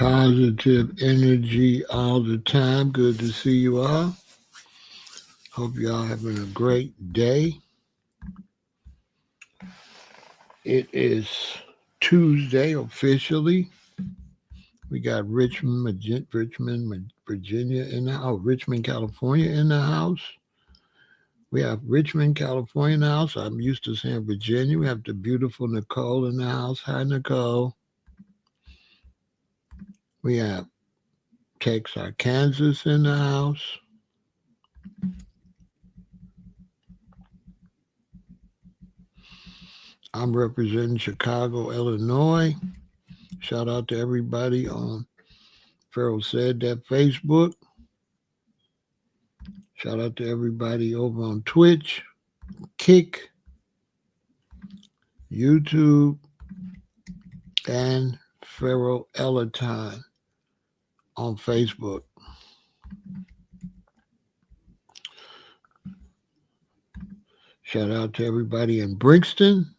Positive energy all the time. Good to see you all. Hope y'all having a great day. It is Tuesday officially. We got Richmond, Virginia in the house. Richmond, California in the house. We have Richmond, California in the house. I'm used to saying Virginia. We have the beautiful Nicole in the house. Hi, Nicole. We have Kansas in the house. I'm representing Chicago, Illinois. Shout out to everybody on Pharaoh Said That Facebook. Shout out to everybody over on Twitch, Kick, YouTube, and Pharaoh El-Aton on Facebook. Shout out to everybody in Brixton.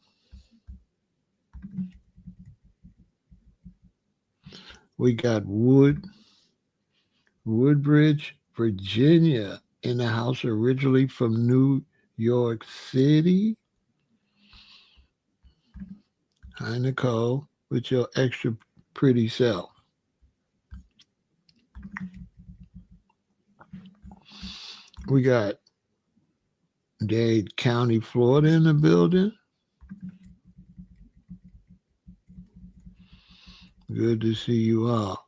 We got Woodbridge, Virginia in the house, originally from New York City. Hi, Nicole, with your extra pretty self. We got Dade County, Florida in the building. Good to see you all.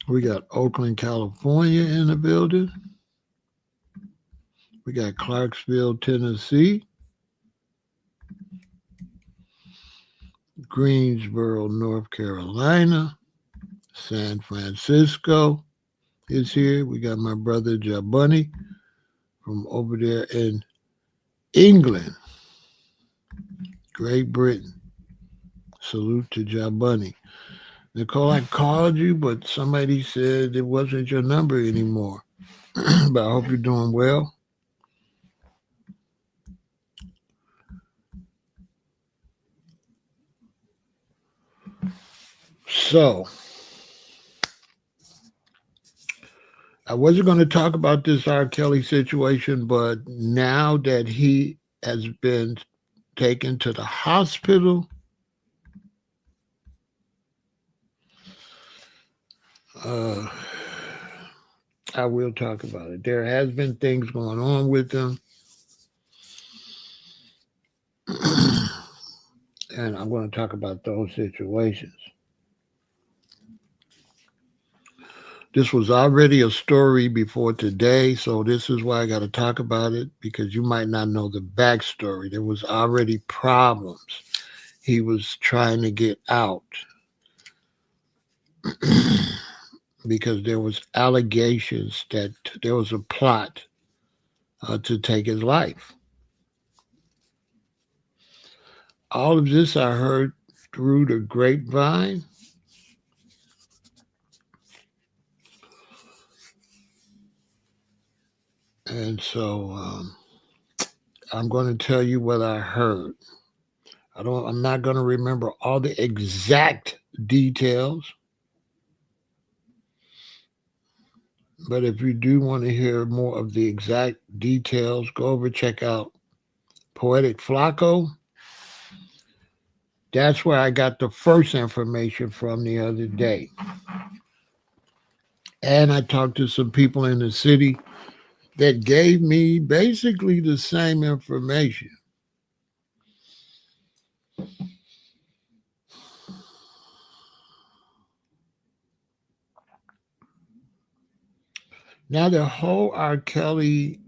We got Oakland, California in the building. We got Clarksville, Tennessee. Greensboro, North Carolina. San Francisco is here. We got my brother Jabunny from over there in England, Great Britain. Salute to Jabunny. Nicole, I called you, but somebody said it wasn't your number anymore. But I hope you're doing well. So, I wasn't going to talk about this R. Kelly situation, but now that he has been taken to the hospital, I will talk about it. There has been things going on with him. And I'm going to talk about those situations. This was already a story before today, so this is why I got to talk about it, because you might not know the backstory. There was already problems. He was trying to get out because there was allegations that there was a plot to take his life. All of this I heard through the grapevine. And so I'm going to tell you what I heard. I'm not going to remember all the exact details. But if you do want to hear more of the exact details, go over check out Poetic Flacco. That's where I got the first information from the other day. And I talked to some people in the city that gave me basically the same information. Now, the whole R. Kelly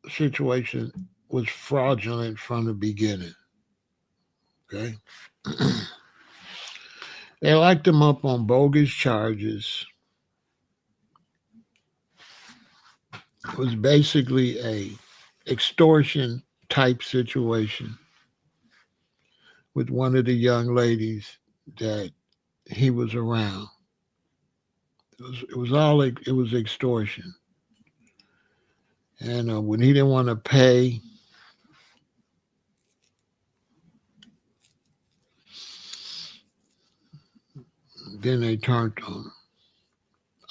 situation was fraudulent from the beginning. Okay. They locked him up on bogus charges. It was basically a extortion type situation with one of the young ladies that he was around. It was extortion. And when he didn't want to pay, then they turned on him.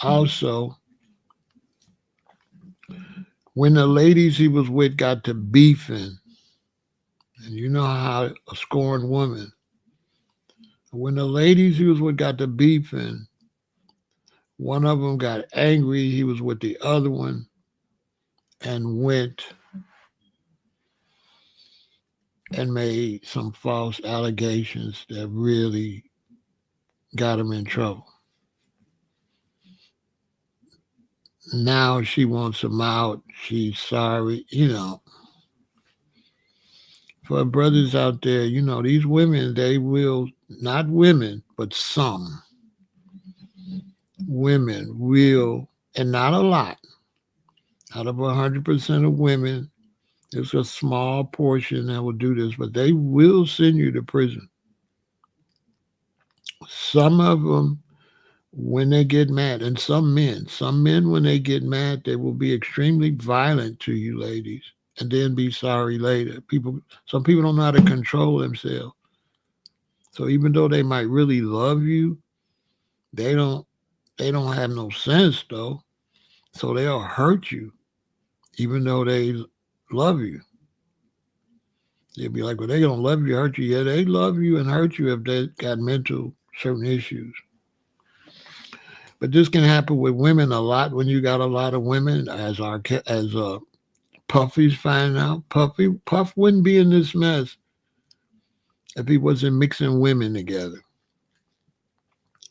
Also, when the ladies he was with got to beefing, and you know how a scorned woman, when the ladies he was with got to beefing, one of them got angry. He was with the other one and went and made some false allegations that really got him in trouble. Now she wants him out. She's sorry. For brothers out there, these women, they will, not women, but some women will, and not a lot, out of 100% of women, there's a small portion that will do this, but they will send you to prison. Some of them, when they get mad, and some men, when they get mad, they will be extremely violent to you ladies and then be sorry later. Some people don't know how to control themselves. So even though they might really love you, they don't have no sense though. So they'll hurt you even though they love you. They'll be like, well, they don't love you, hurt you. Yeah, they love you and hurt you if they got mental certain issues. But this can happen with women a lot when you got a lot of women, as Puffy's finding out. Puff wouldn't be in this mess if he wasn't mixing women together.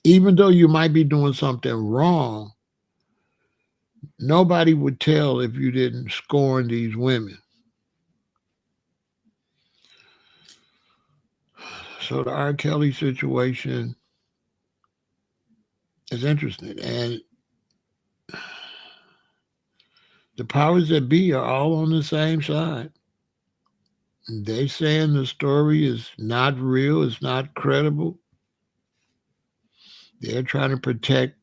Even though you might be doing something wrong, nobody would tell if you didn't scorn these women. So the R. Kelly situation is interesting. And the powers that be are all on the same side. They saying the story is not real, it's not credible. They're trying to protect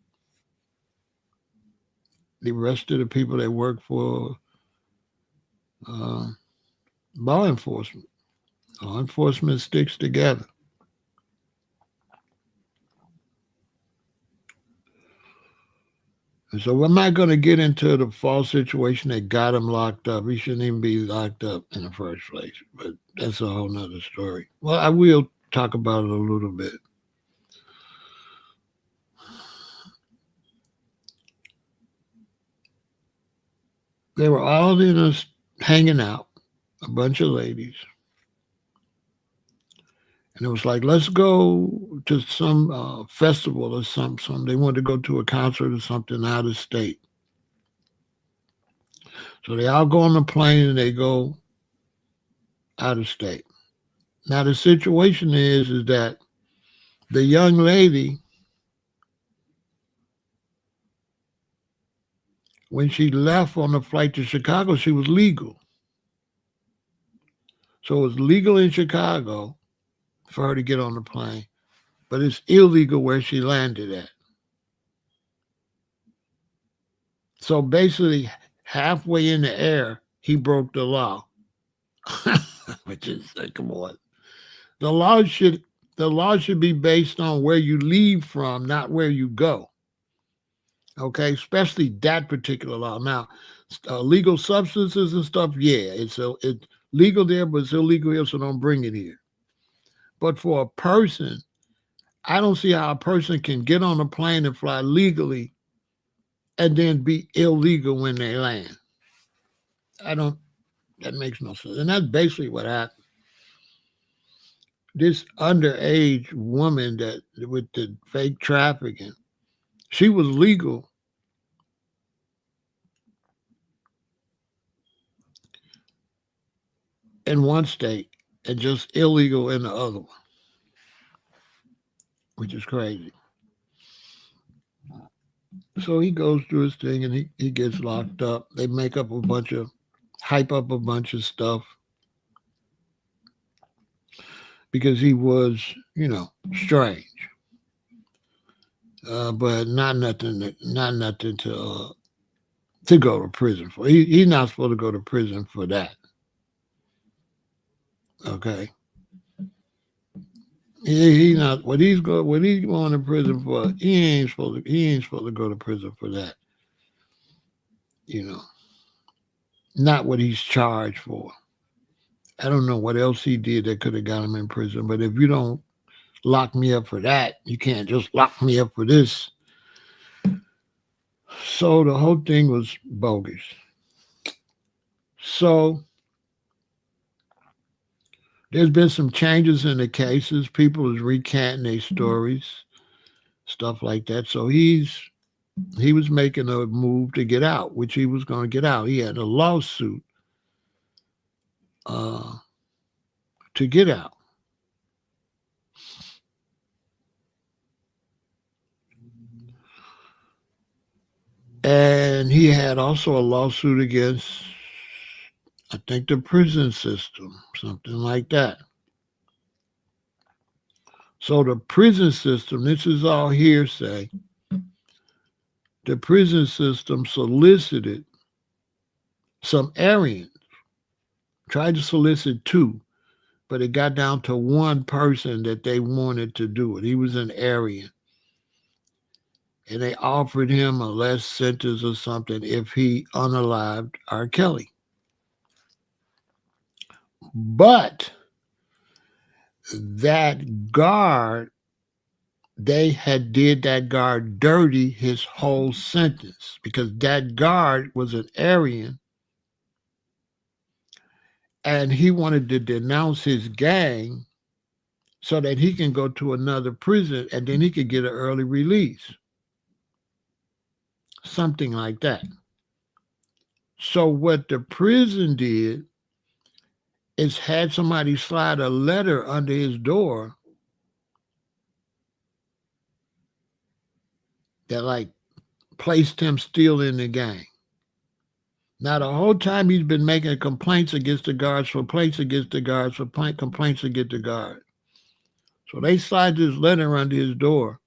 the rest of the people that work for uh, law enforcement. Law enforcement sticks together. And so I'm not going to get into the false situation that got him locked up. He shouldn't even be locked up in the first place. But that's a whole nother story. Well, I will talk about it a little bit. They were all in us hanging out, a bunch of ladies. And it was like, let's go to some festival or something. They wanted to go to a concert or something out of state. So they all go on the plane and they go out of state. Now the situation is that the young lady, when she left on the flight to Chicago, she was legal. So it was legal in Chicago for her to get on the plane, but it's illegal where she landed at. So basically, halfway in the air, he broke the law. Which is come on. The law should the law should be based on where you leave from, not where you go. Okay, especially that particular law. Now, legal substances and stuff, yeah, it's legal there, but it's illegal here, so don't bring it here. But for a person, I don't see how a person can get on a plane and fly legally and then be illegal when they land. I don't. That makes no sense. And that's basically what happened. This underage woman that with the fake trafficking, she was legal in one state and just illegal in the other one, which is crazy. So he goes through his thing and he gets locked up. They hype up a bunch of stuff because he was, strange. But not nothing to to go to prison for. He's not supposed to go to prison for that. Okay. He not what he's going to prison for. He ain't supposed to go to prison for that. You know, not what he's charged for. I don't know what else he did that could have got him in prison. But if you don't lock me up for that, you can't just lock me up for this. So the whole thing was bogus. So there's been some changes in the cases. People is recanting their stories, stuff like that. So he was making a move to get out, which he was going to get out. He had a lawsuit to get out. And he had also a lawsuit against, I think, the prison system, something like that. So the prison system, this is all hearsay. The prison system solicited some Aryans, tried to solicit two, but it got down to one person that they wanted to do it. He was an Aryan. And they offered him a less sentence or something if he unalived R. Kelly. But that guard, they had did that guard dirty his whole sentence because that guard was an Aryan and he wanted to denounce his gang so that he can go to another prison and then he could get an early release. Something like that. So what the prison did is had somebody slide a letter under his door that like placed him still in the gang. Now the whole time he's been making complaints against the guards, complaints against the guards, complaints against the guards. So they slide this letter under his door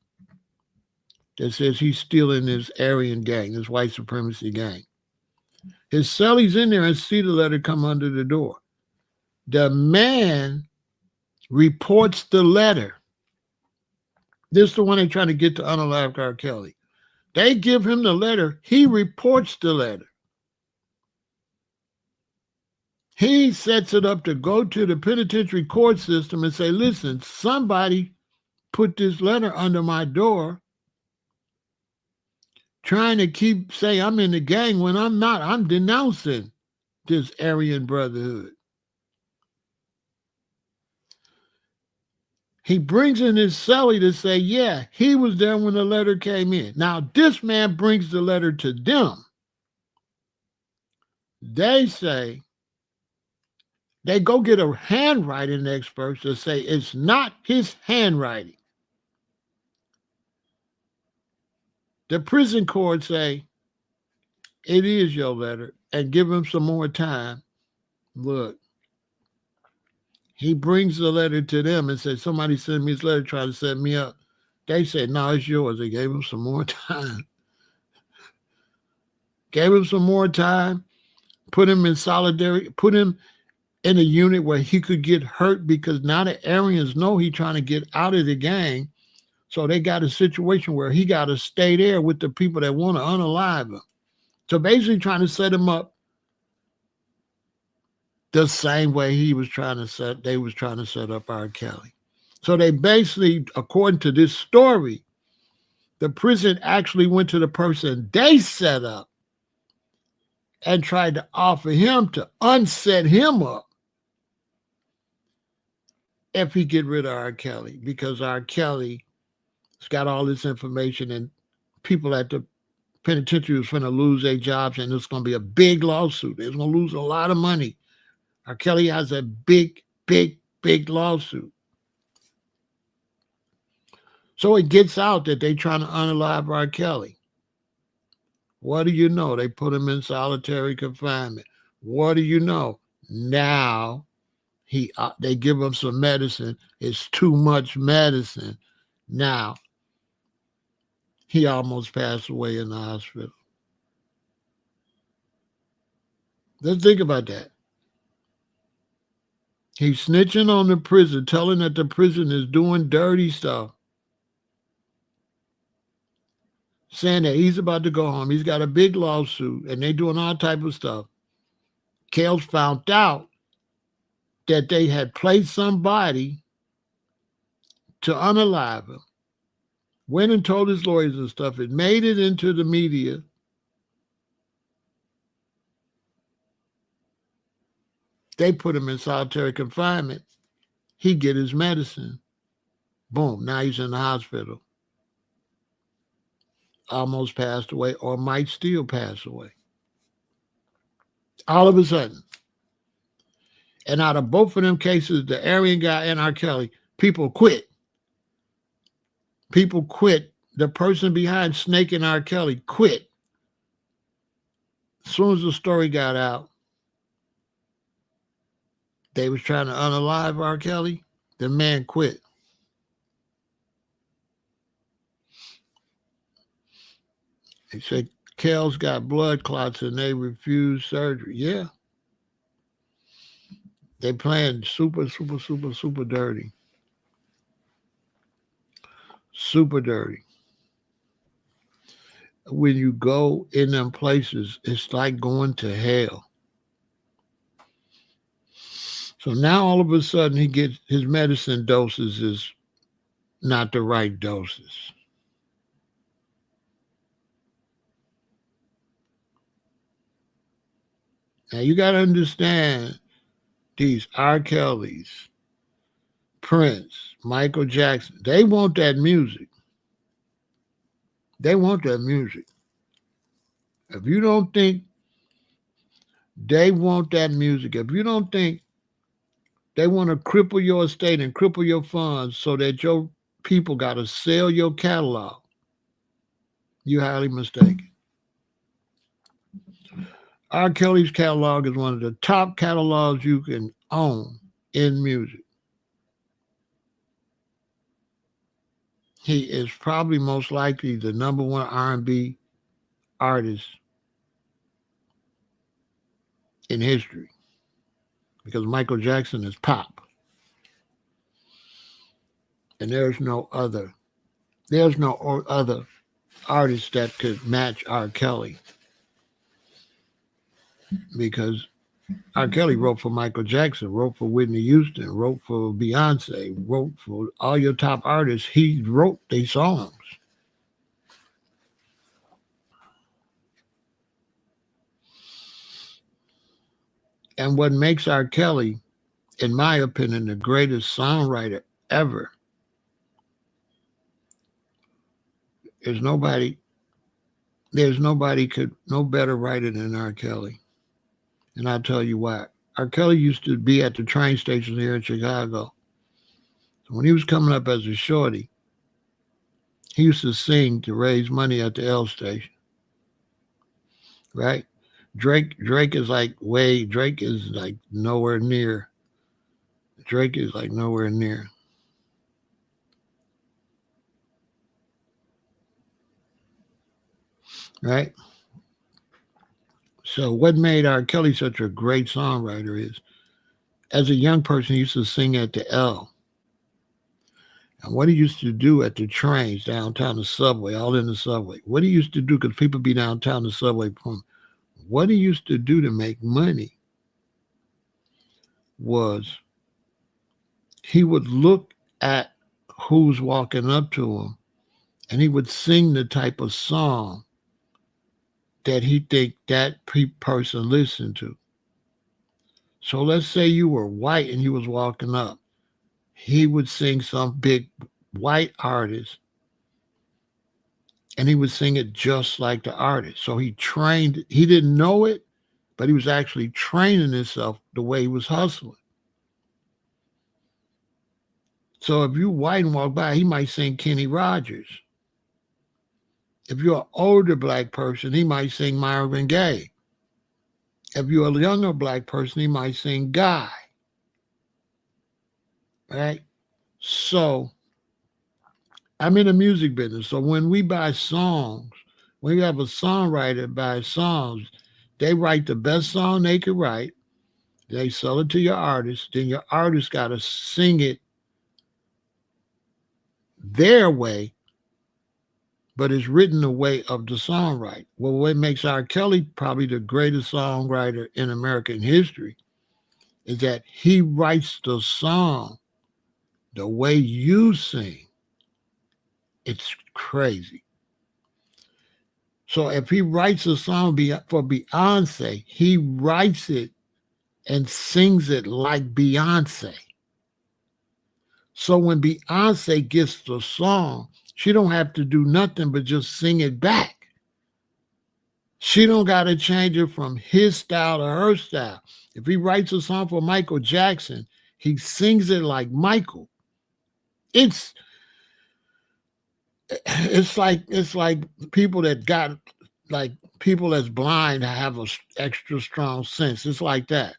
that says he's still in this Aryan gang, this white supremacy gang. His cellies in there and see the letter come under the door. The man reports the letter. This is the one they're trying to get to unalive R. Kelly. They give him the letter. He reports the letter. He sets it up to go to the penitentiary court system and say, listen, somebody put this letter under my door trying to keep saying I'm in the gang when I'm not. I'm denouncing this Aryan Brotherhood. He brings in his cellie to say, yeah, he was there when the letter came in. Now, this man brings the letter to them. They say, they go get a handwriting expert to say it's not his handwriting. The prison court say, it is your letter, and give him some more time. Look, he brings the letter to them and says, somebody sent me this letter trying to set me up. They said, no, it's yours. They gave him some more time. Gave him some more time, put him in solidarity, put him in a unit where he could get hurt because now the Aryans know he's trying to get out of the gang. So they got a situation where he got to stay there with the people that want to unalive him. So basically trying to set him up the same way they was trying to set up R. Kelly. So they basically, according to this story, the prison actually went to the person they set up and tried to offer him to unset him up if he get rid of R. Kelly, because R. Kelly has got all this information and people at the penitentiary was going to lose their jobs and it's going to be a big lawsuit. They're going to lose a lot of money. R. Kelly has a big, big, big lawsuit. So it gets out that they're trying to unalive R. Kelly. What do you know? They put him in solitary confinement. What do you know? Now they give him some medicine. It's too much medicine. Now he almost passed away in the hospital. Let's think about that. He's snitching on the prison, telling that the prison is doing dirty stuff, saying that he's about to go home. He's got a big lawsuit, and they doing all type of stuff. Kels found out that they had placed somebody to unalive him. Went and told his lawyers and stuff. It made it into the media. They put him in solitary confinement. He get his medicine. Boom, now he's in the hospital. Almost passed away or might still pass away. All of a sudden. And out of both of them cases, the Aryan guy and R. Kelly, people quit. People quit. The person behind Snake and R. Kelly quit. As soon as the story got out, they was trying to unalive R. Kelly. The man quit. They said Kel's got blood clots and they refused surgery. Yeah. They playing super dirty. Super dirty. When you go in them places, it's like going to hell. So now all of a sudden he gets his medicine doses is not the right doses. Now you got to understand these R. Kellys, Prince, Michael Jackson, they want that music. They want that music. If you don't think they want that music, if you don't think they want to cripple your estate and cripple your funds so that your people got to sell your catalog, you're highly mistaken. R. Kelly's catalog is one of the top catalogs you can own in music. He is probably most likely the number one R&B artist in history because Michael Jackson is pop. And there's no other artist that could match R. Kelly because R. Kelly wrote for Michael Jackson, wrote for Whitney Houston, wrote for Beyonce, wrote for all your top artists. He wrote their songs. And what makes R. Kelly, in my opinion, the greatest songwriter ever is no better writer than R. Kelly. And I'll tell you why. R. Kelly used to be at the train station here in Chicago. So when he was coming up as a shorty, he used to sing to raise money at the L station. Right? Drake is like nowhere near. Drake is like nowhere near. Right? So what made R. Kelly such a great songwriter is, as a young person, he used to sing at the L. And what he used to do at the trains downtown, the subway, all in the subway, what he used to do, because people be downtown the subway, what he used to do to make money was he would look at who's walking up to him and he would sing the type of song that he think that person listened to. So let's say you were white and you was walking up. He would sing some big white artist and he would sing it just like the artist. So he didn't know it, but he was actually training himself the way he was hustling. So if you white and walk by, he might sing Kenny Rogers. If you're an older black person, he might sing Marvin Gaye. If you're a younger black person, he might sing Guy. Right? So I'm in the music business. So when we buy songs, when we have a songwriter buy songs, They write the best song they could write. They sell it to your artist. Then your artist got to sing it their way, but it's written the way of the songwriter. Well, what makes R. Kelly probably the greatest songwriter in American history is that he writes the song the way you sing. It's crazy. So if he writes a song for Beyonce, he writes it and sings it like Beyonce. So when Beyonce gets the song, she don't have to do nothing but just sing it back. She don't got to change it from his style to her style. If he writes a song for Michael Jackson, he sings it like Michael. It's like people that got like people that's blind have a extra strong sense. It's like that.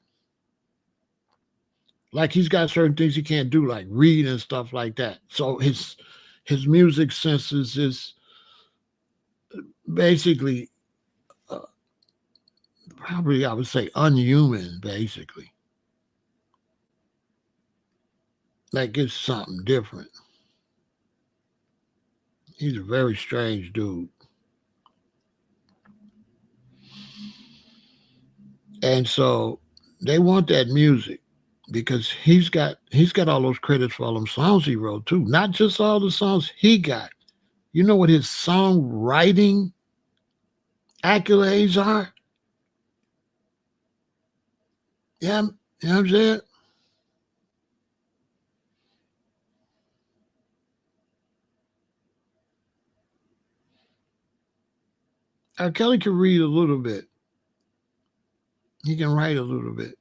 Like he's got certain things he can't do, like read and stuff like that. So his music senses is basically probably I would say unhuman. Basically, like it's something different. He's a very strange dude. And so they want that music because he's got all those credits for all them songs he wrote too. Not just all the songs he got. You know what his songwriting accolades are? Yeah, you know what I'm saying? R. Kelly can read a little bit. He can write a little bit.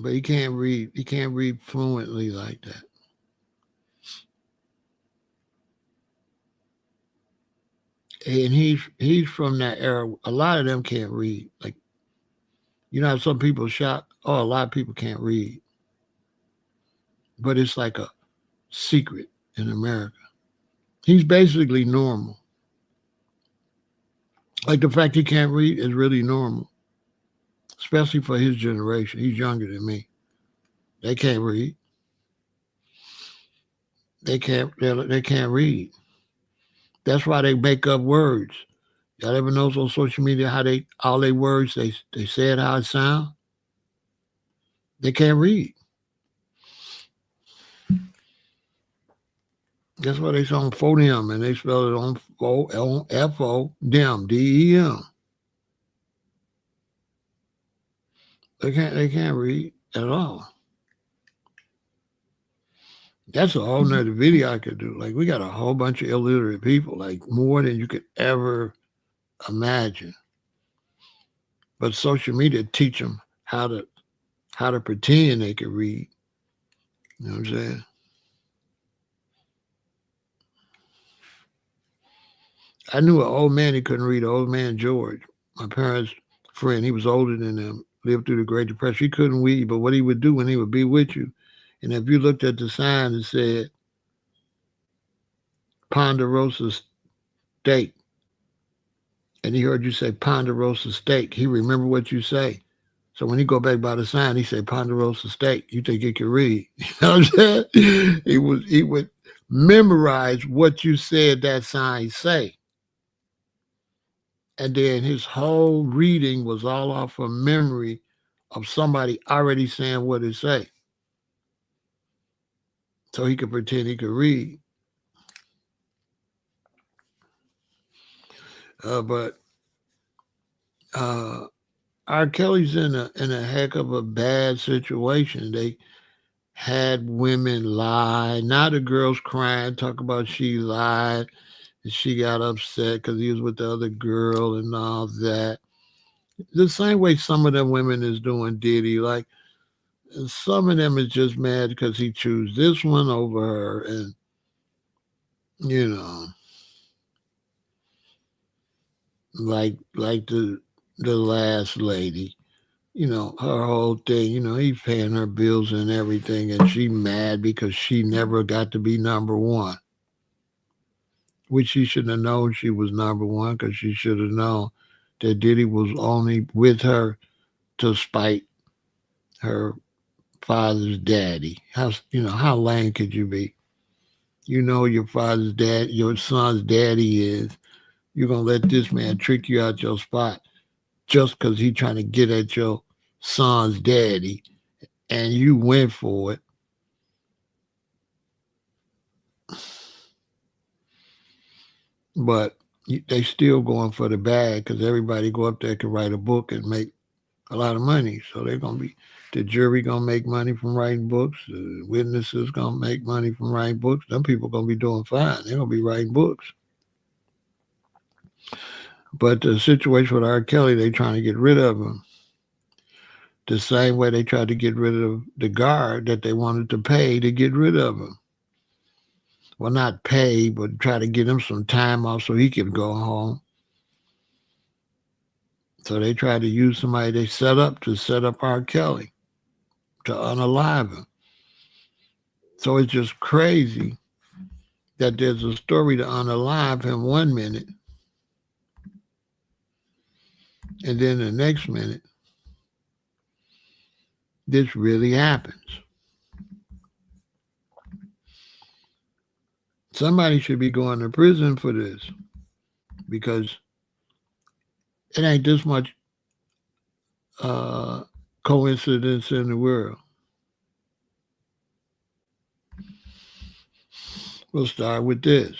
But he can't read. He can't read fluently like that. And he's from that era. A lot of them can't read. Like you know how some people shout, oh, a lot of people can't read. But it's like a secret in America. He's basically normal. Like the fact he can't read is really normal, especially for his generation. He's younger than me. They can't read. They can't read. That's why they make up words. Y'all ever notice on social media how they all their words they say it how it sound? They can't read. That's why they say on phoneme and they spell it on F-O-dem, D-E-M. They can't read at all. That's a whole nother video I could do. Like we got a whole bunch of illiterate people, like more than you could ever imagine. But social media teach them how to pretend they could read. You know what I'm saying? I knew an old man, he couldn't read, an old man George, my parents' friend. He was older than them, lived through the Great Depression. He couldn't read, but what he would do when he would be with you, and if you looked at the sign that said Ponderosa Steak, and he heard you say Ponderosa Steak, he remember what you say. So when he go back by the sign, he said Ponderosa Steak. You think he could read? You know what I'm saying? He would memorize what you said that sign say. And then his whole reading was all off of memory of somebody already saying what it say. So he could pretend he could read. But R. Kelly's in a heck of a bad situation. They had women lie. Now the girl's crying, talk about she lied and she got upset because he was with the other girl and all that. The same way some of them women is doing Diddy. Like some of them is just mad because he chose this one over her, and you know, like the last lady. You know, her whole thing, you know, he's paying her bills and everything, and she mad because she never got to be number one. which she should have known she was number one because she should have known that Diddy was only with her to spite her father's daddy. How lame could you be? You know your father's dad, your son's daddy is. You're gonna let this man trick you out your spot just because he's trying to get at your son's daddy, and you went for it. But they still going for the bag because everybody go up there can write a book and make a lot of money. So they're gonna be the jury gonna make money from writing books. The witnesses gonna make money from writing books. Them people gonna be doing fine. They're gonna be writing books. But the situation with R. Kelly, they trying to get rid of him. The same way they tried to get rid of the guard that they wanted to pay to get rid of him. Well, not pay, but try to get him some time off so he could go home. So they tried to use somebody they set up R. Kelly to unalive him. So it's just crazy that there's a story to unalive him 1 minute, and then the next minute, this really happens. Somebody should be going to prison for this because it ain't this much coincidence in the world. We'll start with this.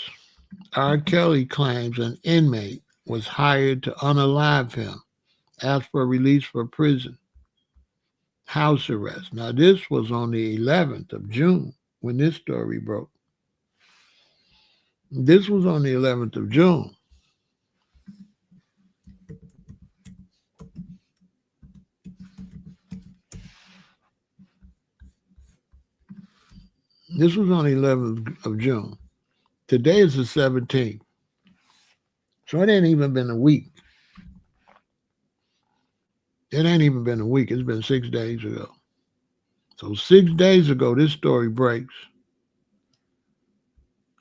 R. Kelly claims an inmate was hired to unalive him, asked for release from prison, house arrest. Now, this was on the 11th of June when this story broke. This was on the 11th of June. This was on the 11th of June. Today is the 17th. So it ain't even been a week. It ain't even been a week. It's been 6 days ago. So 6 days ago, this story breaks.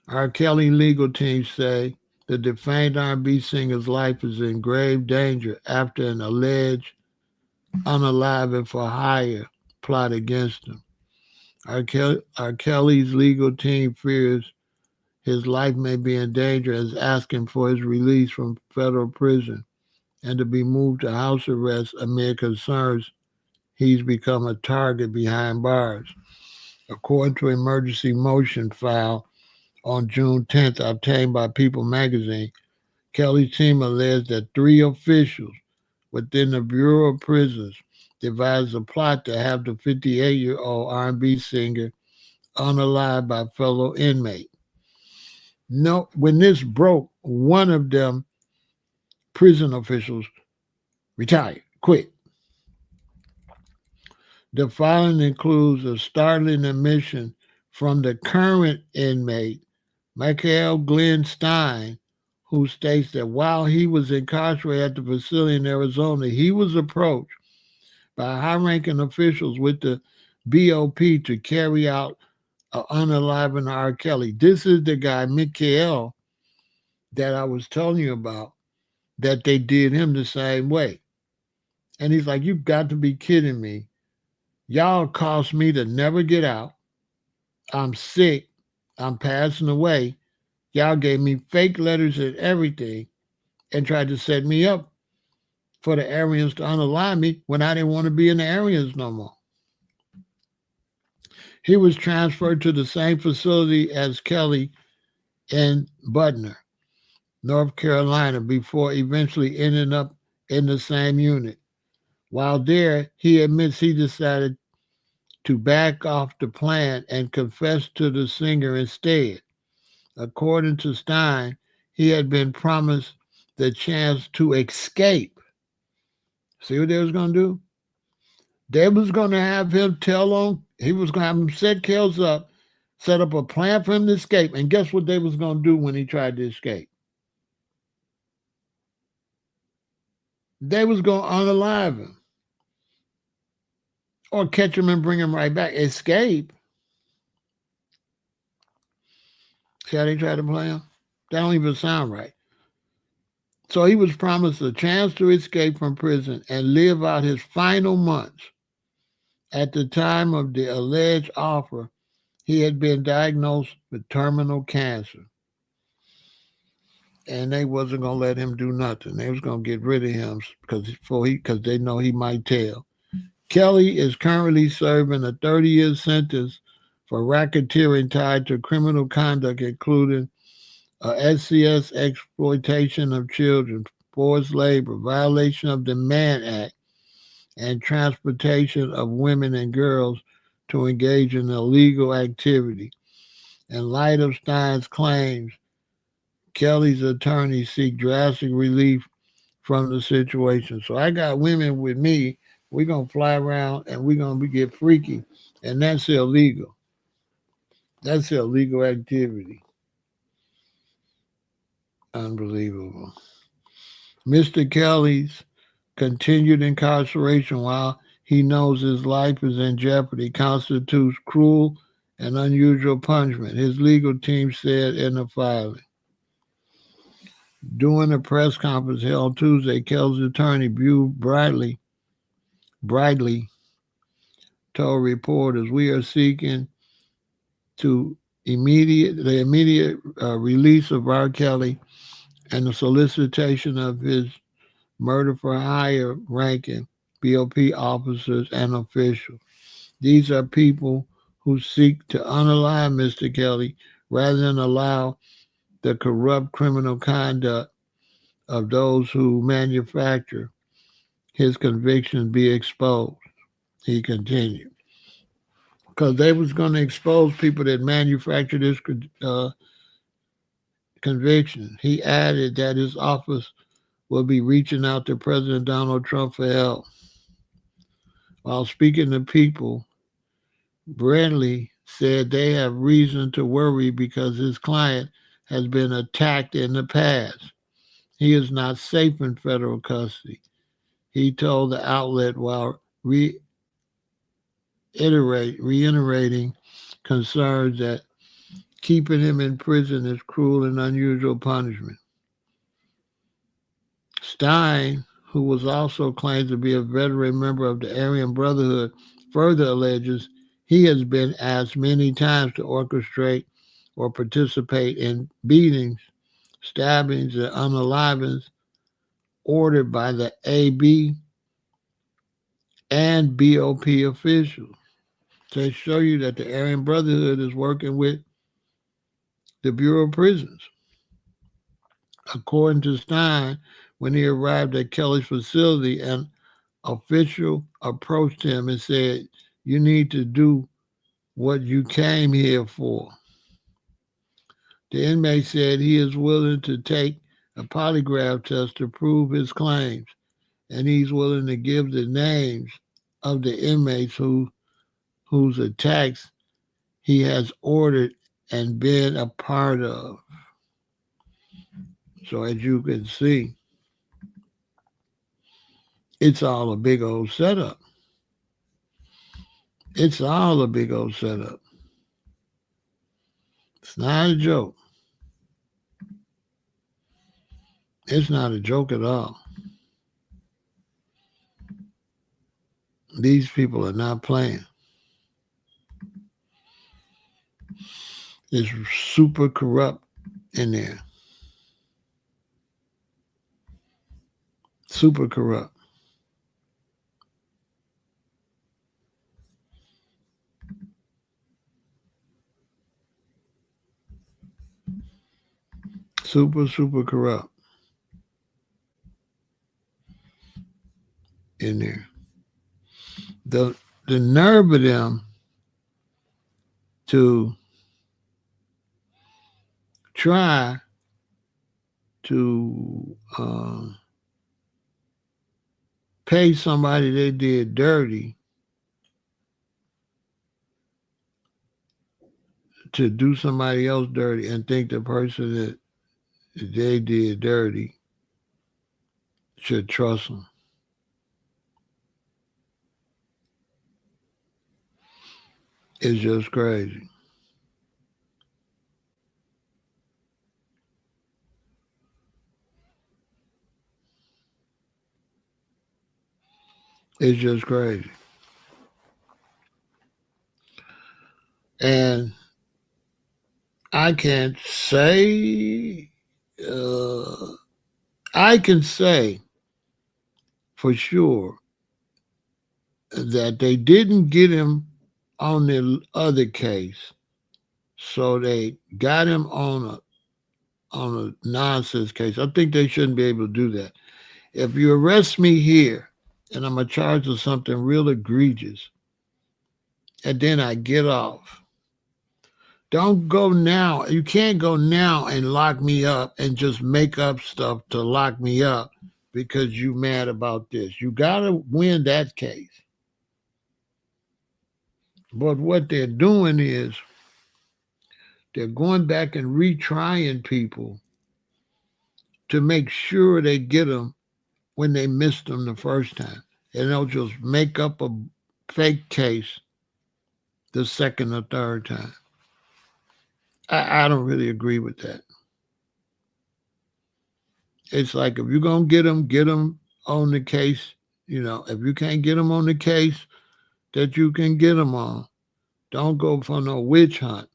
R. Kelly legal team say the defamed R&B singer's life is in grave danger after an alleged unaliving for hire plot against him. R. Kelly's legal team fears his life may be in danger and is asking for his release from federal prison and to be moved to house arrest amid concerns he's become a target behind bars. According to emergency motion filed on June 10th, obtained by People magazine, Kelly's team alleged that 3 officials within the Bureau of Prisons devised a plot to have the 58-year-old R&B singer unalived by fellow inmate. No, when this broke, one of them prison officials retired, quit. The filing includes a startling admission from the current inmate, Michael Glenn Stein, who states that while he was incarcerated at the facility in Arizona, he was approached by high-ranking officials with the BOP to carry out an unaliving R. Kelly. This is the guy, Michael, that I was telling you about, that they did him the same way. And he's like, you've got to be kidding me. Y'all caused me to never get out. I'm sick. I'm passing away. Y'all gave me fake letters and everything and tried to set me up for the Aryans to unalive me when I didn't want to be in the Aryans no more. He was transferred to the same facility as Kelly in Butner, North Carolina, before eventually ending up in the same unit. While there, he admits he decided to back off the plan and confess to the singer instead. According to Stein, he had been promised the chance to escape. See what they was going to do? They was going to have him he was going to have him set Kells up, set up a plan for him to escape. And guess what they was going to do when he tried to escape? They was going to unalive him. Or catch him and bring him right back. Escape. See how they tried to play him? That don't even sound right. So he was promised a chance to escape from prison and live out his final months. At the time of the alleged offer, he had been diagnosed with terminal cancer, and they wasn't gonna let him do nothing. They was gonna get rid of him because they know he might tell. Kelly is currently serving a 30-year sentence for racketeering tied to criminal conduct, including SCS exploitation of children, forced labor, violation of the Mann Act, and transportation of women and girls to engage in illegal activity. In light of Stein's claims, Kelly's attorneys seek drastic relief from the situation. So I got women with me. We're going to fly around and we're going to get freaky. And that's illegal. That's illegal activity. Unbelievable. Mr. Kelly's continued incarceration while he knows his life is in jeopardy constitutes cruel and unusual punishment, his legal team said in a filing. During a press conference held Tuesday, Kelly's attorney, Bradley, told reporters, "We are seeking to the immediate release of R. Kelly and the solicitation of his murder for hire ranking BOP officers and officials. These are people who seek to unalive Mr. Kelly rather than allow the corrupt criminal conduct of those who manufacture his convictions be exposed," he continued. Because they was going to expose people that manufactured this conviction. He added that his office will be reaching out to President Donald Trump for help. While speaking to people, Bradley said they have reason to worry because his client has been attacked in the past. He is not safe in federal custody, he told the outlet while reiterating concerns that keeping him in prison is cruel and unusual punishment. Stein, who was also claimed to be a veteran member of the Aryan Brotherhood, further alleges he has been asked many times to orchestrate or participate in beatings, stabbings, and unalivings ordered by the AB and BOP officials. To show you that the Aryan Brotherhood is working with the Bureau of Prisons. According to Stein, when he arrived at Kelly's facility, an official approached him and said, "You need to do what you came here for." The inmate said he is willing to take a polygraph test to prove his claims, and he's willing to give the names of the inmates whose attacks he has ordered and been a part of. So as you can see, it's all a big old setup. It's all a big old setup. It's not a joke. It's not a joke at all. These people are not playing. It's super corrupt in there. Super corrupt. Super corrupt in there. The the nerve of them to try to pay somebody they did dirty to do somebody else dirty and think the person that they did dirty should trust them. It's just crazy. It's just crazy. And I can't say, uh, I can say for sure that they didn't get him on the other case. So they got him on a nonsense case. I think they shouldn't be able to do that. If you arrest me here and I'm a charge of something real egregious, and then I get off, don't go now. You can't go now and lock me up and just make up stuff to lock me up because you mad about this. You gotta win that case. But what they're doing is they're going back and retrying people to make sure they get them when they missed them the first time. And they'll just make up a fake case the second or third time. I don't really agree with that. It's like if you're going to get them on the case. If you can't get them on the case that you can get them on, don't go for no witch hunt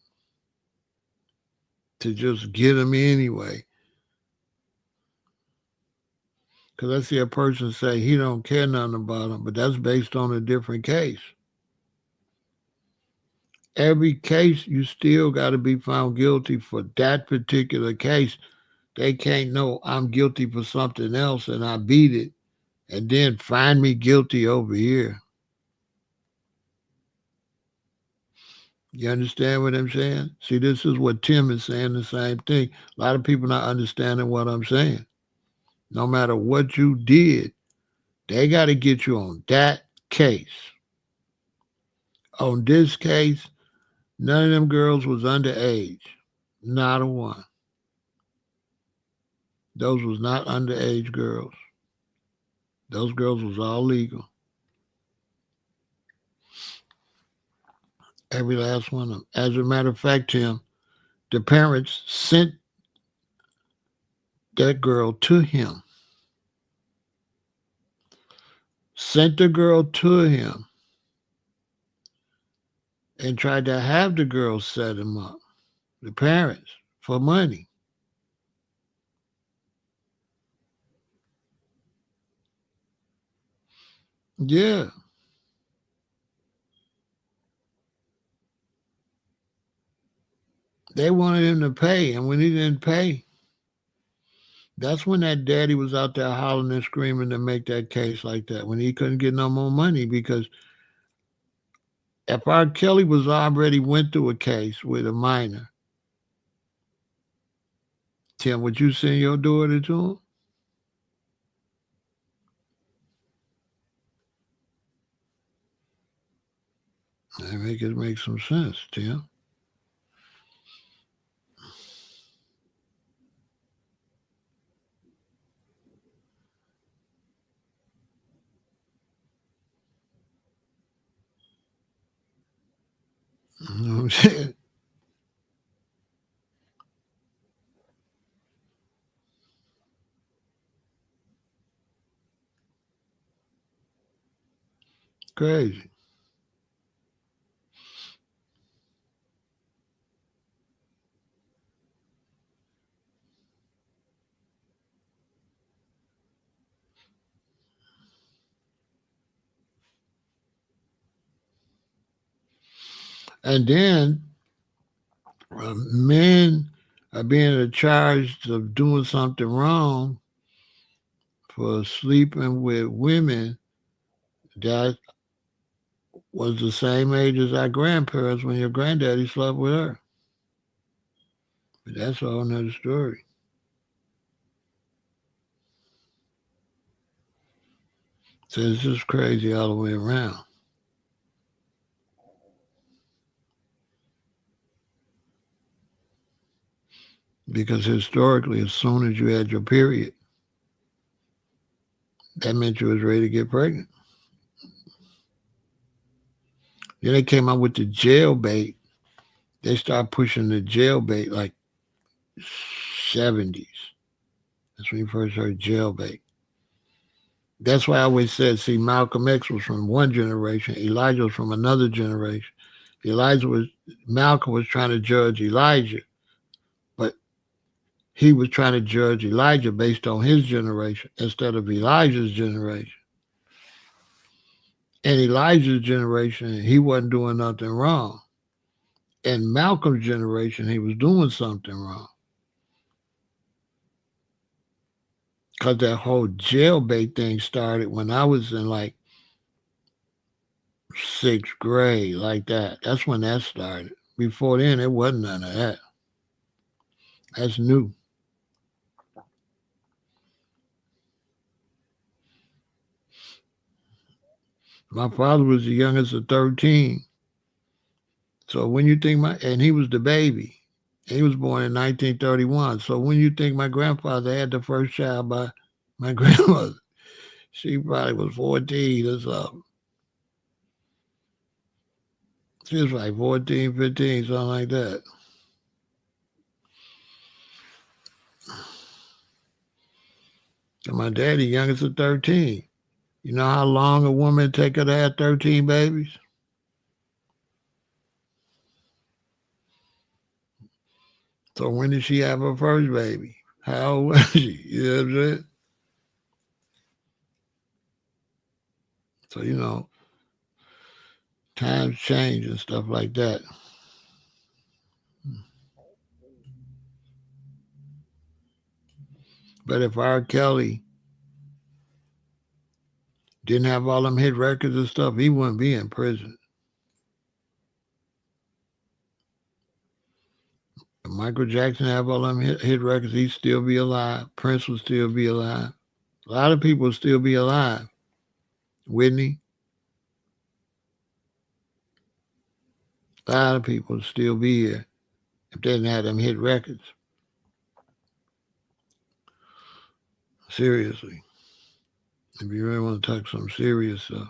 to just get them anyway. Because I see a person say he don't care nothing about them, but that's based on a different case. Every case, you still got to be found guilty for that particular case. They can't know I'm guilty for something else and I beat it and then find me guilty over here. You understand what I'm saying? See, this is what Tim is saying, the same thing. A lot of people not understanding what I'm saying. No matter what you did, they got to get you on that case. On this case, none of them girls was underage. Not a one. Those was not underage girls. Those girls was all legal. Every last one of them. As a matter of fact, Tim, the parents sent that girl to him. Sent the girl to him and tried to have the girl set him up. The parents for money. Yeah. They wanted him to pay, and when he didn't pay, that's when that daddy was out there hollering and screaming to make that case like that, when he couldn't get no more money. Because if R. Kelly was already went through a case with a minor, Tim, would you send your daughter to him? I make it make some sense, Tim. You know what I'm saying? Crazy. And then men are being charged of doing something wrong for sleeping with women that was the same age as our grandparents when your granddaddy slept with her. But that's a whole nother story. So it's just crazy all the way around. Because historically, as soon as you had your period, that meant you was ready to get pregnant. Then they came out with the jailbait. They started pushing the jailbait like 70s. That's when you first heard jailbait. That's why I always said, see, Malcolm X was from one generation, Elijah was from another generation. Elijah was Malcolm was trying to judge Elijah, but he was trying to judge Elijah based on his generation instead of Elijah's generation. In Elijah's generation, he wasn't doing nothing wrong. In Malcolm's generation, he was doing something wrong. Because that whole jailbait thing started when I was in like sixth grade, like that. That's when that started. Before then, it wasn't none of that. That's new. My father was the youngest of 13. So when you think and he was the baby. He was born in 1931. So when you think my grandfather had the first child by my grandmother, she probably was 14 or something. She was like 14, 15, something like that. And my daddy, youngest of 13. You know how long a woman take her to have 13 babies? So when did she have her first baby? How old was she? You know what I'm saying? So, times change and stuff like that. But if R. Kelly didn't have all them hit records and stuff, he wouldn't be in prison. If Michael Jackson have all them hit records, he'd still be alive. Prince would still be alive. A lot of people would still be alive. Whitney, a lot of people would still be here if they didn't have them hit records. Seriously. If you really want to talk some serious stuff.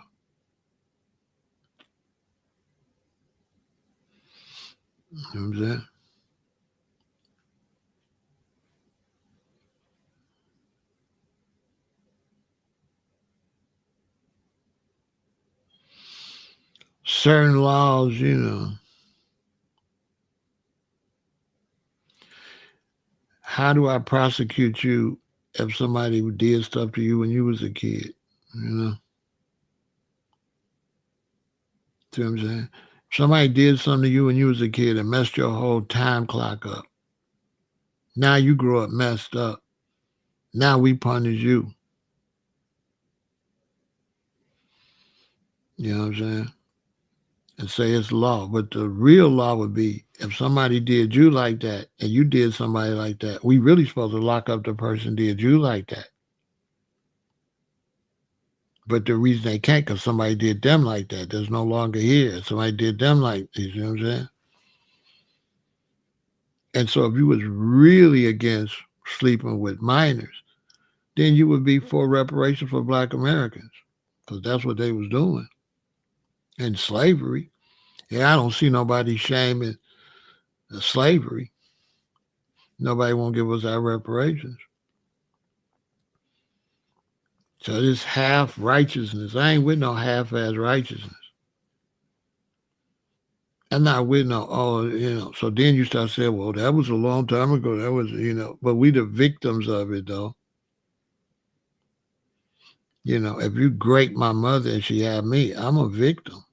You know what I'm saying? Certain laws, how do I prosecute you if somebody did stuff to you when you was a kid? You know? See what I'm saying? Somebody did something to you when you was a kid and messed your whole time clock up. Now you grow up messed up. Now we punish you. You know what I'm saying? And say it's law. But the real law would be if somebody did you like that and you did somebody like that, we really supposed to lock up the person did you like that. But the reason they can't, because somebody did them like that. There's no longer here. Somebody did them like this. You know what I'm saying? And so if you was really against sleeping with minors, then you would be for reparations for Black Americans, because that's what they was doing. And slavery. Yeah, I don't see nobody shaming slavery. Nobody won't give us our reparations. So this half righteousness, I ain't with no half-ass righteousness. I'm not with no, so then you start saying, well, that was a long time ago. That was, but we the victims of it, though. If you grape my mother and she had me, I'm a victim.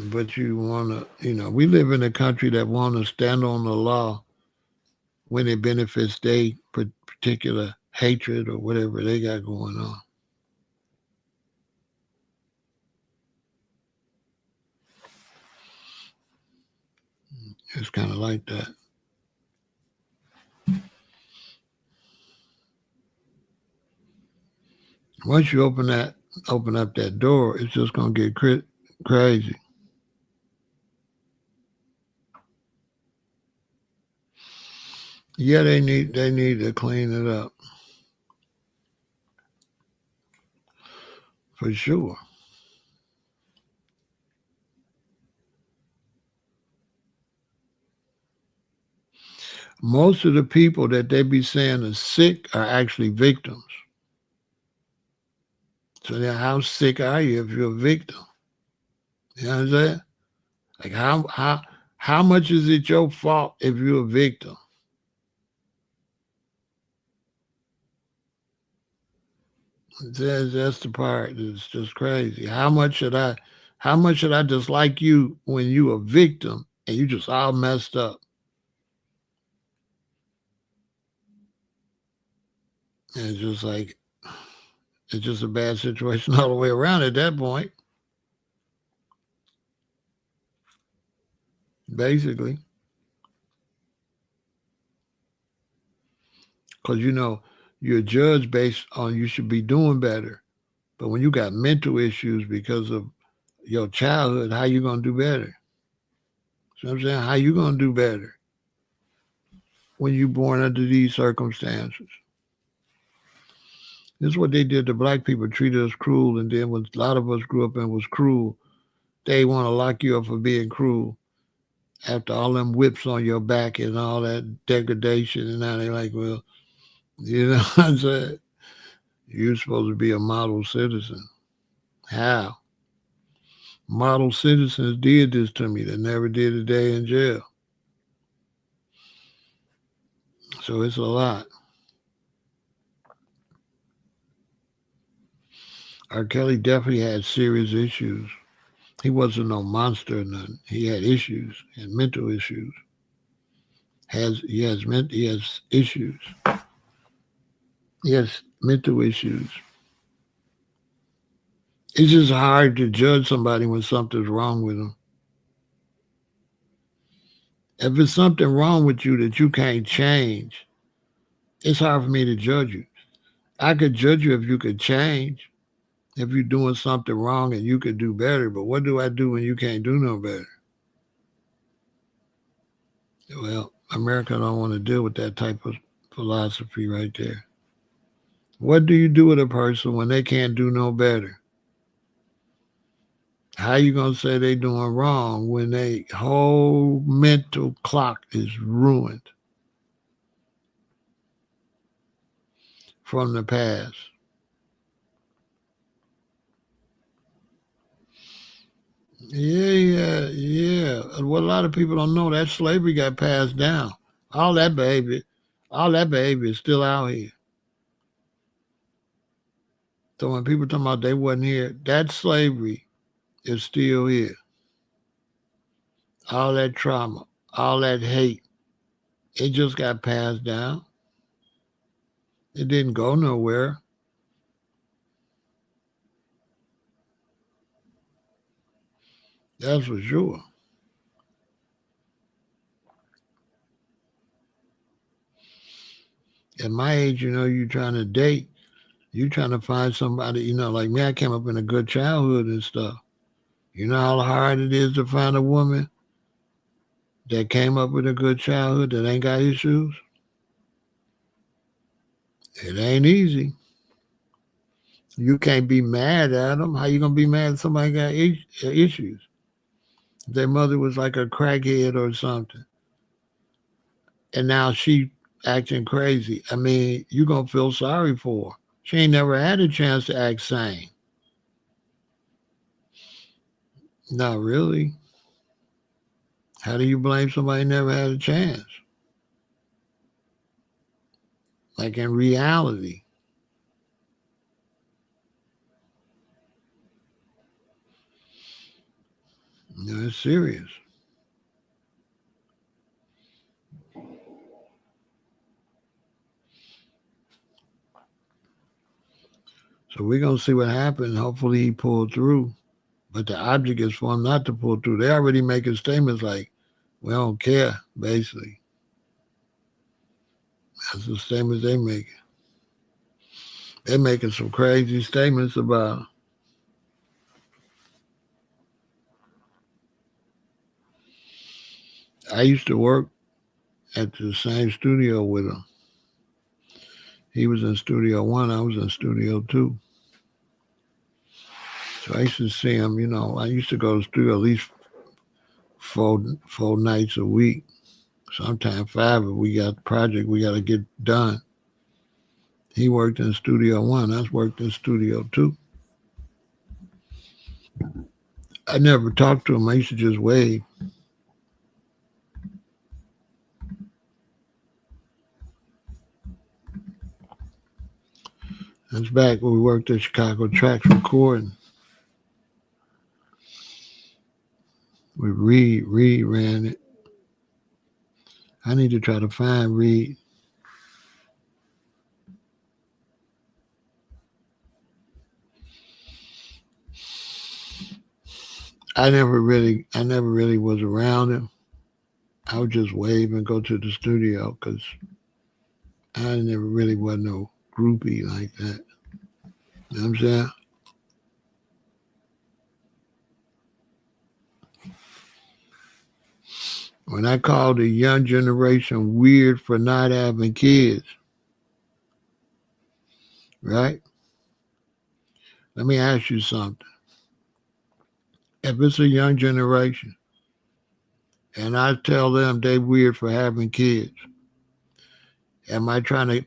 But you want to, we live in a country that want to stand on the law when it benefits their particular hatred or whatever they got going on. It's kind of like that. Once you open up that door, it's just gonna get crazy. Yeah, they need to clean it up for sure. Most of the people that they be saying are sick are actually victims. So then how sick are you if you're a victim? You know what I'm saying? Like how much is it your fault if you're a victim? That's the part that's just crazy. How much should I dislike you when you a victim and you just all messed up? And it's just like it's just a bad situation all the way around at that point, basically. Because you're judged based on you should be doing better. But when you got mental issues because of your childhood, how you gonna do better? So I'm saying, how you gonna do better when you born under these circumstances? This is what they did to black people, treated us cruel, and then when a lot of us grew up and was cruel, they want to lock you up for being cruel after all them whips on your back and all that degradation, and now they like, well, you know what I'm saying? You're supposed to be a model citizen. How? Model citizens did this to me. They never did a day in jail. So it's a lot. R. Kelly definitely had serious issues. He wasn't no monster or nothing. He had issues and mental issues. He has issues. He has mental issues. It's just hard to judge somebody when something's wrong with them. If it's something wrong with you that you can't change, it's hard for me to judge you. I could judge you if you could change, if you're doing something wrong and you could do better. But what do I do when you can't do no better? Well, America don't want to deal with that type of philosophy right there. What do you do with a person when they can't do no better? How you gonna say they doing wrong when they whole mental clock is ruined from the past? Yeah. What a lot of people don't know, that slavery got passed down. All that behavior, all that behavior is still out here. So when people talking about they wasn't here, that slavery is still here. All that trauma, all that hate, it just got passed down. It didn't go nowhere. That's for sure. At my age, you trying to date, you trying to find somebody, like me, I came up in a good childhood and stuff. You know how hard it is to find a woman that came up with a good childhood that ain't got issues? It ain't easy. You can't be mad at them. How you gonna be mad if somebody got issues? Their mother was like a crackhead or something, and now she acting crazy. I mean, you gonna feel sorry for her. She ain't never had a chance to act sane. Not really. How do you blame somebody who never had a chance? Like in reality, it's serious. So we're gonna see what happens. Hopefully he pulled through. But the object is for him not to pull through. They already making statements like, we don't care, basically. That's the statements they making. They're making some crazy statements about. I used to work at the same studio with him. He was in Studio One, I was in Studio Two. So I used to see him, I used to go to the studio at least four nights a week. sometime 5, but we got the project we got to get done. He worked in Studio 1. I worked in Studio 2. I never talked to him. I used to just wave. That's back when we worked at Chicago Tracks recording. We Reed ran it. I need to try to find Reed. I never really was around him. I would just wave and go to the studio because I never really was no groupie like that. You know what I'm saying? When I call the young generation weird for not having kids, right? Let me ask you something. If it's a young generation and I tell them they weird for having kids, am I trying to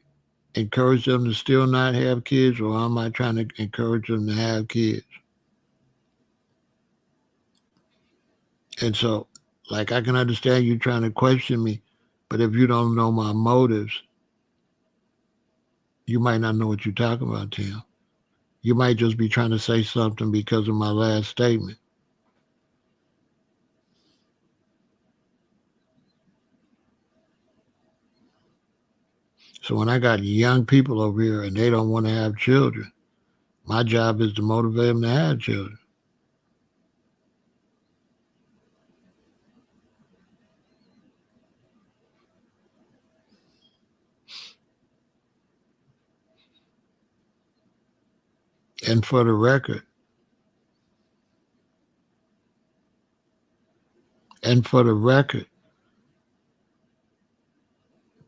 encourage them to still not have kids, or am I trying to encourage them to have kids? And so, like, I can understand you trying to question me, but if you don't know my motives, you might not know what you're talking about, Tim. You might just be trying to say something because of my last statement. So when I got young people over here and they don't want to have children, my job is to motivate them to have children. And for the record,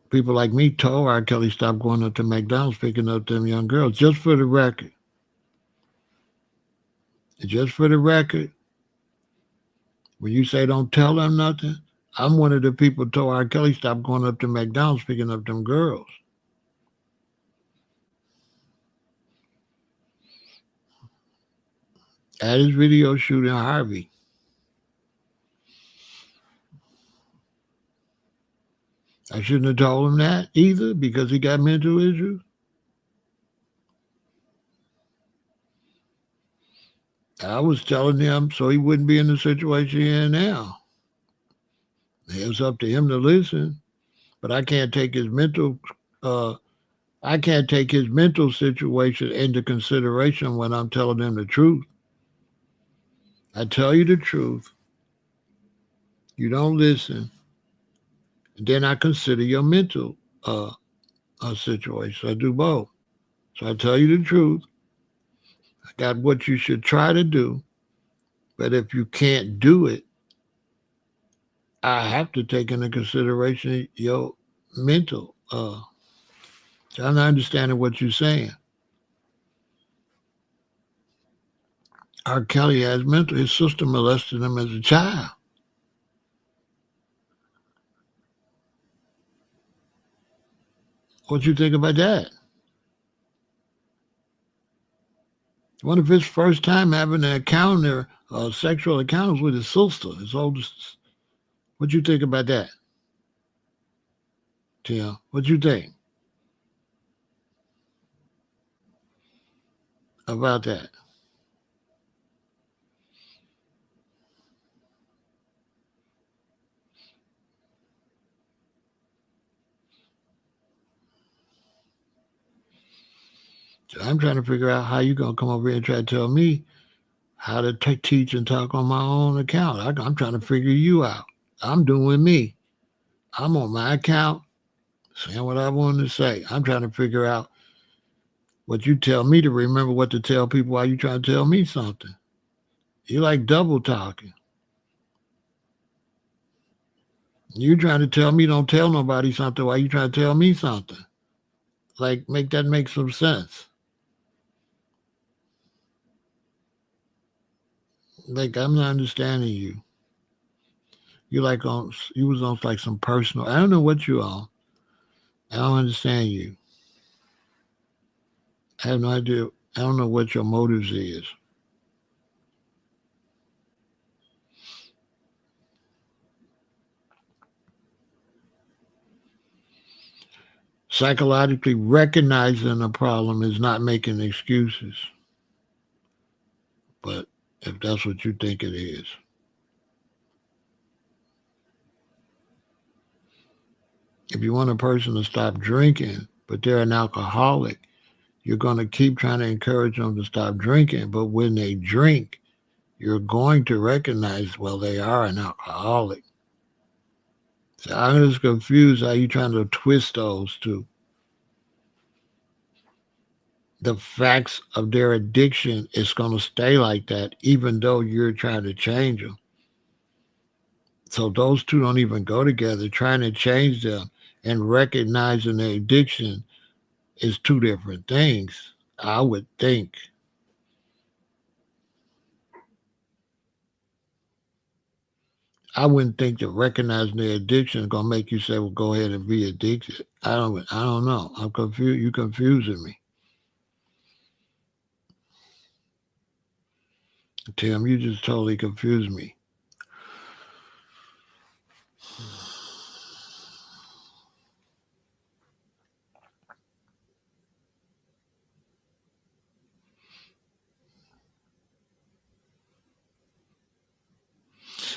people like me told R. Kelly stop going up to McDonald's picking up them young girls. Just for the record. Just for the record, when you say don't tell them nothing, I'm one of the people who told R. Kelly stop going up to McDonald's picking up them girls. At his video shooting Harvey. I shouldn't have told him that either because he got mental issues. I was telling him so he wouldn't be in the situation he in now. It was up to him to listen, but I can't take his mental situation into consideration when I'm telling him the truth. I tell you the truth. You don't listen. And then I consider your mental situation. I do both. So I tell you the truth. I got what you should try to do. But if you can't do it, I have to take into consideration your mental. So I'm not understanding what you're saying. R. Kelly has mental. His sister molested him as a child. What you think about that? One of his first time having an encounter, sexual encounters with his sister, his oldest. What you think about that, Tim? What you think about that? So I'm trying to figure out how you gonna come over here and try to tell me how to teach and talk on my own account. I'm trying to figure you out. I'm doing me. I'm on my account saying what I wanted to say. I'm trying to figure out what you tell me to remember what to tell people while you trying to tell me something. You like double talking. You trying to tell me don't tell nobody something while you trying to tell me something. Like make some sense. Like I'm not understanding you. You was on like some personal. I don't know what you on. I don't understand you. I have no idea. I don't know what your motives is. Psychologically recognizing a problem is not making excuses. But if that's what you think it is, if you want a person to stop drinking, but they're an alcoholic, you're going to keep trying to encourage them to stop drinking. But when they drink, you're going to recognize, well, they are an alcoholic. So I'm just confused how you trying to twist those two. The facts of their addiction is going to stay like that, even though you're trying to change them. So those two don't even go together. Trying to change them and recognizing their addiction is two different things, I would think. I wouldn't think that recognizing their addiction is gonna make you say, "Well, go ahead and be addicted." I don't know. I'm confused. You confusing me, Tim. You just totally confused me.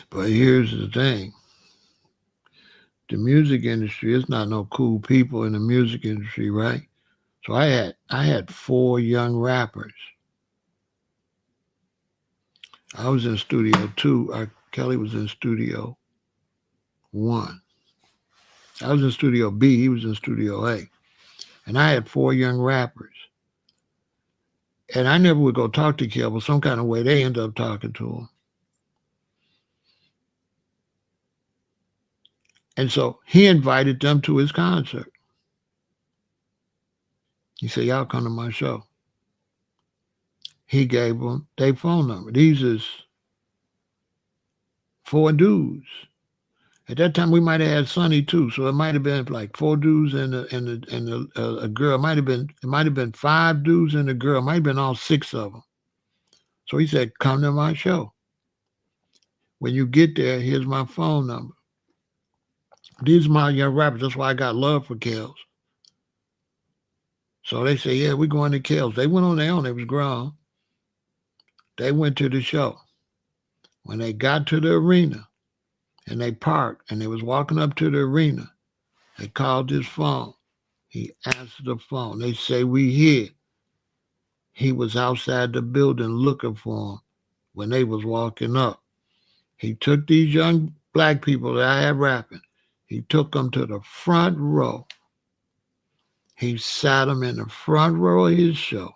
But here's the thing: the music industry is not no cool people in the music industry, right? So I had four young rappers. I was in studio two. Kelly was in studio one. I was in studio B. He was in studio A. And I had four young rappers. And I never would go talk to Kel, but some kind of way they ended up talking to him. And so he invited them to his concert. He said, "Y'all come to my show." He gave them their phone number. These is four dudes. At that time, we might have had Sonny too, so it might have been like four dudes and a girl. It might have been five dudes and a girl. It might have been all six of them. So he said, "Come to my show. When you get there, here's my phone number." These are my young rappers. That's why I got love for Kels. So they say, "Yeah, we're going to Kels." They went on their own. They was grown. They went to the show. When they got to the arena and they parked and they was walking up to the arena, they called his phone. He answered the phone. They say, "We here." He was outside the building looking for him when they was walking up. He took these young black people that I had rapping. He took them to the front row. He sat them in the front row of his show.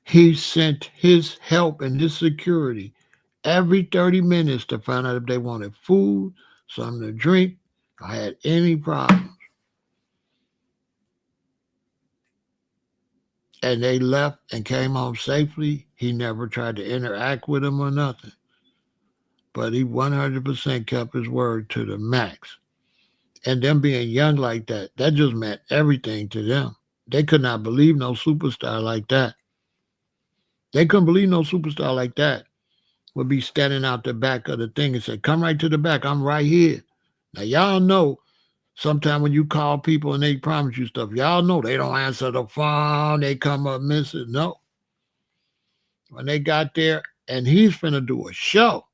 He sent his help and his security every 30 minutes to find out if they wanted food, something to drink, or had any problems. And they left and came home safely. He never tried to interact with them or nothing. But he 100% kept his word to the max. And them being young like that just meant everything to them. They could not believe no superstar like that. They couldn't believe no superstar like that would be standing out the back of the thing and say, "Come right to the back. I'm right here." Now, y'all know sometimes when you call people and they promise you stuff, y'all know they don't answer the phone. They come up missing. No. When they got there and he's finna do a show,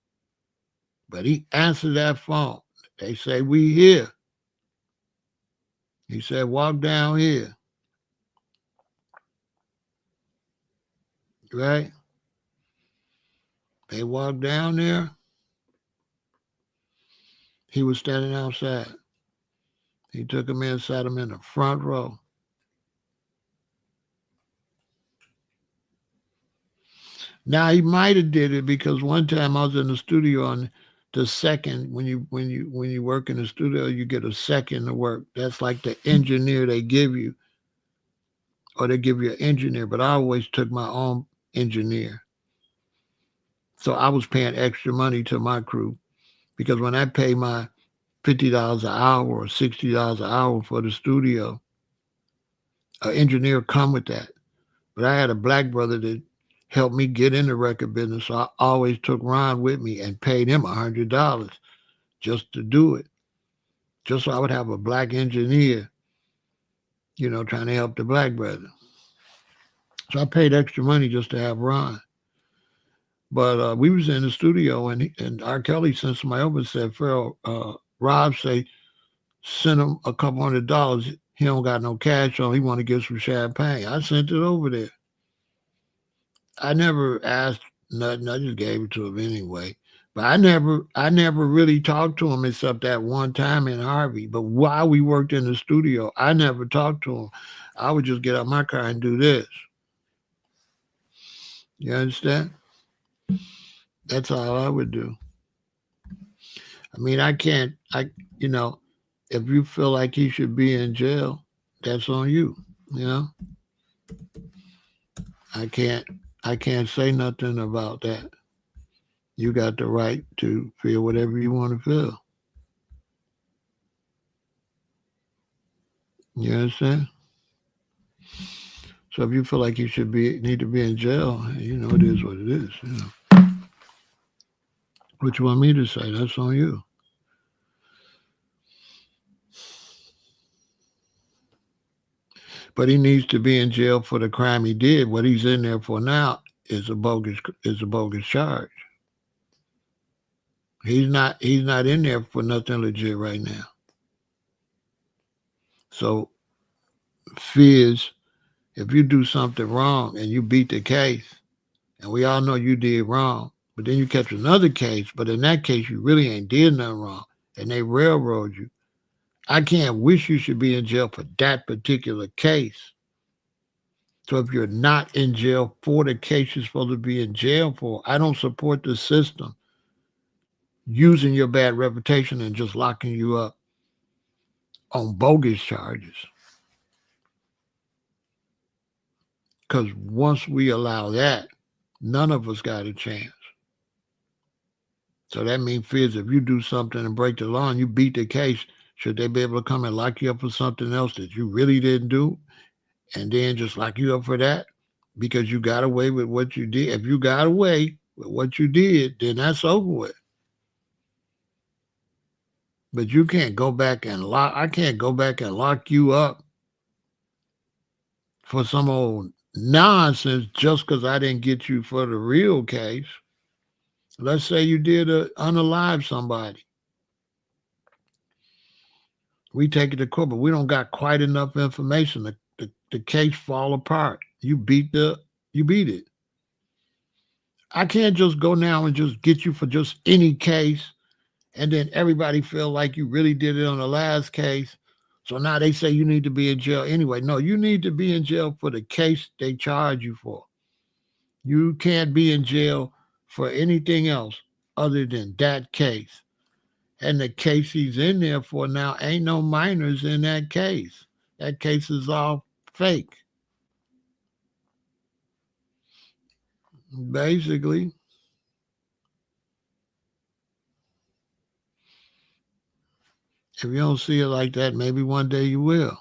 but he answered that phone. They say, "We here." He said, "Walk down here." Right? They walked down there. He was standing outside. He took him in, sat him in the front row. Now he might have did it because one time I was in the studio on the second when you work in the studio you get a second to work. That's like the engineer they give you, or they give you an engineer. But I always took my own engineer, so I was paying extra money to my crew. because when I pay my $50 an hour or $60 an hour for the studio, an engineer come with that. But I had a black brother that helped me get in the record business, so I always took Ron with me and paid him $100 just to do it, just so I would have a black engineer, trying to help the black brother. So I paid extra money just to have Ron. But we was in the studio, and R. Kelly sent somebody over and said, Pharaoh, Rob say, send him a couple $100. He don't got no cash on. He want to get some champagne. I sent it over there. I never asked nothing. I just gave it to him anyway. But I never really talked to him except that one time in Harvey. But while we worked in the studio, I never talked to him. I would just get out my car and do this. You understand? That's all I would do. I mean, I can't. You know, if you feel like he should be in jail, that's on you. You know, I can't. I can't say nothing about that. You got the right to feel whatever you want to feel. You understand? So if you feel like you should need to be in jail, it is what it is. What you want me to say? That's on you. But he needs to be in jail for the crime he did. What he's in there for now is a bogus charge. He's not in there for nothing legit right now. So Fizz, if you do something wrong and you beat the case, and we all know you did wrong, but then you catch another case, but in that case you really ain't did nothing wrong, and they railroad you. I can't wish you should be in jail for that particular case. So if you're not in jail for the case you're supposed to be in jail for, I don't support the system using your bad reputation and just locking you up on bogus charges. Because once we allow that, none of us got a chance. So that means, Fizz, if you do something and break the law and you beat the case, should they be able to come and lock you up for something else that you really didn't do and then just lock you up for that because you got away with what you did? If you got away with what you did, then that's over with. But you can't go back and I can't go back and lock you up for some old nonsense just because I didn't get you for the real case. Let's say you did unalive somebody. We take it to court, but we don't got quite enough information. The case fall apart. You beat it. I can't just go now and just get you for just any case, and then everybody feel like you really did it on the last case. So now they say you need to be in jail anyway. No, you need to be in jail for the case they charge you for. You can't be in jail for anything else other than that case. And the case he's in there for now ain't no minors in that case. That case is all fake. Basically, if you don't see it like that, maybe one day you will.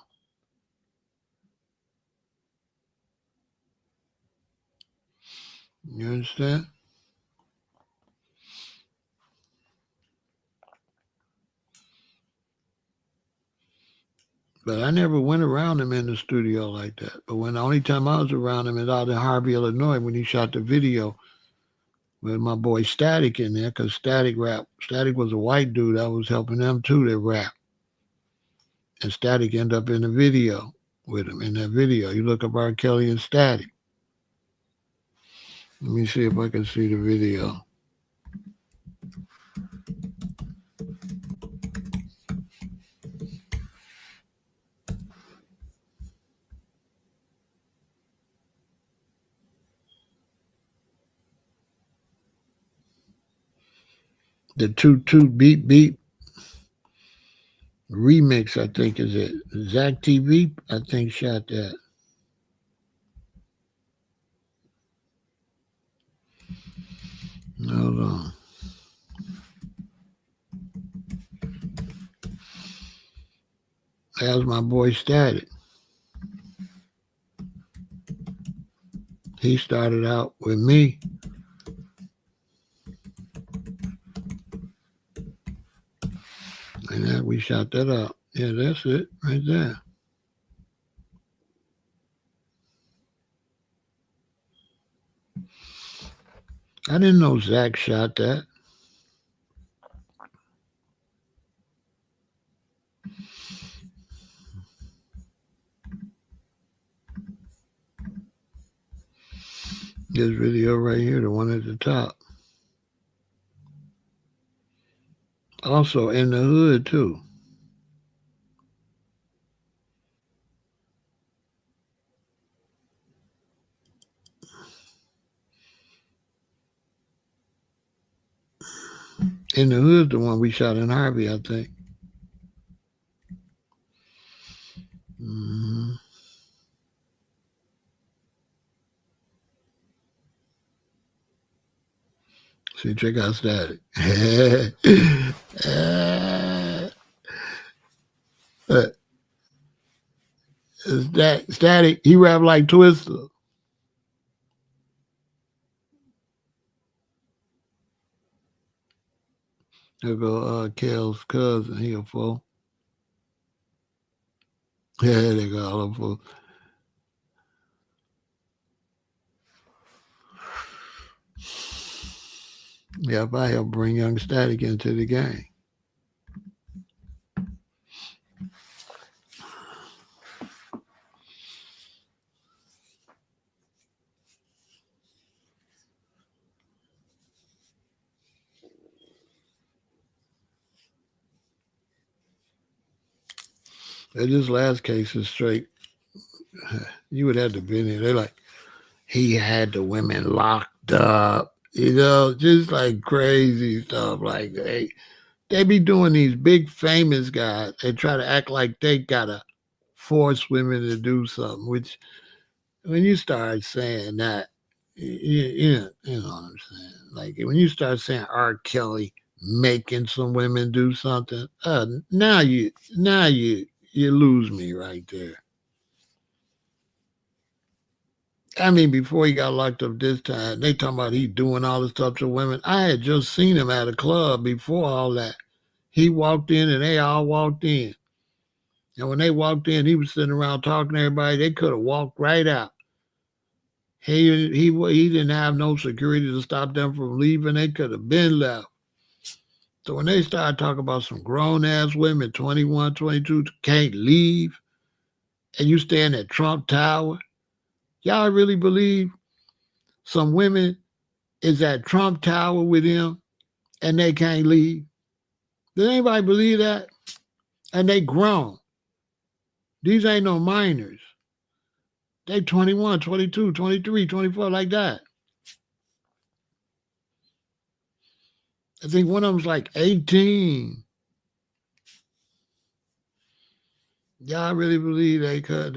You understand? But I never went around him in the studio like that. But when the only time I was around him is out in Harvey, Illinois, when he shot the video with my boy Static in there, because Static rap. Static was a white dude. I was helping them too. They rap. And Static ended up in the video with him. In that video, you look up R. Kelly and Static. Let me see if I can see the video. The 2-2 Beep Beep remix, I think, is it. Zach TV, I think, shot that. Hold on. As my boy Static. He started out with me. And then we shot that out. Yeah, that's it right there. I didn't know Zach shot that. This video right here, the one at the top. Also in the hood too. In the hood, the one we shot in Harvey, I think. Mm-hmm. See, check out Static. Static, he rap like Twister. There go Kel's cousin, he a fool. Yeah, they got all a fool. Yeah, if I help bring young Static into the game. And this last case is straight. You would have to be in there. They're like, he had the women locked up, just like crazy stuff. Like they be doing these big famous guys and try to act like they gotta force women to do something. Which when you start saying that, you know what I'm saying. Like when you start saying R. Kelly making some women do something, now you lose me right there. I mean, before he got locked up this time, they talking about he doing all this stuff to women. I had just seen him at a club before all that. He walked in and they all walked in. And when they walked in, he was sitting around talking to everybody. They could have walked right out. He didn't have no security to stop them from leaving. They could have been left. So when they started talking about some grown ass women, 21, 22, can't leave, and you stand at Trump Tower, y'all really believe some women is at Trump Tower with him and they can't leave? Does anybody believe that? And they grown. These ain't no minors. They 21, 22, 23, 24, like that. I think one of them's like 18. Y'all really believe they could?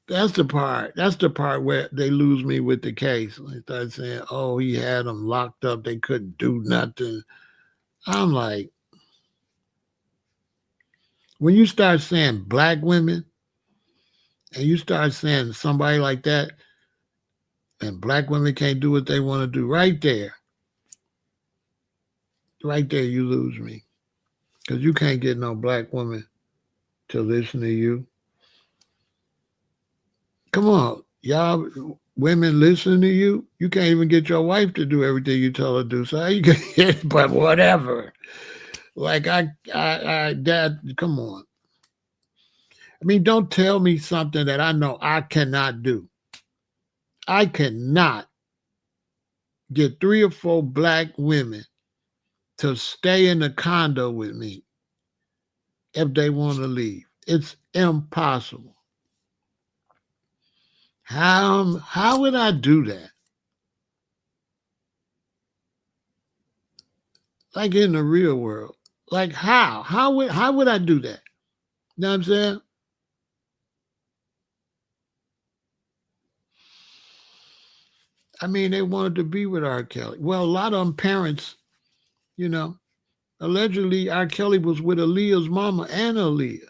That's the part. That's the part where they lose me with the case. They start saying, "Oh, he had them locked up. They couldn't do nothing." I'm like, when you start saying black women and you start saying somebody like that, and black women can't do what they want to do, right there, you lose me, because you can't get no black woman to listen to you. Come on, y'all women listen to you. You can't even get your wife to do everything you tell her to do. So how you get? But whatever. Like Dad, come on. I mean, don't tell me something that I know I cannot do. I cannot get 3 or 4 black women to stay in the condo with me if they want to leave. It's impossible. How would I do that? Like in the real world. Like how? How would I do that? You know what I'm saying? I mean, they wanted to be with R. Kelly. Well, a lot of them parents, you know, Allegedly, R. Kelly was with Aaliyah's mama and Aaliyah.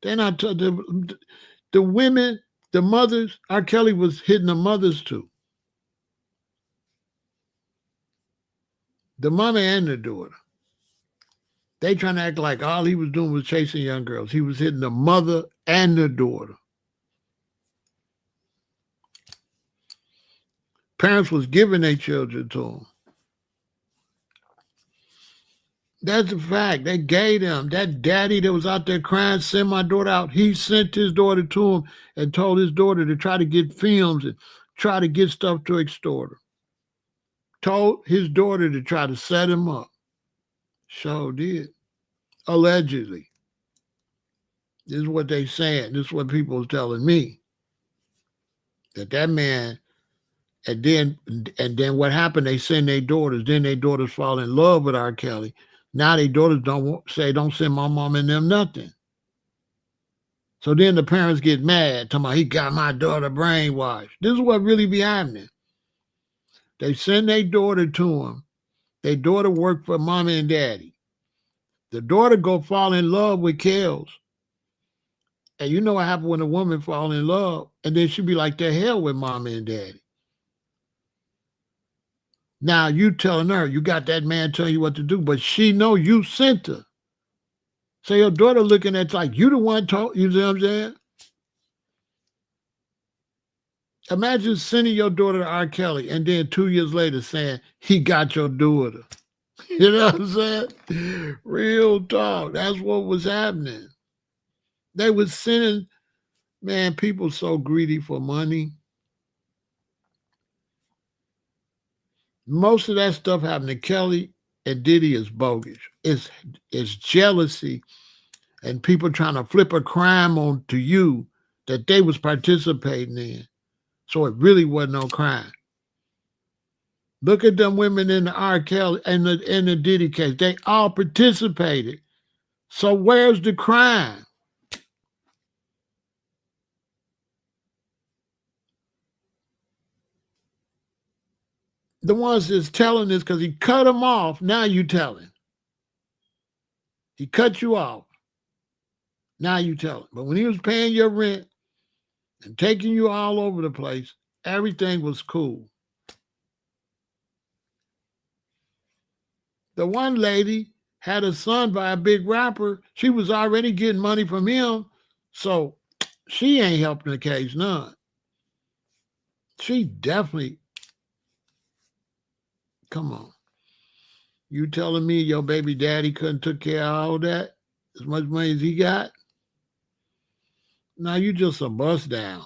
They're not the women, the mothers. R. Kelly was hitting the mothers too, the mama and the daughter. They trying to act like all he was doing was chasing young girls. He was hitting the mother and the daughter. Parents was giving their children to him. That's a fact. They gave them. That daddy that was out there crying, send my daughter out. He sent his daughter to him and told his daughter to try to get films and try to get stuff to extort her. Told his daughter to try to set him up. So did. Allegedly. This is what they saying. This is what people are telling me. That man, and then what happened, they send their daughters. Then their daughters fall in love with R. Kelly. Now their daughters don't send my mom and them nothing. So then the parents get mad, talking about he got my daughter brainwashed. This is what really be happening. They send their daughter to him. Their daughter work for mommy and daddy. The daughter go fall in love with Kells. And you know what happened when a woman fall in love, and then she be like, the hell with mommy and daddy. Now you telling her you got that man telling you what to do, but she know you sent her. So your daughter looking at like you the one told, you see what I'm saying? Imagine sending your daughter to R. Kelly and then 2 years later saying he got your daughter. You know what I'm saying? Real talk. That's what was happening. They was sending, man, people so greedy for money. Most of that stuff happened to Kelly and Diddy is bogus. It's jealousy and people trying to flip a crime on to you that they was participating in. So it really wasn't no crime. Look at them women in the R. Kelly and in the Diddy case. They all participated. So where's the crime? The ones that's telling this because he cut them off. Now you telling. He cut you off. Now you telling. But when he was paying your rent and taking you all over the place, everything was cool. The one lady had a son by a big rapper. She was already getting money from him. So she ain't helping the case none. She definitely, come on. You telling me your baby daddy couldn't took care of all that? As much money as he got? Now you just a bust down.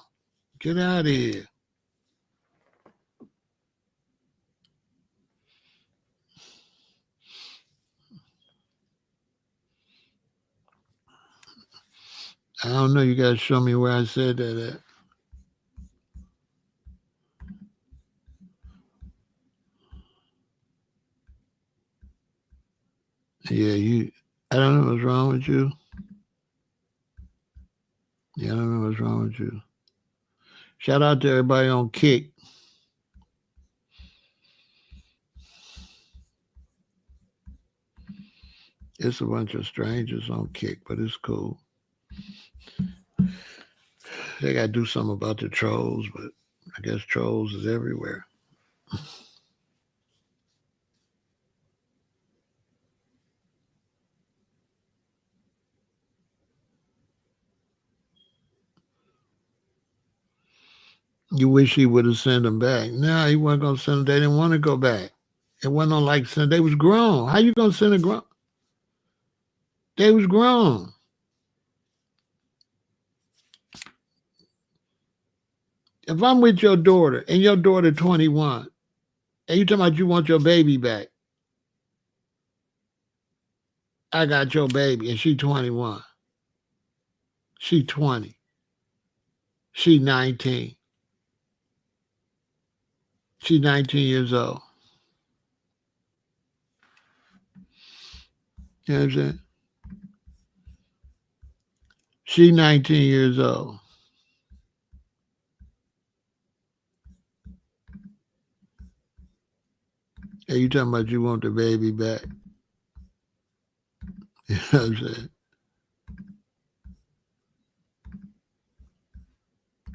Get out of here. I don't know. You got to show me where I said that at. Yeah, I don't know what's wrong with you. Yeah, I don't know what's wrong with you. Shout out to everybody on Kick. It's a bunch of strangers on Kick, but it's cool. They got to do something about the trolls, but I guess trolls is everywhere. You wish he would have sent them back. No, he wasn't going to send them. They didn't want to go back. It wasn't on like send. They was grown. How you going to send a grown? They was grown. If I'm with your daughter and your daughter 21, and you talking about you want your baby back, I got your baby and she 21. She 20. She 19. She 19 years old. You know what I'm saying? She 19 years old. And you talking about you want the baby back. You know what I'm saying?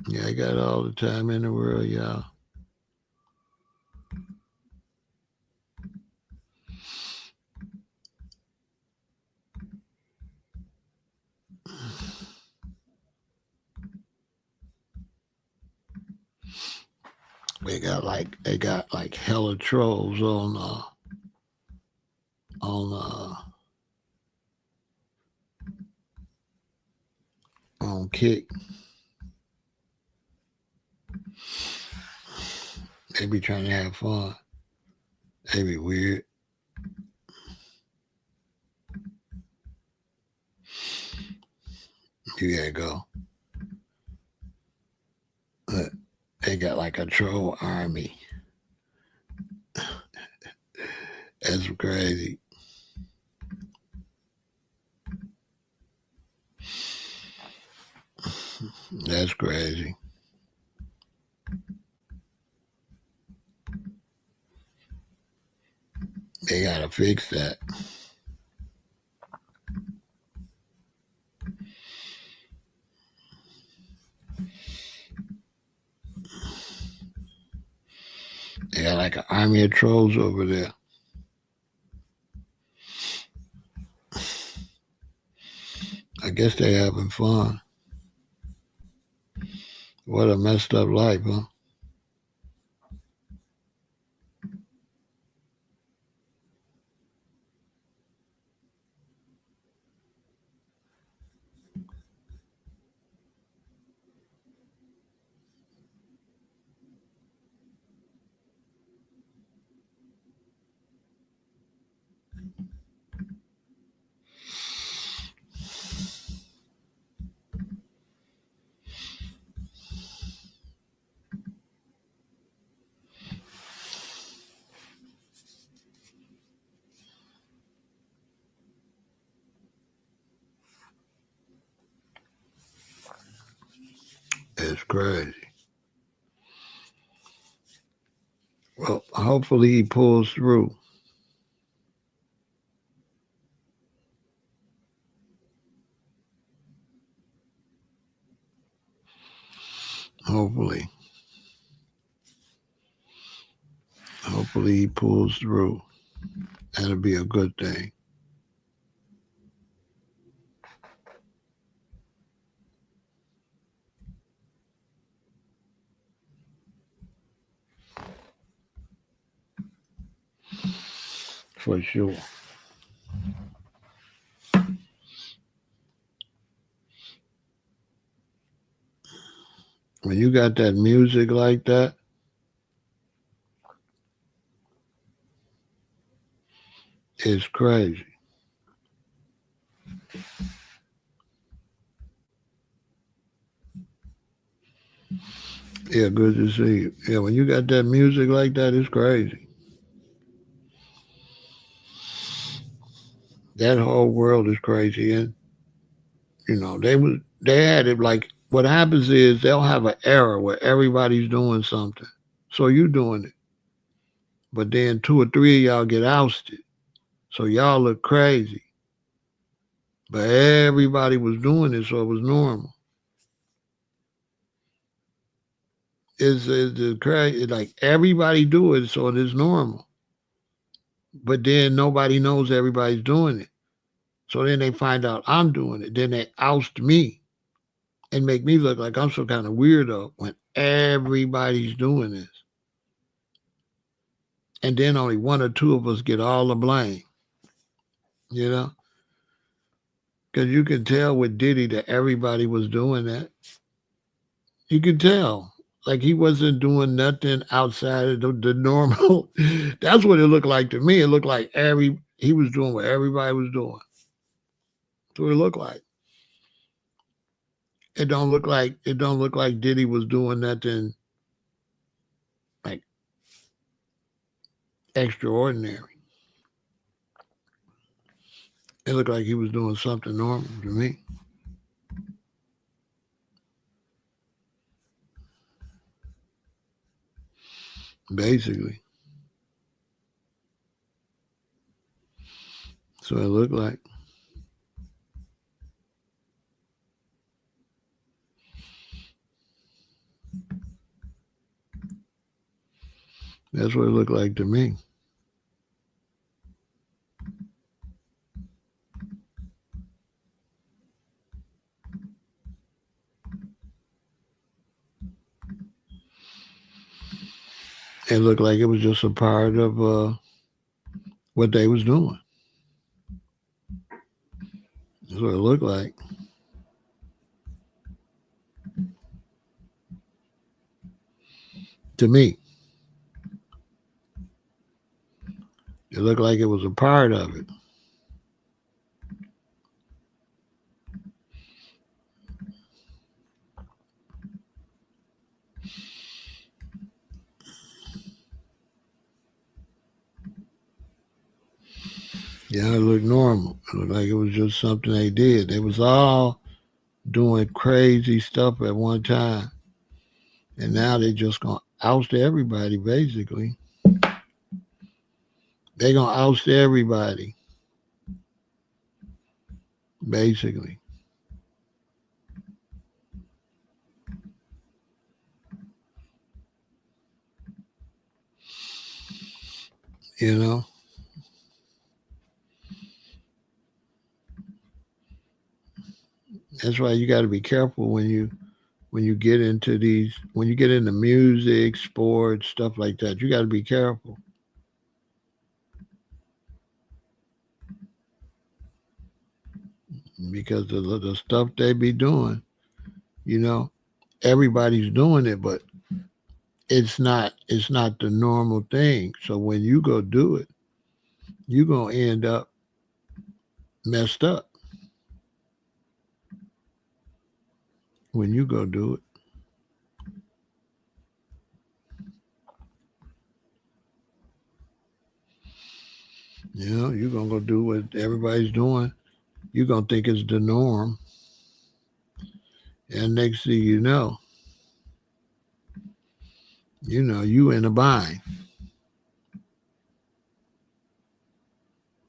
Yeah, I got all the time in the world, y'all. They got like hella trolls on Kick. They be trying to have fun. They be weird. You gotta go. But they got like a troll army. That's crazy. That's crazy. They gotta fix that. They got like an army of trolls over there. I guess they having fun. What a messed up life, huh? It's crazy. Well, hopefully he pulls through. Hopefully. Hopefully he pulls through. That'll be a good thing. For sure. When you got that music like that, it's crazy. Yeah, good to see you. Yeah, when you got that music like that, it's crazy. That whole world is crazy, and they had it like what happens is they'll have an era where everybody's doing something, so you doing it, but then two or three of y'all get ousted, so y'all look crazy, but everybody was doing it, so it was normal. It's crazy, like everybody do it, so it is normal, but then nobody knows everybody's doing it. So then they find out I'm doing it. Then they oust me and make me look like I'm some kind of weirdo when everybody's doing this. And then only one or two of us get all the blame, you know? Because you can tell with Diddy that everybody was doing that. You could tell. Like he wasn't doing nothing outside of the normal. That's what it looked like to me. It looked like he was doing what everybody was doing. That's what it looked like. It don't look like Diddy was doing nothing like extraordinary. It looked like he was doing something normal to me. Basically. So it looked like. That's what it looked like to me. It looked like it was just a part of what they was doing. That's what it looked like to me. It looked like it was a part of it. Yeah, it looked normal. It looked like it was just something they did. They was all doing crazy stuff at one time. And now they just gonna oust everybody, basically. They gonna oust everybody, basically. You know? That's why you gotta be careful when you get into these when you get into music, sports, stuff like that. You gotta be careful. Because the stuff they be doing, you know, everybody's doing it, but it's not the normal thing. So when you go do it, you're gonna end up messed up when you go do it. You know, you're gonna go do what everybody's doing. You're gonna think it's the norm, and next thing you in a bind.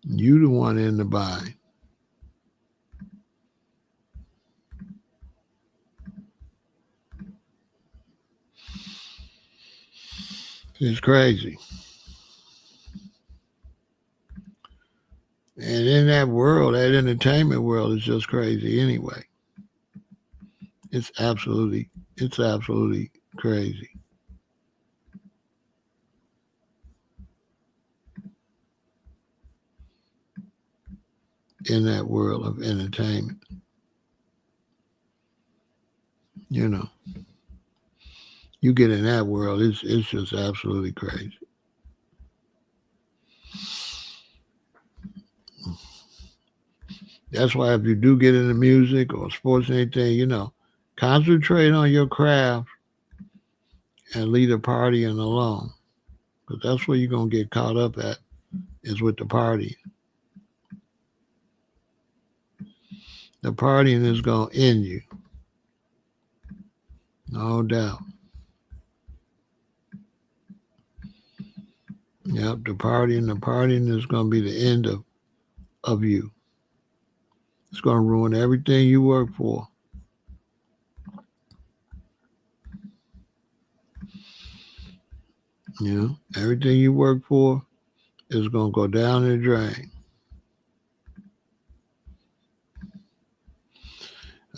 You the one in the bind. It's crazy. And in that world, that entertainment world is just crazy anyway. It's absolutely crazy in that world of entertainment. You know, you get in that world, it's just absolutely crazy. That's why if you do get into music or sports or anything, concentrate on your craft and leave the partying alone. Because that's where you're gonna get caught up at is with the party. The partying is gonna end you, no doubt. Yep, the partying is gonna be the end of you. It's gonna ruin everything you work for. Everything you work for is gonna go down the drain.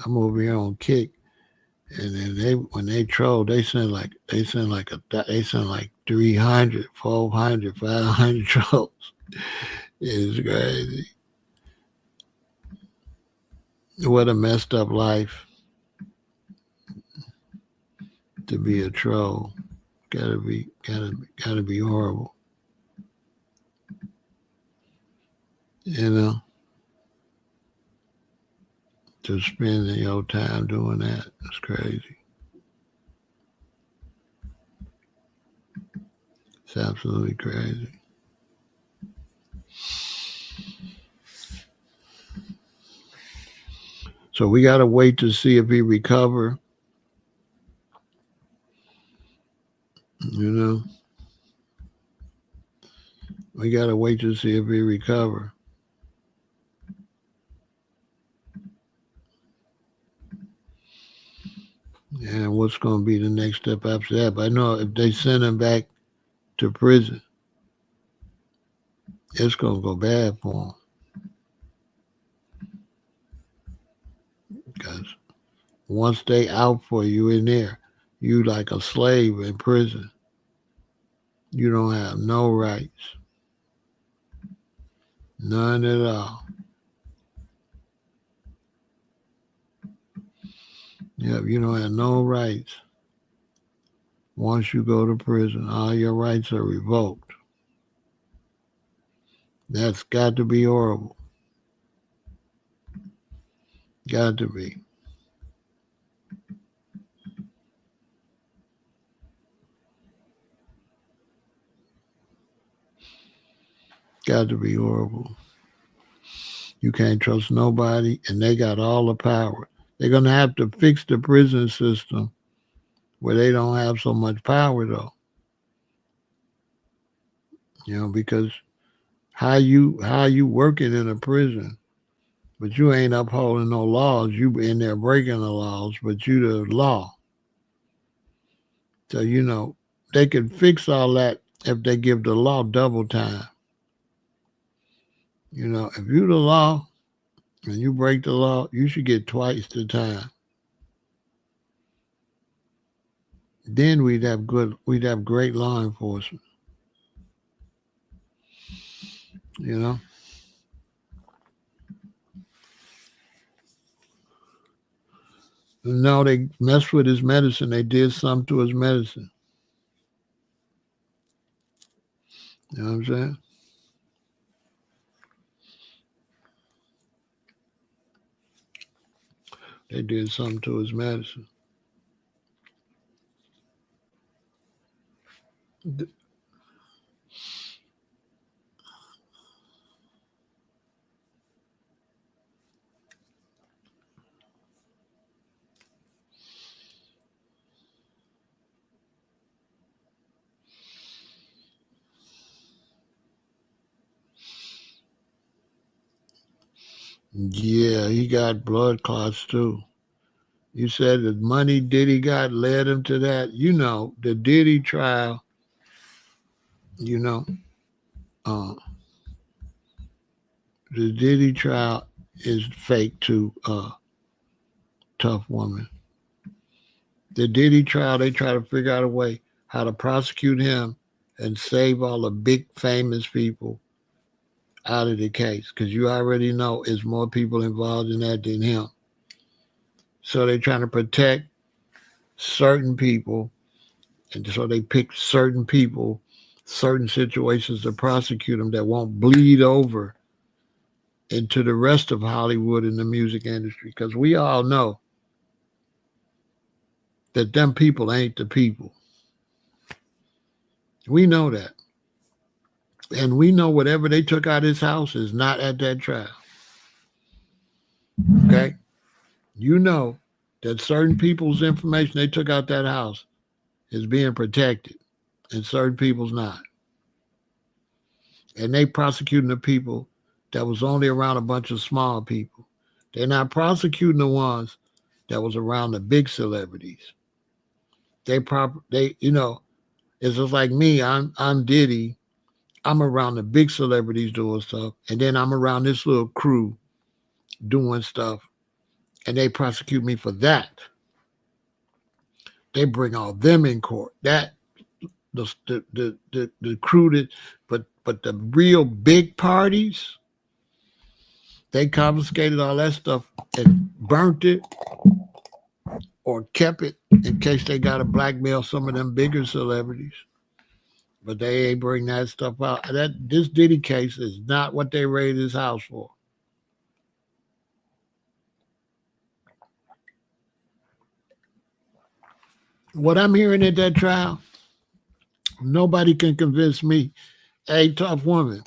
I'm over here on Kick, and then when they troll, they send like 300, 400, 500 trolls. It's crazy. What a messed up life to be a troll. Gotta be horrible. You know, to spend your time doing that. It's crazy. It's absolutely crazy. So we gotta wait to see if he recover. You know, we gotta wait to see if he recover. And what's gonna be the next step after that? But I know if they send him back to prison, it's going to go bad for them. Because once they out for you in there, you like a slave in prison. You don't have no rights. None at all. Yep, you don't have no rights. Once you go to prison, all your rights are revoked. That's got to be horrible. Got to be. Got to be horrible. You can't trust nobody, and they got all the power. They're going to have to fix the prison system where they don't have so much power, though. Because how you working in a prison, but you ain't upholding no laws. You in there breaking the laws, but you the law. So, they can fix all that if they give the law double time. If you the law and you break the law, you should get twice the time. Then we'd have great law enforcement. No, they messed with his medicine. They did something to his medicine. You know what I'm saying? They did something to his medicine. Yeah, he got blood clots too. You said the money Diddy got led him to that. The Diddy trial, uh, the Diddy trial is fake to Tough Woman. The Diddy trial, they try to figure out a way how to prosecute him and save all the big famous people out of the case, because you already know there's more people involved in that than him. So they're trying to protect certain people, and so they pick certain people, certain situations to prosecute them that won't bleed over into the rest of Hollywood and the music industry, because we all know that them people ain't the people. We know that. And we know whatever they took out of his house is not at that trial. Okay? You know that certain people's information they took out that house is being protected and certain people's not. And they prosecuting the people that was only around a bunch of small people. They're not prosecuting the ones that was around the big celebrities. It's just like me. I'm Diddy. I'm around the big celebrities doing stuff, and then I'm around this little crew doing stuff, and they prosecute me for that. They bring all them in court. That the crew that, but the real big parties, they confiscated all that stuff and burnt it or kept it in case they got to blackmail some of them bigger celebrities. But they ain't bring that stuff out. This Diddy case is not what they raided his house for. What I'm hearing at that trial, nobody can convince me. Hey, Tough Woman,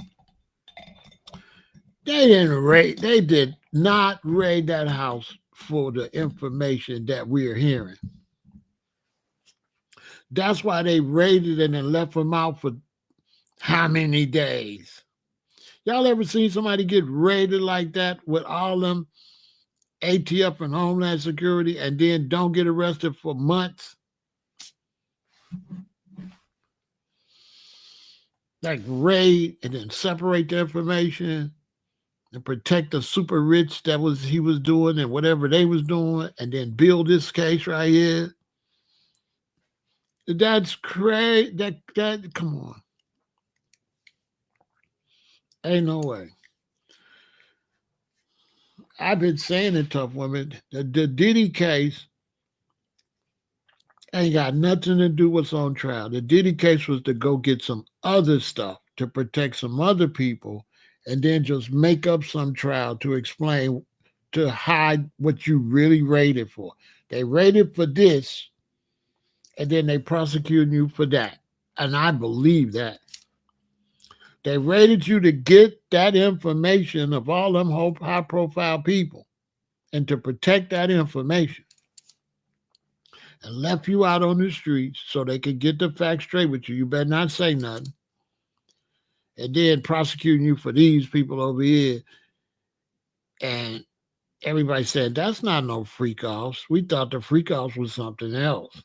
they did not raid that house for the information that we're hearing. That's why they raided it and left him out for how many days? Y'all ever seen somebody get raided like that with all them ATF and Homeland Security and then don't get arrested for months? like raid and then separate the information and protect the super rich that was he was doing and whatever they was doing, and then build this case right here. That's crazy. That come on, ain't no way. I've been saying it, tough women. The Diddy case ain't got nothing to do with what's on trial. The Diddy case was to go get some other stuff to protect some other people, and then just make up some trial to explain to hide what you really raided for. They raided for this, and then they prosecuted you for that. And I believe that. They raided you to get that information of all them high profile people and to protect that information, and left you out on the streets so they could get the facts straight with you. You better not say nothing. And then prosecuting you for these people over here. And everybody said, that's not no freak offs. We thought the freak offs was something else.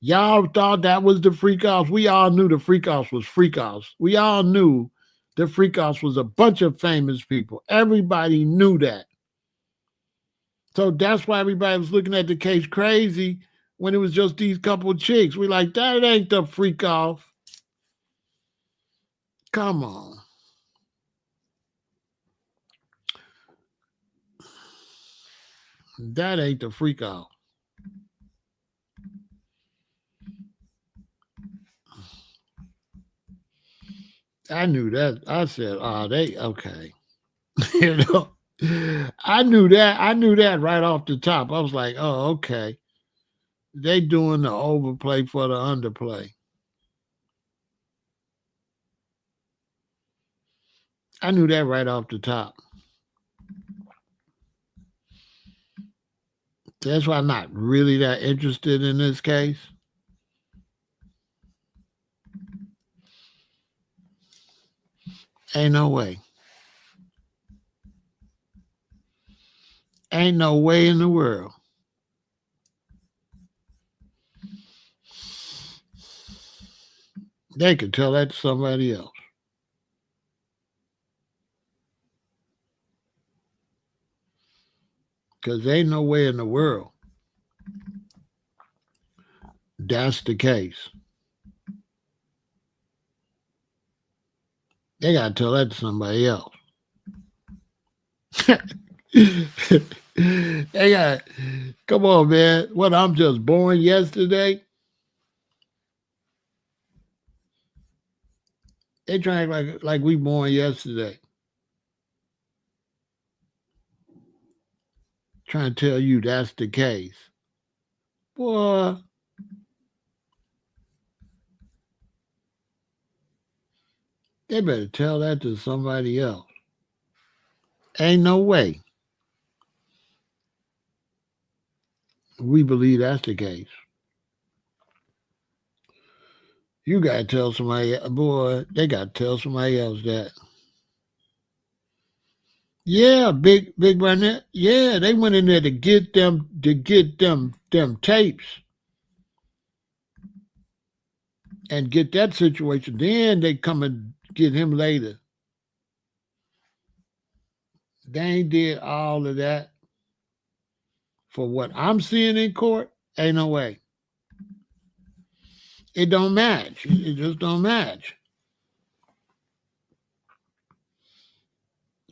Y'all thought that was the freak offs. We all knew the freak offs was freak offs. We all knew the freak offs was a bunch of famous people. Everybody knew that. So that's why everybody was looking at the case crazy when it was just these couple of chicks. We like, that ain't the freak off. Come on. That ain't the freak off. I knew that. I said, oh, they okay. you know, I knew that. I knew that right off the top. I was like, oh, okay. They doing the overplay for the underplay. I knew that right off the top. That's why I'm not really that interested in this case. Ain't no way. Ain't no way in the world. They could tell that to somebody else. Because ain't no way in the world that's the case. They got to tell that to somebody else. They got, come on, man. What, I'm just born yesterday? They trying like we born yesterday. Trying to tell you that's the case. Boy, they better tell that to somebody else. Ain't no way we believe that's the case. You got to tell somebody, boy, they got to tell somebody else that. Yeah, big Barnett. Yeah, they went in there to get them tapes and get that situation. Then they come and get him later. They ain't did all of that for what I'm seeing in court. Ain't no way. It don't match. It just don't match.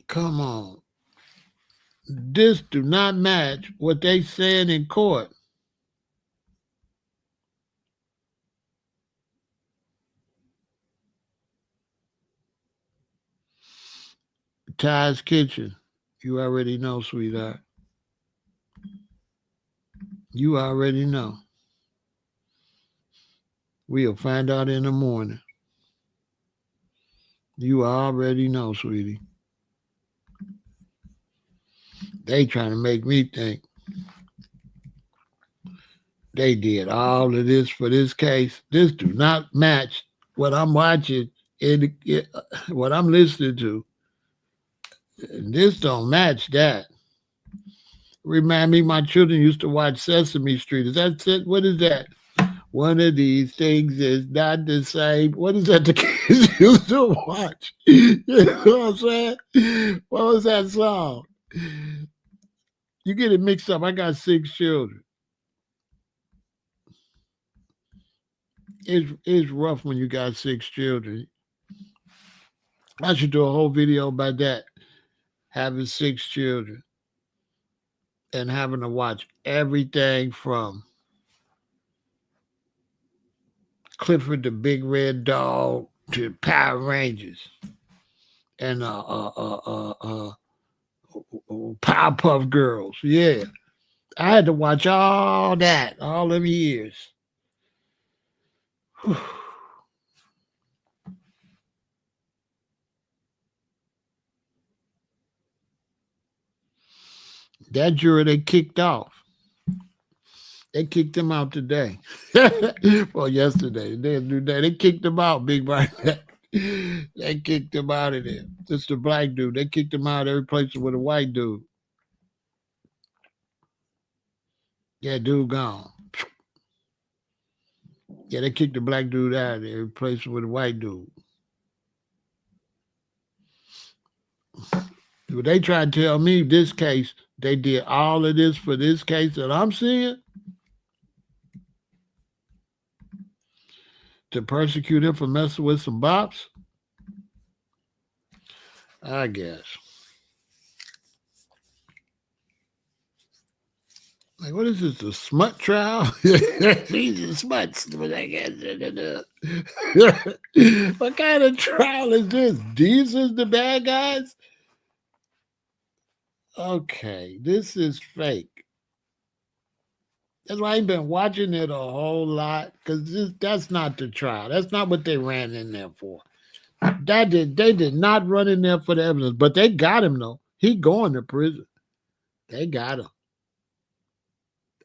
Come on. This do not match what they saying in court. Ty's Kitchen. You already know, sweetheart. You already know. We'll find out in the morning. You already know, sweetie. They trying to make me think they did all of this for this case. This do not match what I'm watching, what I'm listening to. This don't match that. Remind me, my children used to watch Sesame Street. Is that it? What is that? One of these things is not the same. What is that the kids used to watch? You know what I'm saying? What was that song? You get it mixed up. I got 6 children. It's rough when you got 6 children. I should do a whole video about that. Having 6 children and having to watch everything from Clifford the Big Red Dog to Power Rangers and Powerpuff Girls. Yeah, I had to watch all that all them years. That jury they kicked off. They kicked him out today. Well, yesterday. They kicked him out, Big Bright. They kicked him out of there. Just the black dude. They kicked him out every place with a white dude. Yeah, dude gone. Yeah, they kicked the black dude out of there, replaced him with a white dude. But they tried to tell me this case, they did all of this for this case that I'm seeing to persecute him for messing with some bops. I guess. Like, what is this, a smut trial? These are smuts. What kind of trial is this? These is the bad guys? Okay, this is fake. That's why I ain't been watching it a whole lot, because that's not the trial. That's not what they ran in there for. They did not run in there for the evidence, but they got him, though. He going to prison. They got him.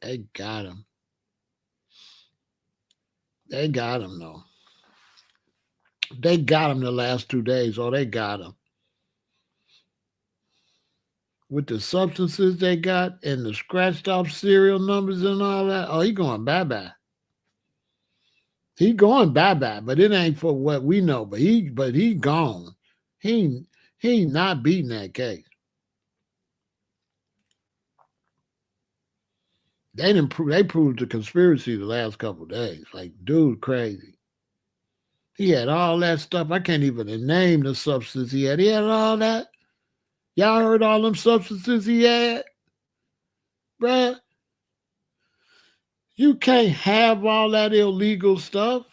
They got him. They got him, though. They got him the last 2 days. Oh, they got him. With the substances they got and the scratched off serial numbers and all that. Oh, he going bye-bye. He going bye-bye, but it ain't for what we know. But he gone. He not beating that case. They proved the conspiracy the last couple of days. Like, dude, crazy. He had all that stuff. I can't even name the substance he had. He had all that. Y'all heard all them substances he had? Bruh, you can't have all that illegal stuff.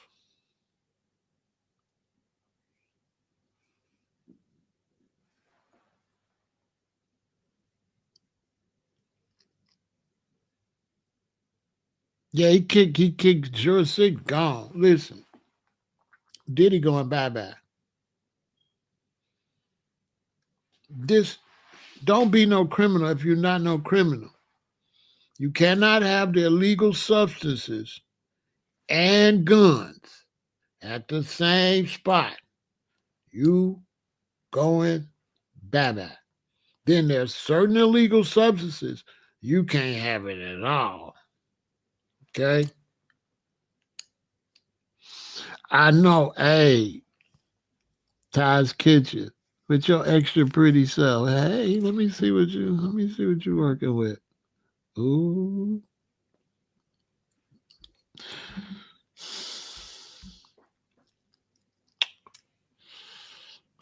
Yeah, he kicked Jurassic gone. Listen, Diddy going bye-bye. This, don't be no criminal if you're not no criminal. You cannot have the illegal substances and guns at the same spot. You going bye-bye. Then there's certain illegal substances you can't have it at all. Okay? I know, hey, Ty's Kitchen with your extra pretty self. Hey, let me see what you're working with. Ooh.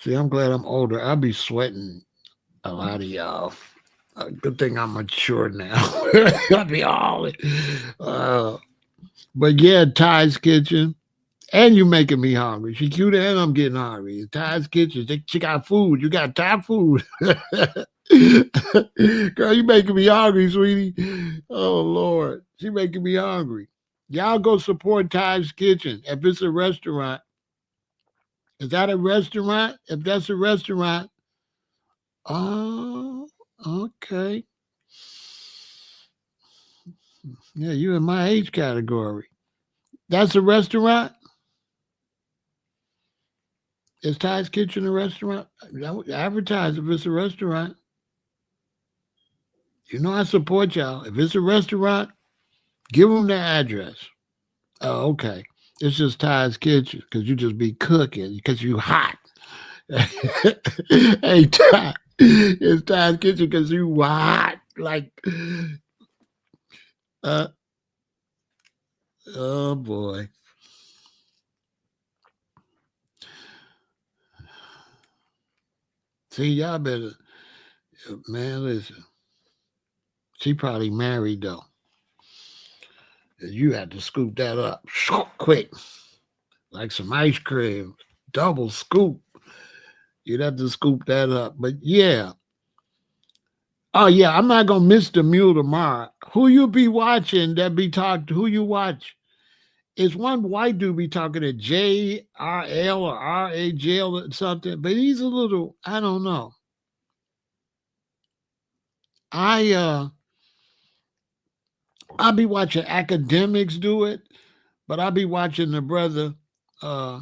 See, I'm glad I'm older. I'll be sweating a lot of y'all. Good thing I'm mature now. I'll be all. But yeah, Ty's Kitchen. And you making me hungry. She cute and I'm getting hungry. Ty's Kitchen. She got food. You got Thai food. Girl, you making me hungry, sweetie. Oh, Lord. She making me hungry. Y'all go support Ty's Kitchen. If it's a restaurant. Is that a restaurant? If that's a restaurant. Oh, okay. Yeah, you in my age category. That's a restaurant? Is Ty's Kitchen a restaurant? Advertise if it's a restaurant. You know I support y'all. If it's a restaurant, give them the address. Oh, okay. It's just Ty's kitchen because you just be cooking because you hot. Hey, Ty, it's Ty's kitchen because you hot. Like, uh, oh boy. See, y'all better, man, listen. She probably married though. You had to scoop that up quick, like some ice cream, double scoop. You'd have to scoop that up. But yeah. Oh yeah, I'm not gonna miss the mule tomorrow. Who you be watching that be talking? Who you watch? Is one white dude be talking to JRL or RAJL or something? But he's a little, I don't know. I I be watching academics do it, but I be watching uh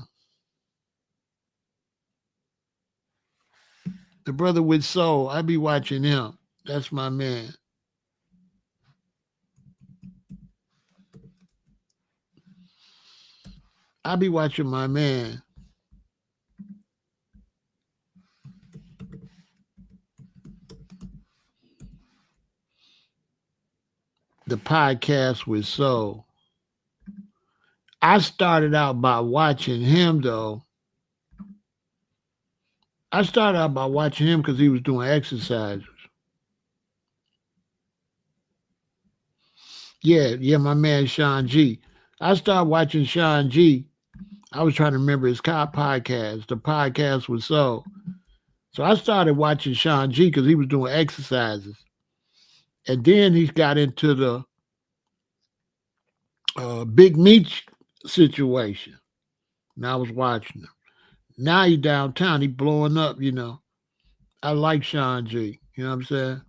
the brother with soul. I be watching him. That's my man. I be watching my man. The podcast with soul. I started out by watching him though. I started out by watching him because he was doing exercises. Yeah, yeah, my man Sean G. I started watching Sean G. I was trying to remember his podcast. The podcast was so. So I started watching Sean G because he was doing exercises, and then he got into the Big Meech situation. And I was watching him. Now he downtown. He blowing up. I like Sean G. You know what I'm saying?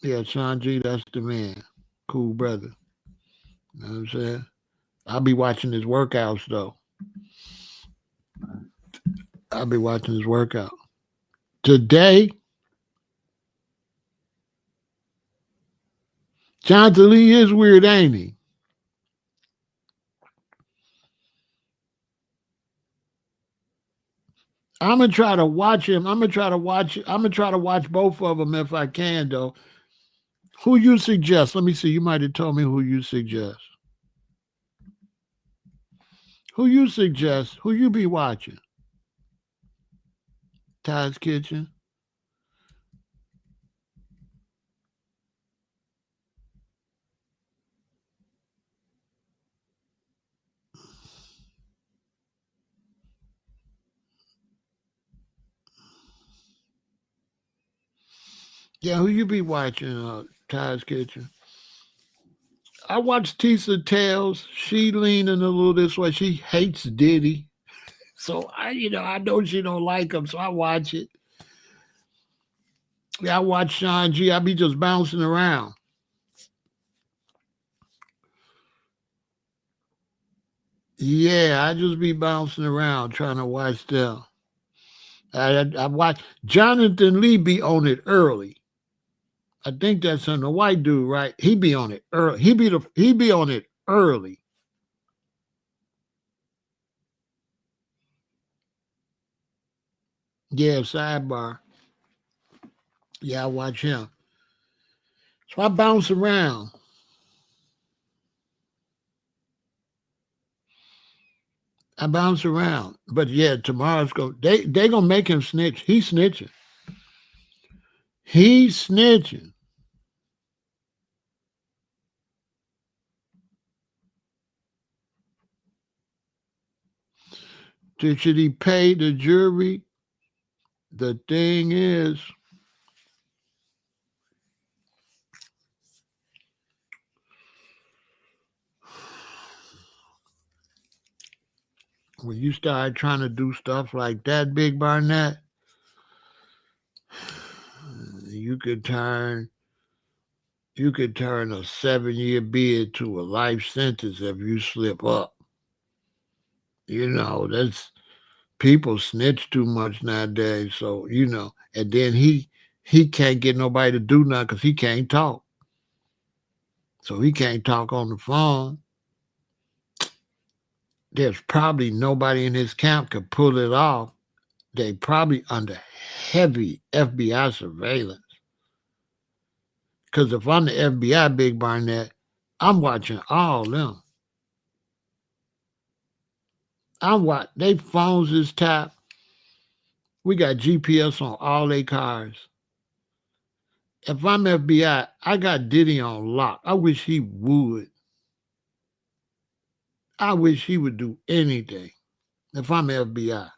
Yeah, Sean G. That's the man. Cool brother. You know what I'm saying? I'll be watching his workouts though. I'll be watching his workout. Today, Jonathan Lee is weird, ain't he? I'm gonna try to watch him. I'm gonna try to watch both of them if I can, though. Who you suggest? Let me see. You might have told me who you suggest. Who you suggest? Who you be watching? Ty's Kitchen. Yeah, who you be watching? Ty's Kitchen. I watch Tisa Tales. She leaning a little this way. She hates Diddy. So I know she don't like him, so I watch it. Yeah, I watch Sean G. I be just bouncing around. Yeah, I just be bouncing around trying to watch them. I watch Jonathan Lee be on it early. I think that's on the white dude, right? He be on it early. He be on it early. Yeah, sidebar. Yeah, I watch him. So I bounce around. I bounce around. But yeah, tomorrow's go. They gonna make him snitch. He's snitching. He's snitching. Should he pay the jury? The thing is, when you start trying to do stuff like that, Big Barnett, you could turn a 7-year bid to a life sentence if you slip up. That's people snitch too much nowadays. So and then he can't get nobody to do nothing because he can't talk. So he can't talk on the phone. There's probably nobody in his camp could pull it off. They probably under heavy FBI surveillance. Because if I'm the FBI, Big Barnett, I'm watching all them. I'm watching. They phones is tapped. We got GPS on all their cars. If I'm FBI, I got Diddy on lock. I wish he would. I wish he would do anything. If I'm FBI,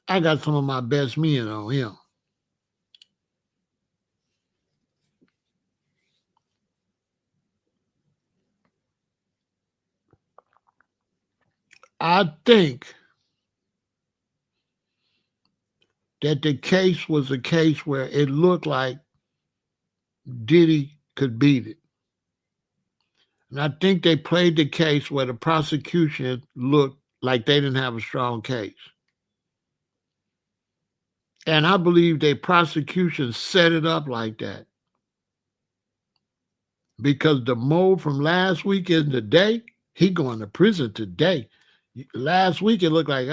I got some of my best men on him. I think that the case was a case where it looked like Diddy could beat it. And I think they played the case where the prosecution looked like they didn't have a strong case. And I believe the prosecution set it up like that. Because the mole from last week is today, he going to prison today. Last week it looked like,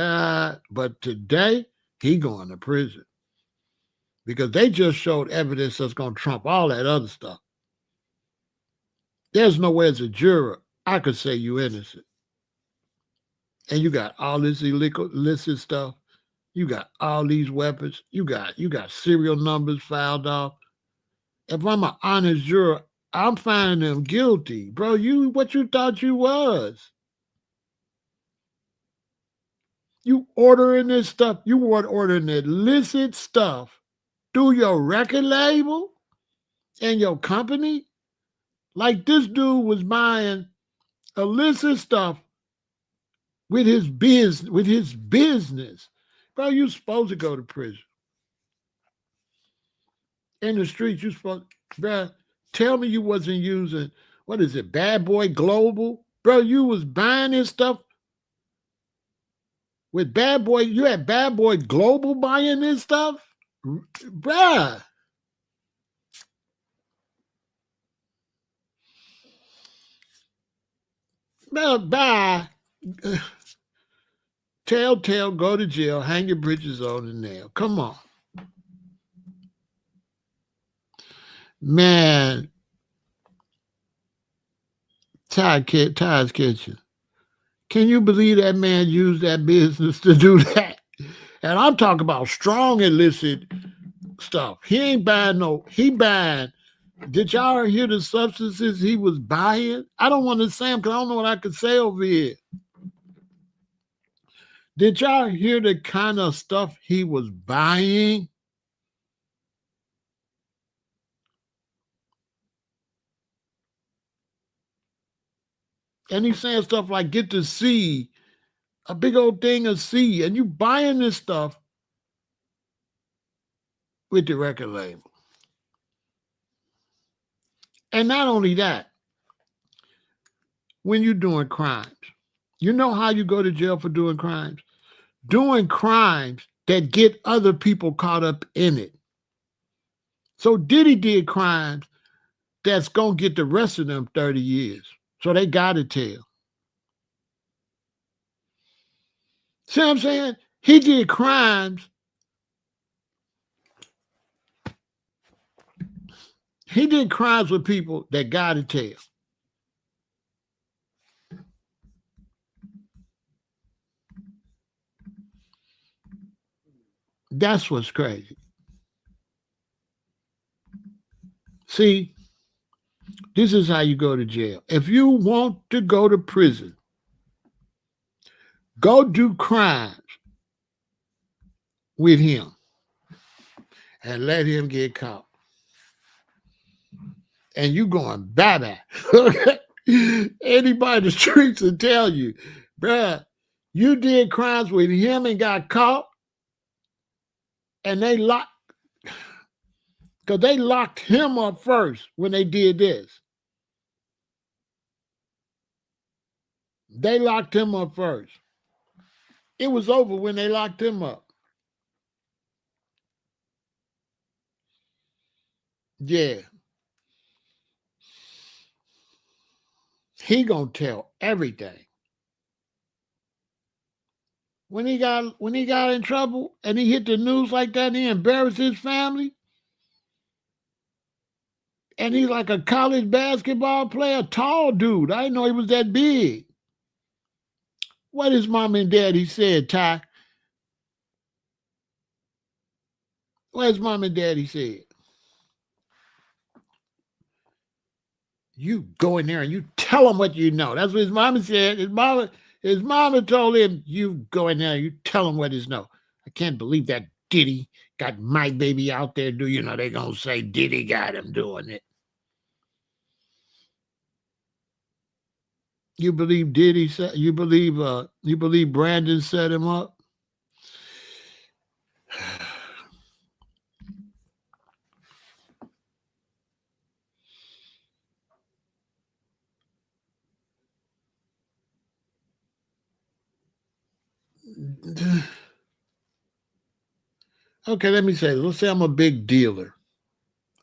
but today he going to prison. Because they just showed evidence that's going to trump all that other stuff. There's no way as a juror I could say you innocent. And you got all this illicit stuff. You got all these weapons. You got serial numbers filed off. If I'm an honest juror, I'm finding them guilty. Bro, you what you thought you was? You ordering this stuff. You weren't ordering illicit stuff through your record label and your company. Like this dude was buying illicit stuff with his business. Bro, you supposed to go to prison. In the streets, you supposed, bro, tell me you wasn't using, what is it, Bad Boy Global? Bro, you was buying this stuff with Bad Boy, you had Bad Boy Global buying this stuff? Bruh. Bro, bye. Telltale, go to jail, hang your bridges on the nail. Come on. Man, Ty's Kitchen. Can you believe that man used that business to do that? And I'm talking about strong illicit stuff. He ain't buying he buying. Did y'all hear the substances he was buying? I don't want to say them because I don't know what I could say over here. Did y'all hear the kind of stuff he was buying? And he's saying stuff like, get to see a big old thing of C, and you buying this stuff with the record label. And not only that, when you're doing crimes, you know how you go to jail for doing crimes? Doing crimes that get other people caught up in it. So Diddy did crimes that's going to get the rest of them 30 years. So they got to tell. See what I'm saying? He did crimes. He did crimes with people that got to tell. That's what's crazy. See, this is how you go to jail. If you want to go to prison, go do crimes with him and let him get caught. And you going bye-bye. Anybody in the streets will tell you, bruh, you did crimes with him and got caught, and they locked, because they locked him up first when they did this. They locked him up first. It was over when they locked him up. Yeah. He gonna tell everything. When he got in trouble and he hit the news like that and he embarrassed his family, and he's like a college basketball player, tall dude. I didn't know he was that big. What his mom and daddy said, Ty? What his mom and daddy said? You go in there and you tell him what you know. That's what his mama said. His mama told him, you go in there and you tell him what he know. I can't believe that Diddy got my baby out there. Do you know they gonna say Diddy got him doing it? You believe Diddy set? You believe Brandon set him up? Okay, let me say. Let's say I'm a big dealer.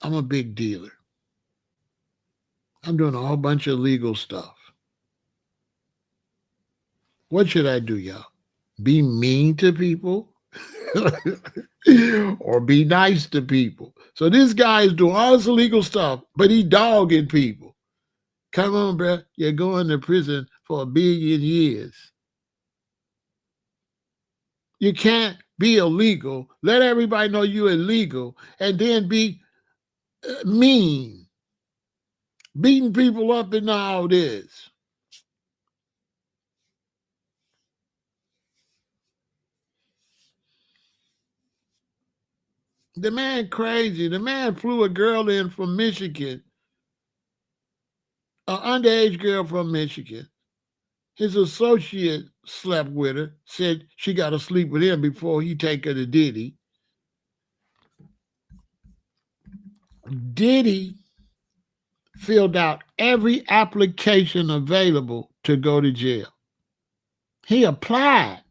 I'm a big dealer. I'm doing a whole bunch of legal stuff. What should I do, y'all? Be mean to people? Or be nice to people? So this guy is doing all this illegal stuff, but he dogging people. Come on, bro. You're going to prison for 1,000,000,000 years. You can't be illegal. Let everybody know you're illegal and then be mean. Beating people up and all this. The man crazy. The man flew a girl in from Michigan, an underage girl from Michigan. His associate slept with her, said she got to sleep with him before he take her to Diddy. Diddy filled out every application available to go to jail. He applied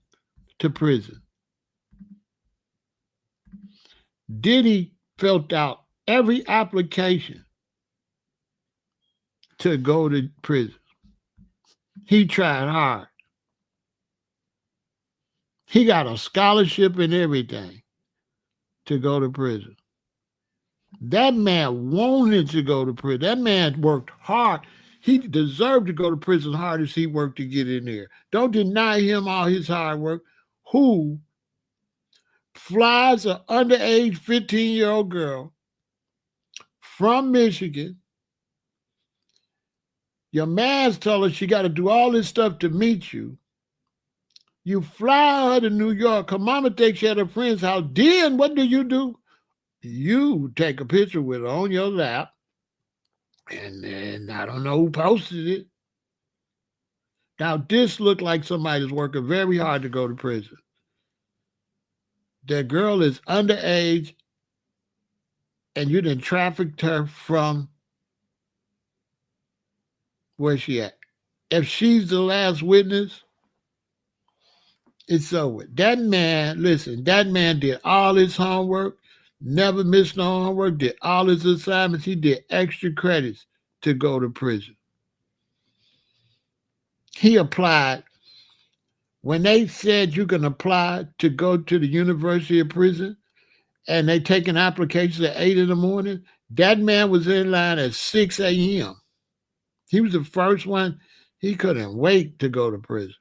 to prison. Diddy filled out every application to go to prison. He tried hard. He got a scholarship and everything to go to prison. That man wanted to go to prison. That man worked hard. He deserved to go to prison hard as he worked to get in there. Don't deny him all his hard work. Who flies an underage 15-year-old girl from Michigan? Your man's told her she got to do all this stuff to meet you. You fly her to New York. Her mama takes you at her friend's house. Then what do? You take a picture with her on your lap, and then I don't know who posted it. Now, this looked like somebody's working very hard to go to prison. The girl is underage, and you done trafficked her from where she at. If she's the last witness, it's over. That man, listen, that man did all his homework, never missed no homework, did all his assignments. He did extra credits to go to prison. He applied. When they said you can apply to go to the University of Prison and they taking applications at 8 in the morning, that man was in line at 6 a.m. He was the first one. He couldn't wait to go to prison.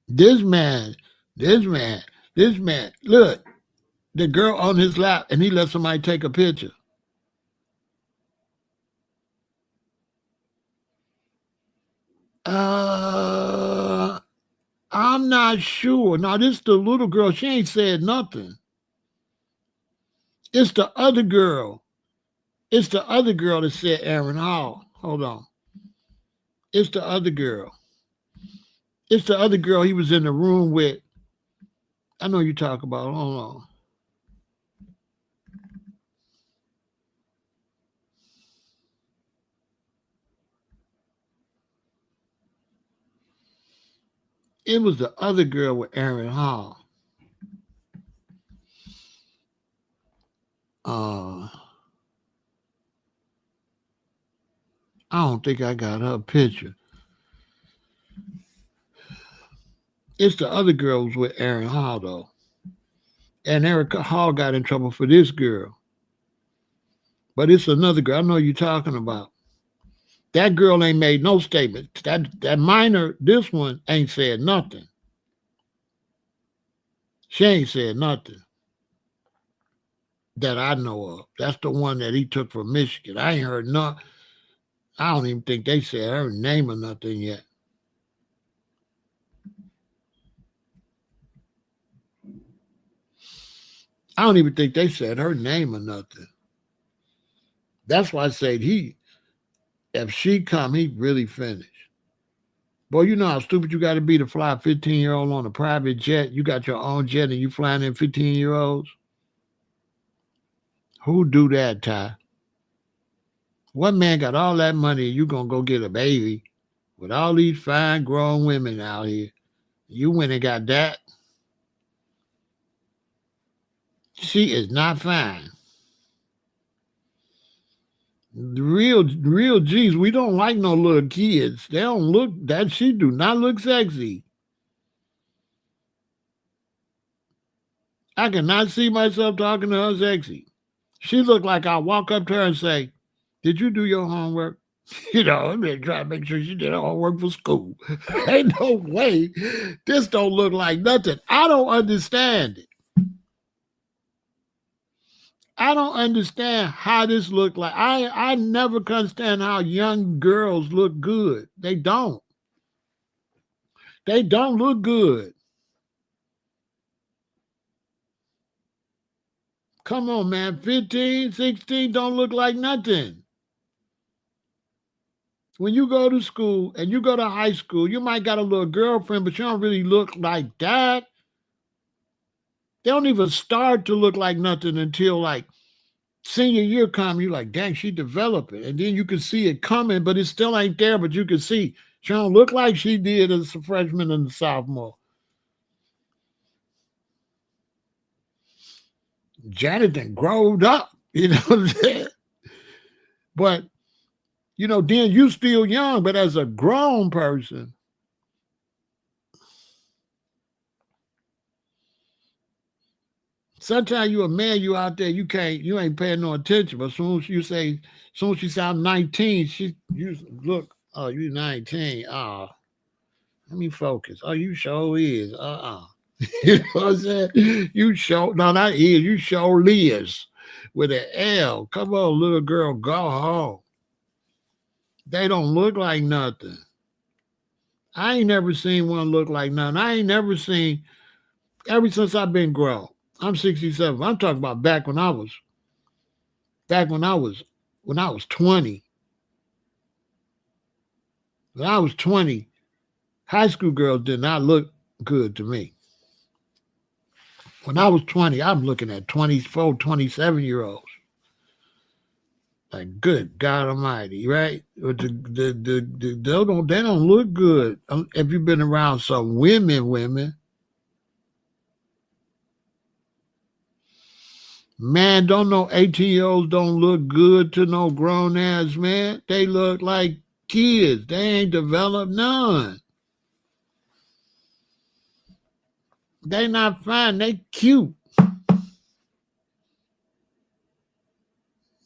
This man, look, the girl on his lap, and he let somebody take a picture. I'm not sure. Now, this the little girl. She ain't said nothing. It's the other girl. It's the other girl that said Aaron Hall. Hold on. It's the other girl. It's the other girl he was in the room with. I know you talk about. Hold on. It was the other girl with Aaron Hall. Uh, I don't think I got her picture. It's the other girls with Aaron Hall though. And Erica Hall got in trouble for this girl. But it's another girl. I know you're talking about. That girl ain't made no statement. That minor, this one ain't said nothing. She ain't said nothing that I know of. That's the one that he took from Michigan. I ain't heard no. I don't even think they said her name or nothing yet. I don't even think they said her name or nothing. That's why I said if she come, he really finished. Boy, you know how stupid you got to be to fly a 15-year-old on a private jet. You got your own jet and you flying in 15-year-olds. Who do that, Ty? What man got all that money and you gonna go get a baby with all these fine grown women out here? You went and got that. She is not fine. The real G's, we don't like no little kids. They don't look that she do not look sexy. I cannot see myself talking to her sexy. She looked like I walk up to her and say, "Did you do your homework?" I'm trying to make sure she did her homework for school. Ain't no way. This don't look like nothing. I don't understand it. I don't understand how this look like. I never can understand how young girls look good. They don't. They don't look good. Come on, man. 15, 16 don't look like nothing. When you go to school and you go to high school, you might got a little girlfriend, but you don't really look like that. They don't even start to look like nothing until like senior year come. You're like, dang, she developing. And then you can see it coming, but it still ain't there, but you can see she don't look like she did as a freshman and a sophomore. Janet done growed up, you know what I'm saying? But, then you still young, but as a grown person, sometimes you a man, you out there, you ain't paying no attention. But as soon as you say I'm 19, you look, oh, you 19. Oh, let me focus. Oh, you sure is. You know what I'm saying? You show no, not is. You show is with an L. Come on, little girl, go home. They don't look like nothing. I ain't never seen one look like nothing. I ain't never seen ever since I've been grown. I'm 67. I'm talking about back when I was 20. When I was 20, high school girls did not look good to me. When I was 20, I'm looking at 24, 27-year-olds. Like, good God Almighty, right? But they don't look good. If you've been around some women, man, don't know 18-year-olds don't look good to no grown ass man. They look like kids. They ain't developed none. They not fine. They cute.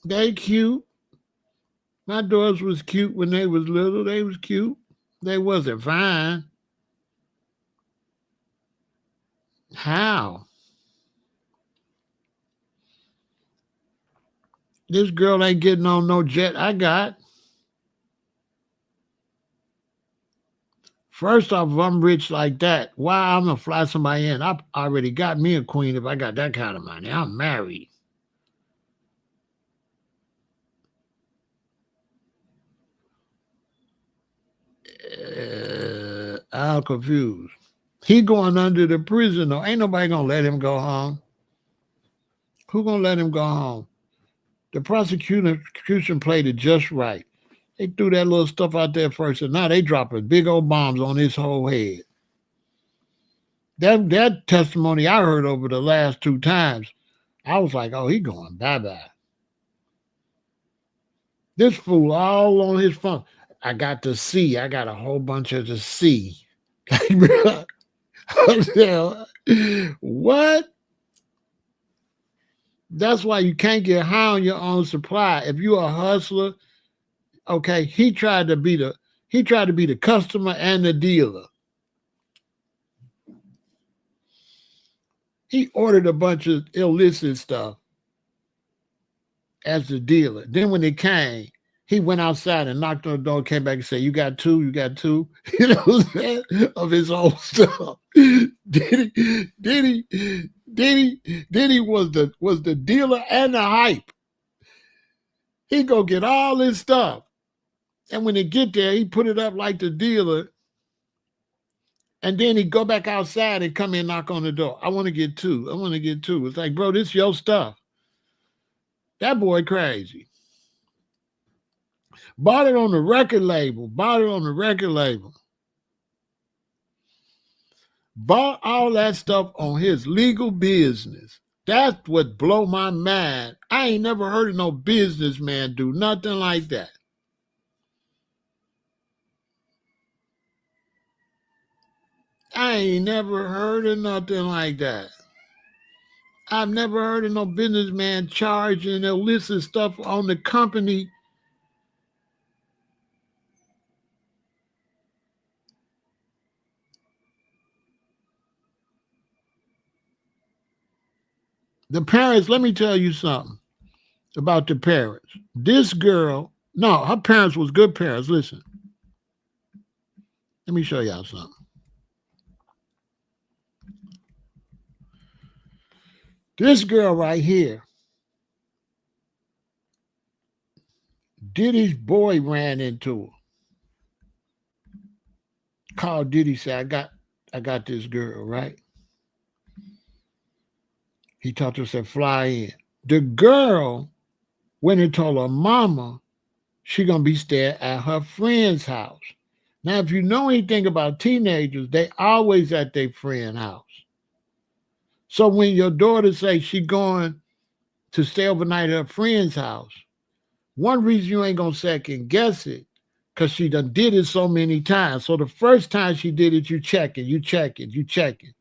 They cute. My daughters was cute when they was little. They was cute. They wasn't fine. How? This girl ain't getting on no jet I got. First off, if I'm rich like that, why I'm gonna fly somebody in? I already got me a queen if I got that kind of money. I'm married. I'm confused. He going under the prison though. Ain't nobody gonna let him go home. Who gonna let him go home? The prosecution played it just right. They threw that little stuff out there first, and now they dropping big old bombs on his whole head. That testimony I heard over the last two times, I was like, oh, he going bye bye. This fool all on his phone. I got the C. I got a whole bunch of the C. What? That's why you can't get high on your own supply. If you're a hustler, okay, he tried to be the customer and the dealer. He ordered a bunch of illicit stuff as the dealer. Then when it came, he went outside and knocked on the door, came back and said, "You got two, you got two," you know what I'm saying? Of his own stuff. Diddy was the dealer and the hype. He go get all his stuff. And when they get there, he put it up like the dealer. And then he go back outside and come in and knock on the door. I want to get two. I want to get two. It's like, bro, this your stuff. That boy crazy. Bought it on the record label. Bought all that stuff on his legal business. That's what blow my mind. I ain't never heard of no businessman do nothing like that. I ain't never heard of nothing like that. I've never heard of no businessman charging illicit stuff on the company. The parents, let me tell you something about the parents. This girl, no, her parents was good parents. Listen, let me show y'all something. This girl right here, Diddy's boy ran into her. Called Diddy, said, I got this girl, right? He talked to her, said, fly in. The girl went and told her mama she gonna be staying at her friend's house. Now, if you know anything about teenagers, they always at their friend's house. So when your daughter say she going to stay overnight at her friend's house, one reason you ain't gonna second guess it, because she done did it so many times. So the first time she did it, you check it.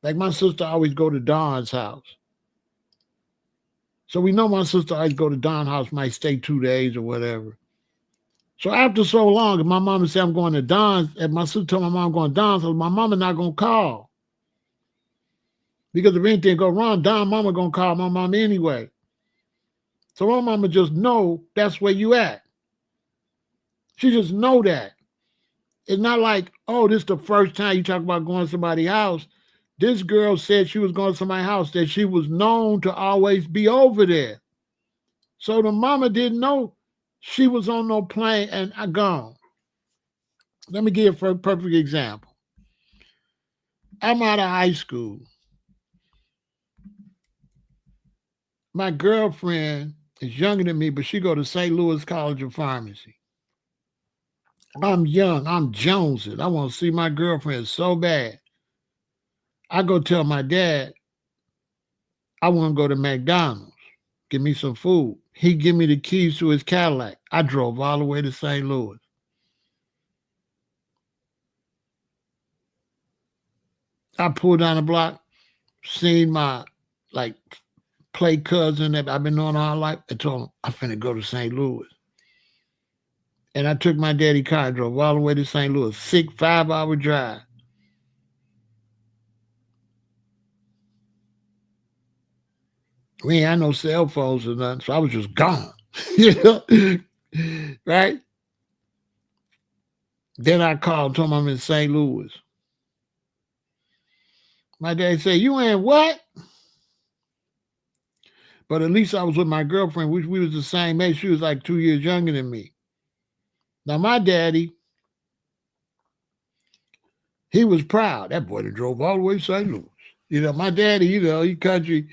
Like my sister always go to Don's house. So we know my sister always go to Don's house, might stay 2 days or whatever. So after so long, if my mama said I'm going to Don's, if my sister told my mom I'm going to Don's house, my mama not gonna call. Because if anything go wrong, Don mama gonna call my mama anyway. So my mama just know that's where you at. She just know that. It's not like, oh, this is the first time you talk about going to somebody's house. This girl said she was going to somebody's house, that she was known to always be over there. So the mama didn't know she was on no plane and I gone. Let me give you a perfect example. I'm out of high school. My girlfriend is younger than me, but she go to St. Louis College of Pharmacy. I'm young. I'm jonesing. I want to see my girlfriend so bad. I go tell my dad, I want to go to McDonald's. Give me some food. He give me the keys to his Cadillac. I drove all the way to St. Louis. I pulled down the block, seen my play cousin that I've been knowing all life. I told him I'm finna go to St. Louis. And I took my daddy car and drove all the way to St. Louis. 5-hour drive. We ain't had no cell phones or nothing, so I was just gone. You know? Right? Then I called, told him I'm in St. Louis. My dad said, you ain't what? But at least I was with my girlfriend, which we was the same age. She was like 2 years younger than me. Now, my daddy, he was proud. That boy that drove all the way to St. Louis. You know, my daddy, he country,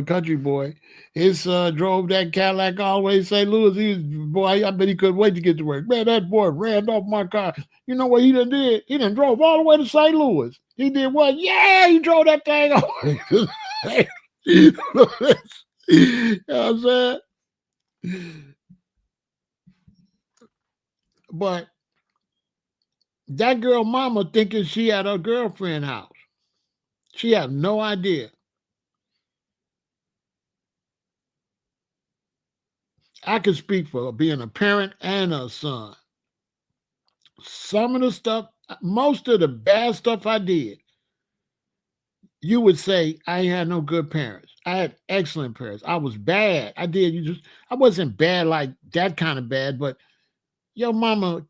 country boy. His son drove that Cadillac all the way to St. Louis. I bet he couldn't wait to get to work. Man, that boy ran off my car. You know what he done did? He done drove all the way to St. Louis. He did what? Yeah, he drove that thing over. You know what I'm saying? But that girl mama thinking she at her girlfriend's house. She have no idea. I can speak for being a parent and a son. Some of the stuff, most of the bad stuff I did, you would say I ain't had no good parents. I had excellent parents. I was bad. I wasn't bad like that kind of bad, but your mama,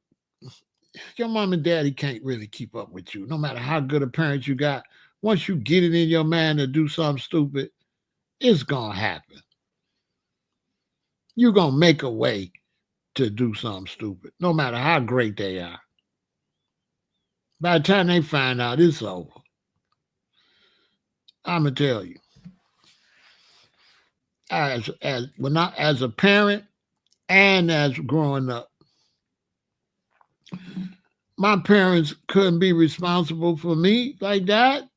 your mom and daddy can't really keep up with you. No matter how good a parent you got, once you get it in your mind to do something stupid, it's gonna happen. You're gonna make a way to do something stupid, no matter how great they are. By the time they find out, it's over. I'm gonna tell you, as a parent and as growing up, my parents couldn't be responsible for me like that.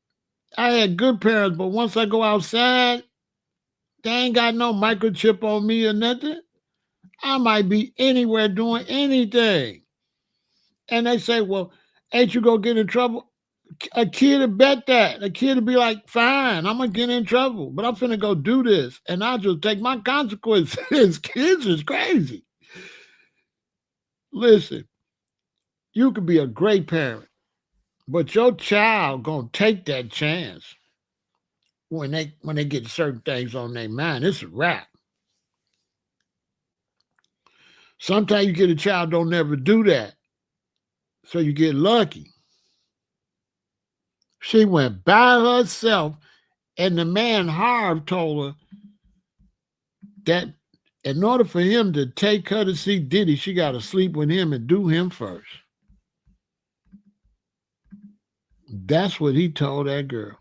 I had good parents, but once I go outside, they ain't got no microchip on me or nothing. I might be anywhere doing anything. And they say, well, ain't you gonna get in trouble? A kid would bet that. A kid would be like, fine, I'm gonna get in trouble, but I'm finna go do this. And I'll just take my consequences. Kids is crazy. Listen, you could be a great parent, but your child gonna take that chance when they get certain things on their mind. It's a wrap. Sometimes you get a child don't never do that. So you get lucky. She went by herself, and the man Harv told her that in order for him to take her to see Diddy, she got to sleep with him and do him first. That's what he told that girl.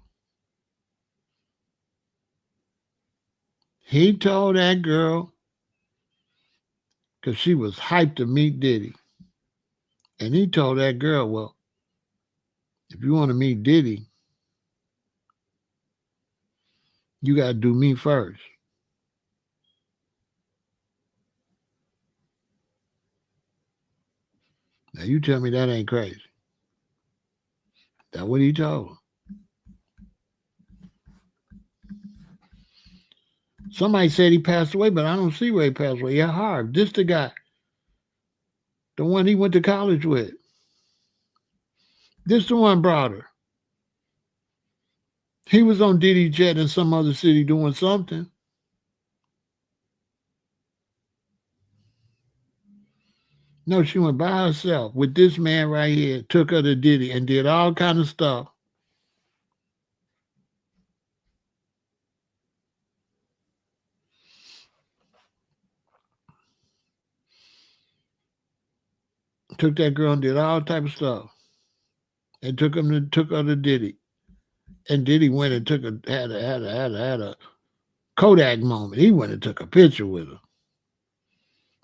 He told that girl because she was hyped to meet Diddy. And he told that girl, well, if you want to meet Diddy, you got to do me first. Now you tell me that ain't crazy. That's what he told her. Somebody said he passed away, but I don't see where he passed away. Yeah, Harv. This the guy. The one he went to college with. This the one brought her. He was on Diddy jet in some other city doing something. No, she went by herself with this man right here, took her to Diddy and did all kind of stuff. Took that girl and did all type of stuff. And took her to Diddy. And Diddy went and had a Kodak moment. He went and took a picture with her.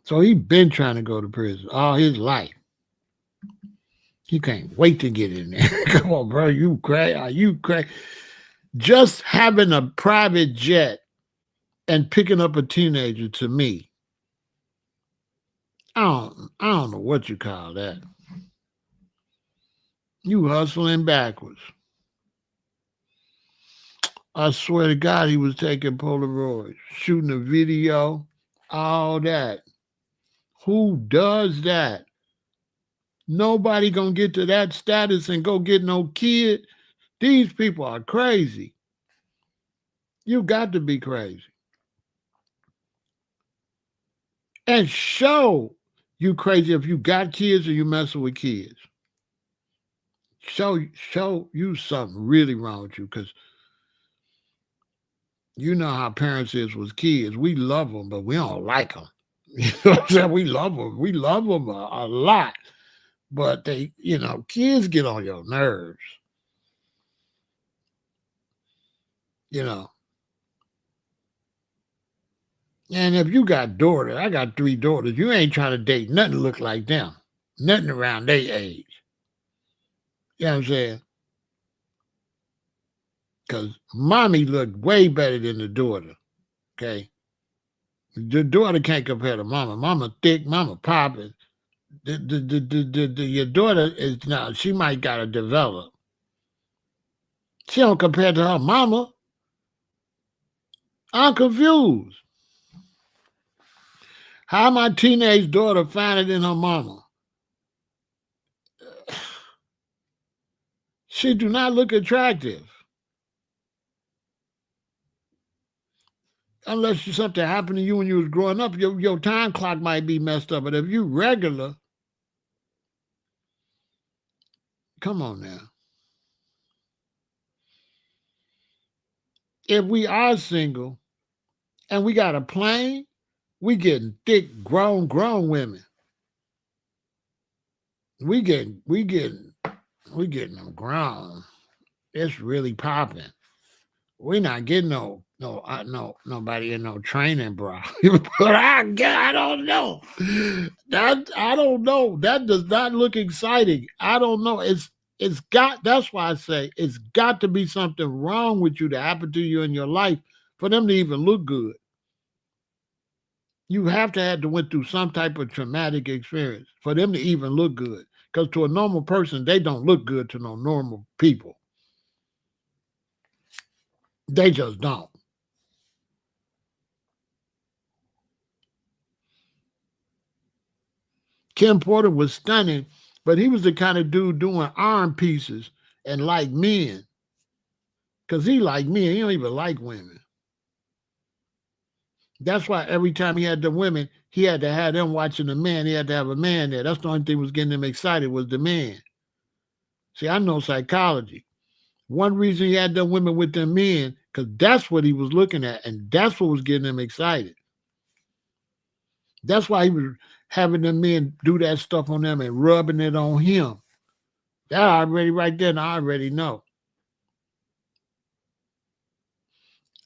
So he been trying to go to prison all his life. He can't wait to get in there. Come on, bro. You crazy? Are you crazy? Just having a private jet and picking up a teenager, to me, I don't know what you call that. You hustling backwards. I swear to God, he was taking Polaroids, shooting a video, all that. Who does that? Nobody gonna get to that status and go get no kid. These people are crazy. You got to be crazy. And show you crazy if you got kids or you messing with kids. Show you something really wrong with you, because you know how parents is with kids. We love them, but we don't like them. You know what I'm saying? We love them. We love them a lot. But they, kids get on your nerves. And if you got daughters, I got 3 daughters, you ain't trying to date nothing look like them. Nothing around their age. You know what I'm saying? Because mommy looked way better than the daughter. Okay? The daughter can't compare to mama. Mama thick, mama popping. your daughter is now, she might gotta develop. She don't compare to her mama. I'm confused. How my teenage daughter find it in her mama? She do not look attractive. Unless something happened to you when you was growing up, your time clock might be messed up. But if you regular, come on now. If we are single and we got a plane, we getting thick, grown women. We getting them grown. It's really popping. We not getting nobody in no training, bro. But I don't know. I don't know. That does not look exciting. I don't know. It's got. That's why I say it's got to be something wrong with you that happened to you in your life for them to even look good. You have to went through some type of traumatic experience for them to even look good. Because to a normal person, they don't look good to no normal people. They just don't. Kim Porter was stunning, but he was the kind of dude doing arm pieces and like men. Because he like men, he don't even like women. That's why every time he had the women, he had to have them watching the man. He had to have a man there. That's the only thing was getting them excited was the man. See, I know psychology. One reason he had them women with them men, because that's what he was looking at, and that's what was getting them excited. That's why he was having them men do that stuff on them and rubbing it on him. That already right there, and I already know.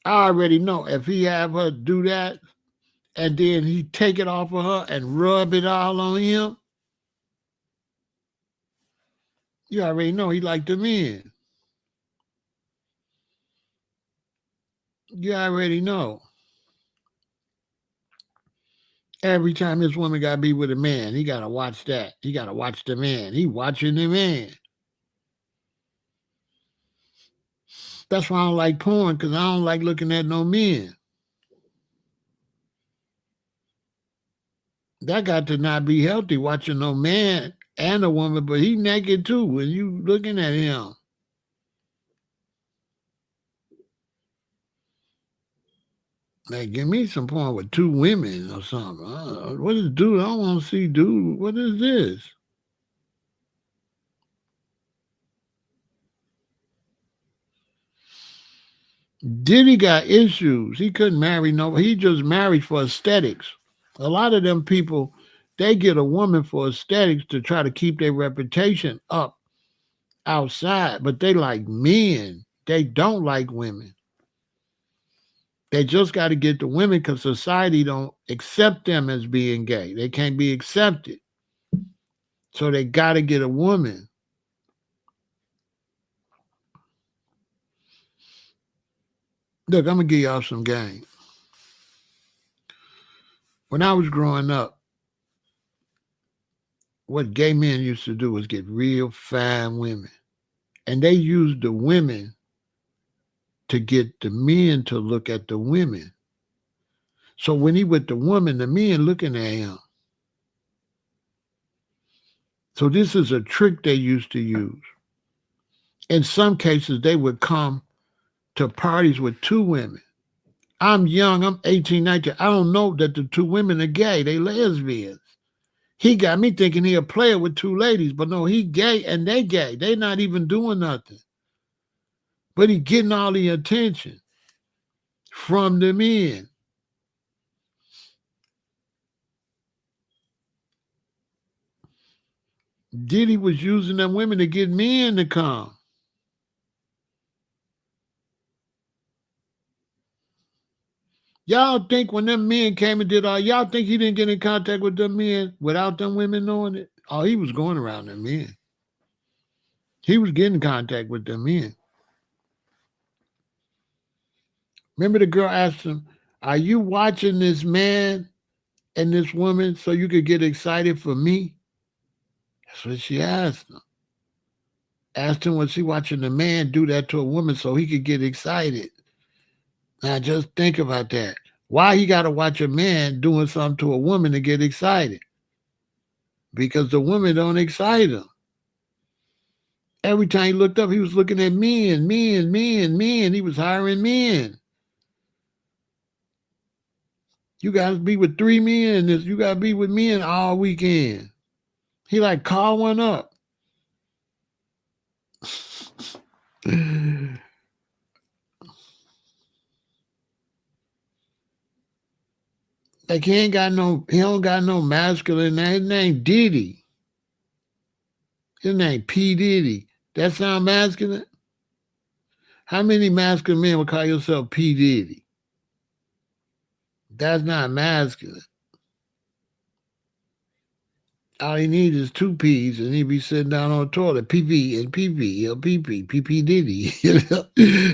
I already know if he have her do that and then he take it off of her and rub it all on him, you already know he like the men. You already know. Every time this woman got to be with a man, he got to watch that. He got to watch the man. He watching the man. That's why I don't like porn, because I don't like looking at no men. That got to not be healthy, watching no man and a woman, but he naked too when you looking at him. Like, give me some porn with two women or something. What is dude? I don't want to see dude. What is this? Diddy got issues. He couldn't marry nobody. He just married for aesthetics. A lot of them people, they get a woman for aesthetics to try to keep their reputation up outside, but they like men. They don't like women. They just got to get the women because society don't accept them as being gay. They can't be accepted. So they got to get a woman. Look, I'm going to give y'all some game. When I was growing up, what gay men used to do was get real fine women. And they used the women to get the men to look at the women. So when he with the woman, the men looking at him. So this is a trick they used to use. In some cases, they would come to parties with two women. I'm young, I'm 18, 19. I don't know that the two women are gay. They lesbians. He got me thinking he a player with two ladies, but no, he gay and they gay. They not even doing nothing. But he getting all the attention from the men. Diddy was using them women to get men to come. Y'all think when them men came and did all, y'all think he didn't get in contact with them men without them women knowing it? Oh, he was going around them men. He was getting in contact with them men. Remember the girl asked him, are you watching this man and this woman so you could get excited for me? That's what she asked him. Asked him, was he watching the man do that to a woman so he could get excited? Now just think about that. Why he got to watch a man doing something to a woman to get excited? Because the woman don't excite him. Every time he looked up, he was looking at men, men, men, men. He was hiring men. You got to be with 3 men. You got to be with men all weekend. He like, call one up. Like he don't got no masculine name. His name Diddy. His name P. Diddy. That sound masculine? How many masculine men would call yourself P. Diddy? That's not masculine. All he needs is 2 P's and he'd be sitting down on the toilet. PP and PP, PP Diddy. You know?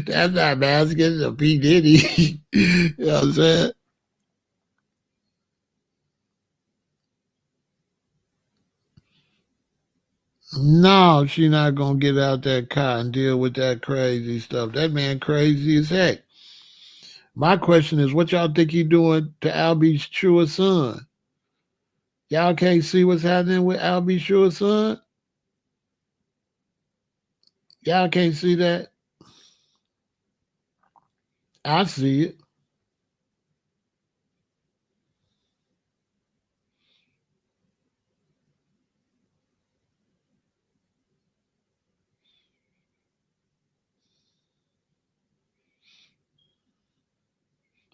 That's not masculine, a P. Diddy. You know what I'm saying? No, she not gonna get out that car and deal with that crazy stuff. That man crazy as heck. My question is, what y'all think he doing to Albie's truest son? Y'all can't see what's happening with Albie's truest son? Y'all can't see that? I see it.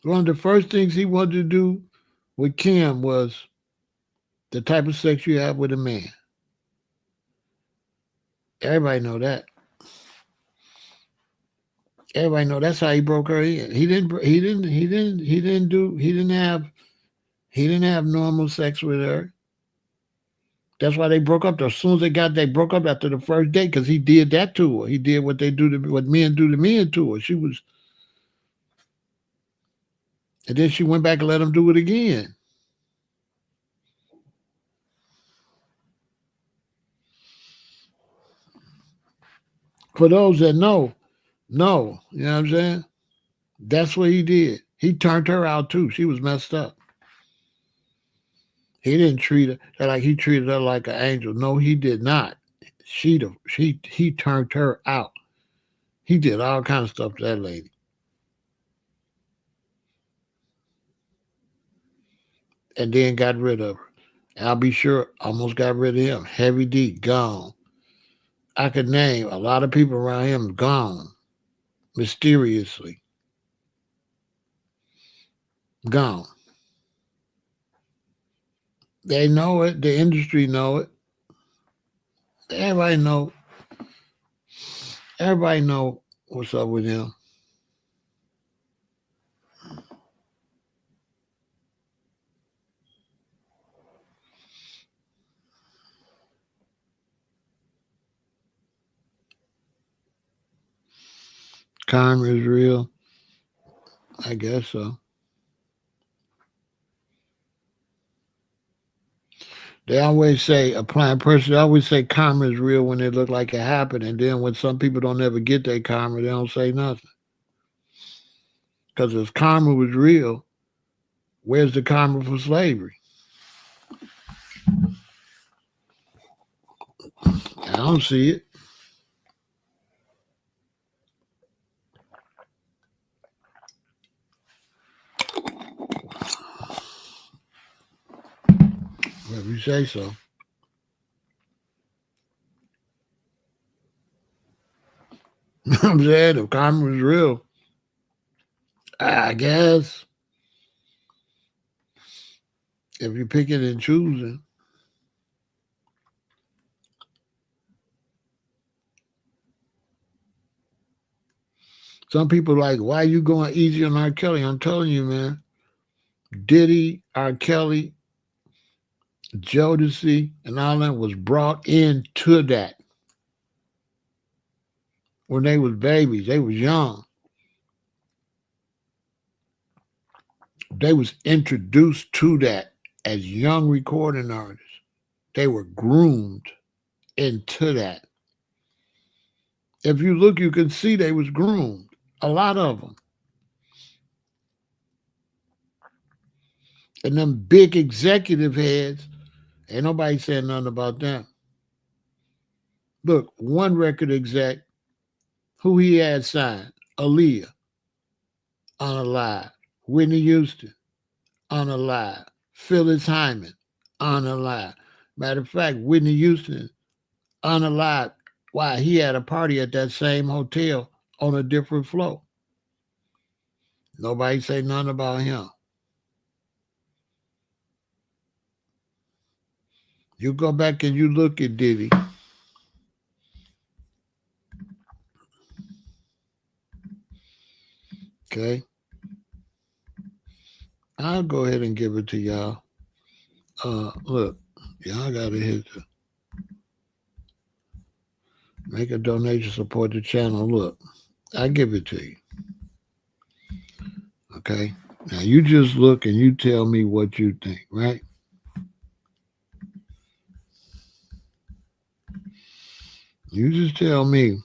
One of the first things he wanted to do with Kim was the type of sex you have with a man. Everybody know that. Everybody know that's how he broke her in. He didn't have normal sex with her. That's why they broke up. As soon as they broke up after the first date because he did that to her. He did what what men do to men to her. And then she went back and let him do it again. For those that know, you know what I'm saying? That's what he did. He turned her out too. She was messed up. He didn't treat her like he treated her like an angel. No, he did not. He turned her out. He did all kinds of stuff to that lady. And then got rid of her. I'll be sure almost got rid of him. Heavy D, gone. I could name a lot of people around him gone. Mysteriously. Gone. They know it. The industry know it. Everybody know. Everybody know what's up with him. Karma is real. I guess so. They always say, applying person, they always say karma is real when it look like it happened. And then when some people don't ever get their karma, they don't say nothing. Because if karma was real, where's the karma for slavery? I don't see it. If you say so. I'm saying if karma is real, I guess if you pick it and choosing. Some people like, why you going easy on R. Kelly? I'm telling you, man. Diddy, R. Kelly, Jodeci, and all that was brought into that when they was babies. They was young. They was introduced to that as young recording artists. They were groomed. into that. If you look, you can see they was groomed. A lot of them. And them big executive heads, ain't nobody saying nothing about them. Look, one record exec, who he had signed, Aaliyah, Unalive. Whitney Houston, Unalive. Phyllis Hyman, Unalive. Matter of fact, Whitney Houston, Unalive. Why? He had a party at that same hotel on a different floor. Nobody say nothing about him. You go back and you look at Diddy. Okay. I'll go ahead and give it to y'all. Look, y'all gotta hit the make a donation, support the channel. Look, I give it to you. Okay. Now you just look and you tell me what you think, right? You just tell me.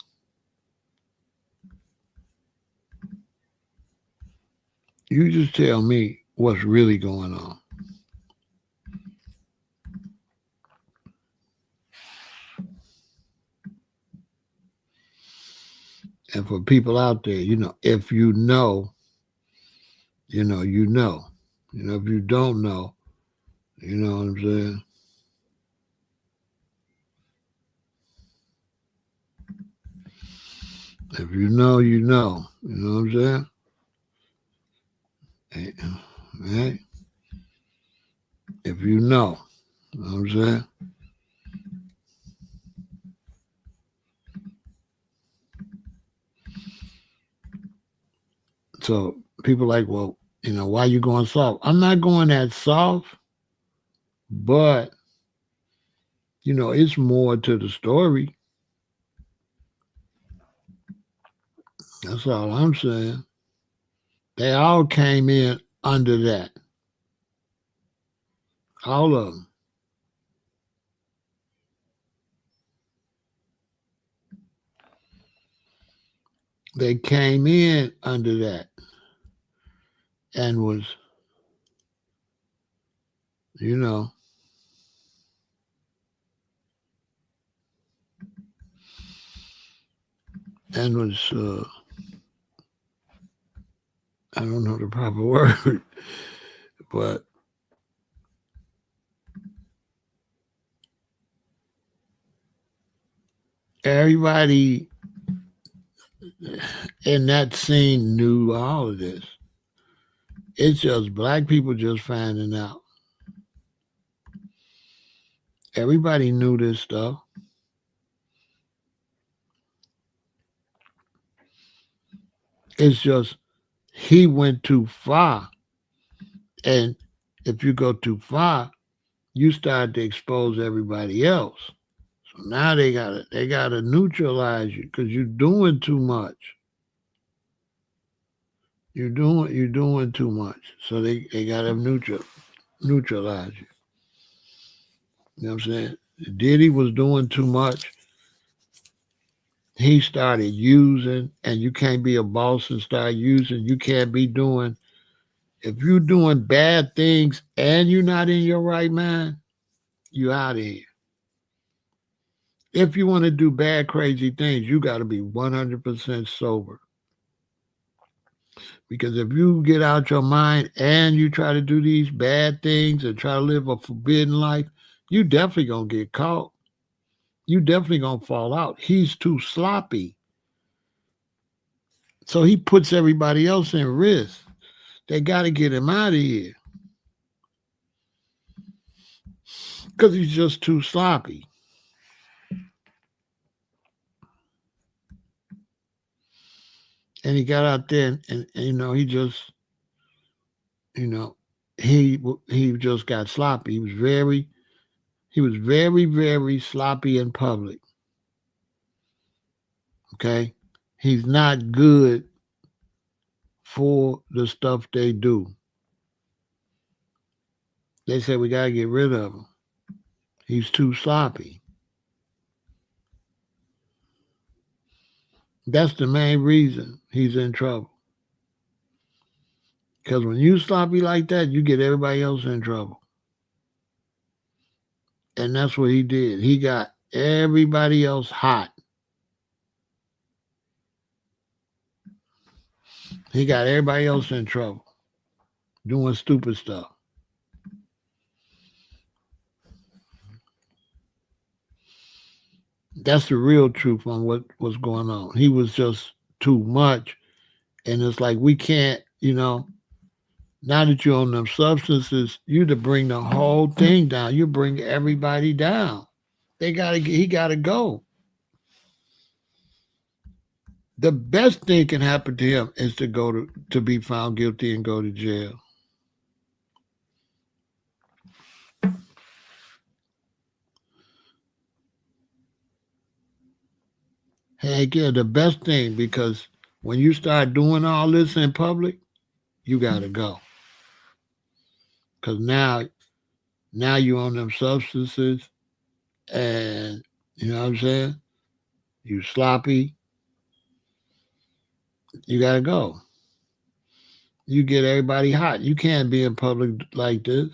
You just tell me what's really going on. And for people out there, if you know, you know. If you don't know, you know what I'm saying? If you know, you know. You know what I'm saying? Right? If you know what I'm saying? So people like, well, why you going soft? I'm not going that soft, but it's more to the story. That's all I'm saying. They all came in under that. All of them. They came in under that and was, you know, and was, I don't know the proper word, but everybody in that scene knew all of this. It's just black people just finding out. Everybody knew this stuff. It's just he went too far. And if you go too far, you start to expose everybody else. So now they gotta neutralize you because you're doing too much. You're doing too much. So they gotta neutralize you. You know what I'm saying? Diddy was doing too much. He started using, and you can't be a boss and start using. You can't be doing. If you're doing bad things and you're not in your right mind, you out of here. If you want to do bad, crazy things, you got to be 100% sober. Because if you get out your mind and you try to do these bad things and try to live a forbidden life, you definitely going to get caught. You definitely going to fall out. He's too sloppy. So he puts everybody else in risk. They got to get him out of here. Because he's just too sloppy. And he got out there and he just, he just got sloppy. He was very, very sloppy in public. Okay? He's not good for the stuff they do. They said we got to get rid of him. He's too sloppy. That's the main reason he's in trouble. Because when you sloppy like that, you get everybody else in trouble. And that's what he did. He got everybody else hot. He got everybody else in trouble doing stupid stuff. That's the real truth on what was going on. He was just too much. And it's like, we can't, now that you're on them substances, you to bring the whole thing down. You bring everybody down. He gotta go. The best thing can happen to him is to be found guilty and go to jail. Heck yeah, the best thing, because when you start doing all this in public, you gotta go. Cause now you on them substances, and you know what I'm saying? You sloppy, you gotta go. You get everybody hot. You can't be in public like this.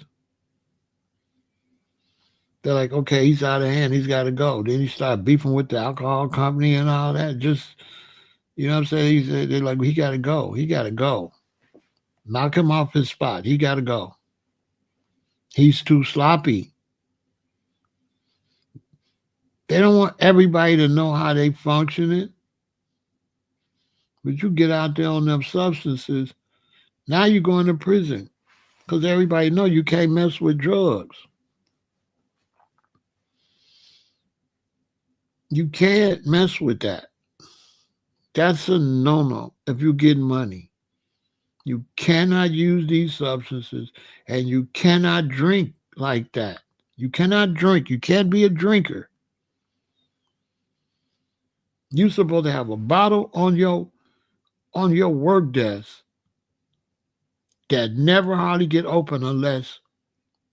They're like, okay, he's out of hand. He's got to go. Then he start beefing with the alcohol company and all that. Just, you know what I'm saying? They're like, he got to go. He got to go. Knock him off his spot. He got to go. He's too sloppy. They don't want everybody to know how they functioning. But you get out there on them substances, now you're going to prison because everybody know you can't mess with drugs. You can't mess with that. That's a no-no if you get money. You cannot use these substances and you cannot drink like that. You cannot drink. You can't be a drinker. You're supposed to have a bottle on your work desk that never hardly get open unless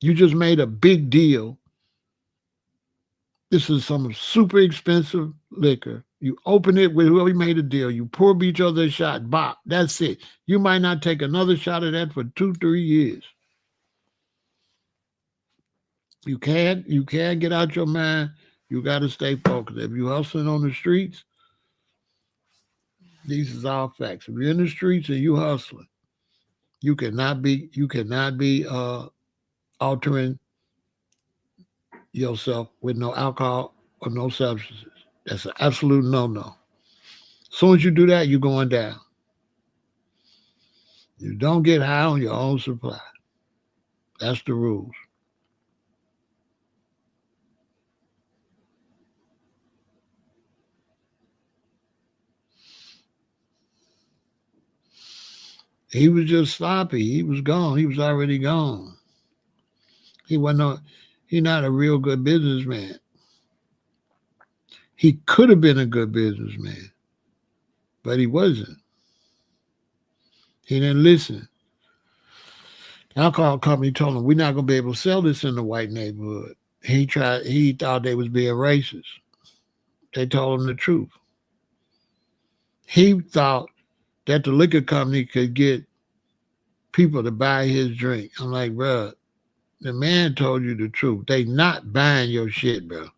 you just made a big deal. This is some super expensive liquor. You open it with whoever made a deal. You pour each other a shot. Bop. That's it. You might not take another shot of that for 2-3 years. You can't get out your mind. You got to stay focused. If you hustling on the streets, these is all facts. If you're in the streets and you hustling, you cannot be altering yourself with no alcohol or no substances. That's an absolute no-no. As soon as you do that, you're going down. You don't get high on your own supply. That's the rules. He was just sloppy. He was gone. He was already gone. He wasn't no, he not a real good businessman. He could have been a good businessman, but he wasn't. He didn't listen. The alcohol company told him, we're not gonna be able to sell this in the white neighborhood. He thought they was being racist. They told him the truth. He thought that the liquor company could get people to buy his drink. I'm like, bro, the man told you the truth. They not buying your shit, bro.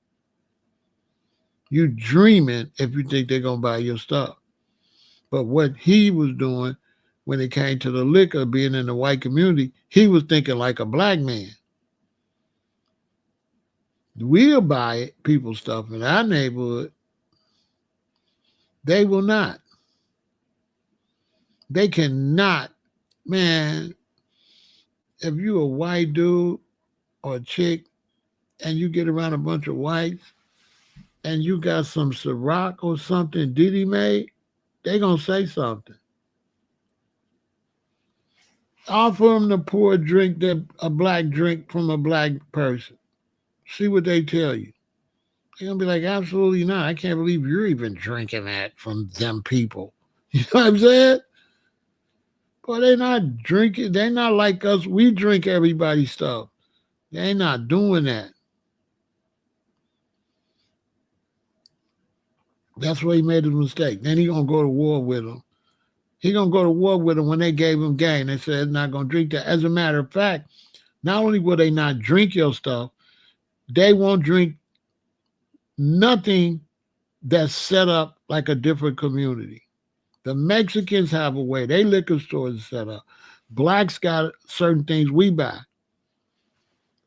You dreaming if you think they're gonna buy your stuff. But what he was doing when it came to the liquor being in the white community, he was thinking like a black man. We'll buy people's stuff in our neighborhood. They will not. They cannot, man. If you a white dude or a chick and you get around a bunch of whites and you got some Ciroc or something Diddy made, they gonna say something. Offer them to pour a drink that a black drink from a black person. See what they tell you. They're gonna be like, absolutely not. I can't believe you're even drinking that from them people. You know what I'm saying? But they not drinking. They not like us. We drink everybody's stuff. They not doing that. That's where he made his mistake. Then he gonna go to war with them. He gonna go to war with them when they gave him game. They said they're not gonna drink that. As a matter of fact, not only will they not drink your stuff, they won't drink nothing that's set up like a different community. The Mexicans have a way. They liquor stores set up. Blacks got certain things we buy.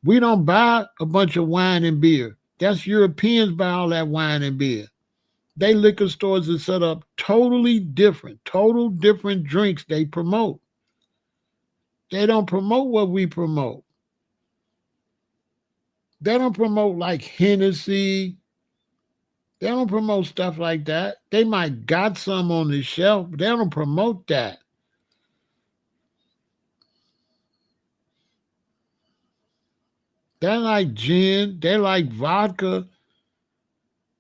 We don't buy a bunch of wine and beer. That's Europeans buy all that wine and beer. They liquor stores are set up totally different, total different drinks they promote. They don't promote what we promote. They don't promote like Hennessy. They don't promote stuff like that. They might got some on the shelf, but they don't promote that. They like gin. They like vodka.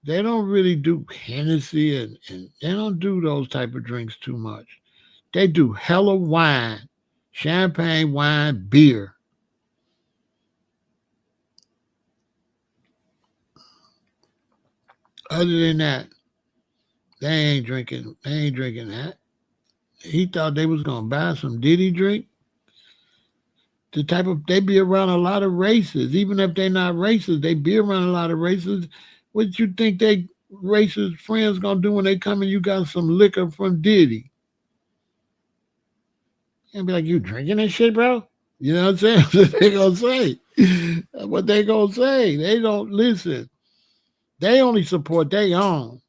They don't really do Hennessy and they don't do those type of drinks too much. They do hella wine, champagne, wine, beer. Other than that, they ain't drinking. They ain't drinking that. He thought they was gonna buy some Diddy drink. The type of they be around a lot of races. Even if they're not racist, they be around a lot of races. What you think they racist friends gonna do when they come and you got some liquor from Diddy? And be like, you drinking this shit, bro? You know what I'm saying? That's what they gonna say. That's what they gonna say. They don't listen. They only support their own.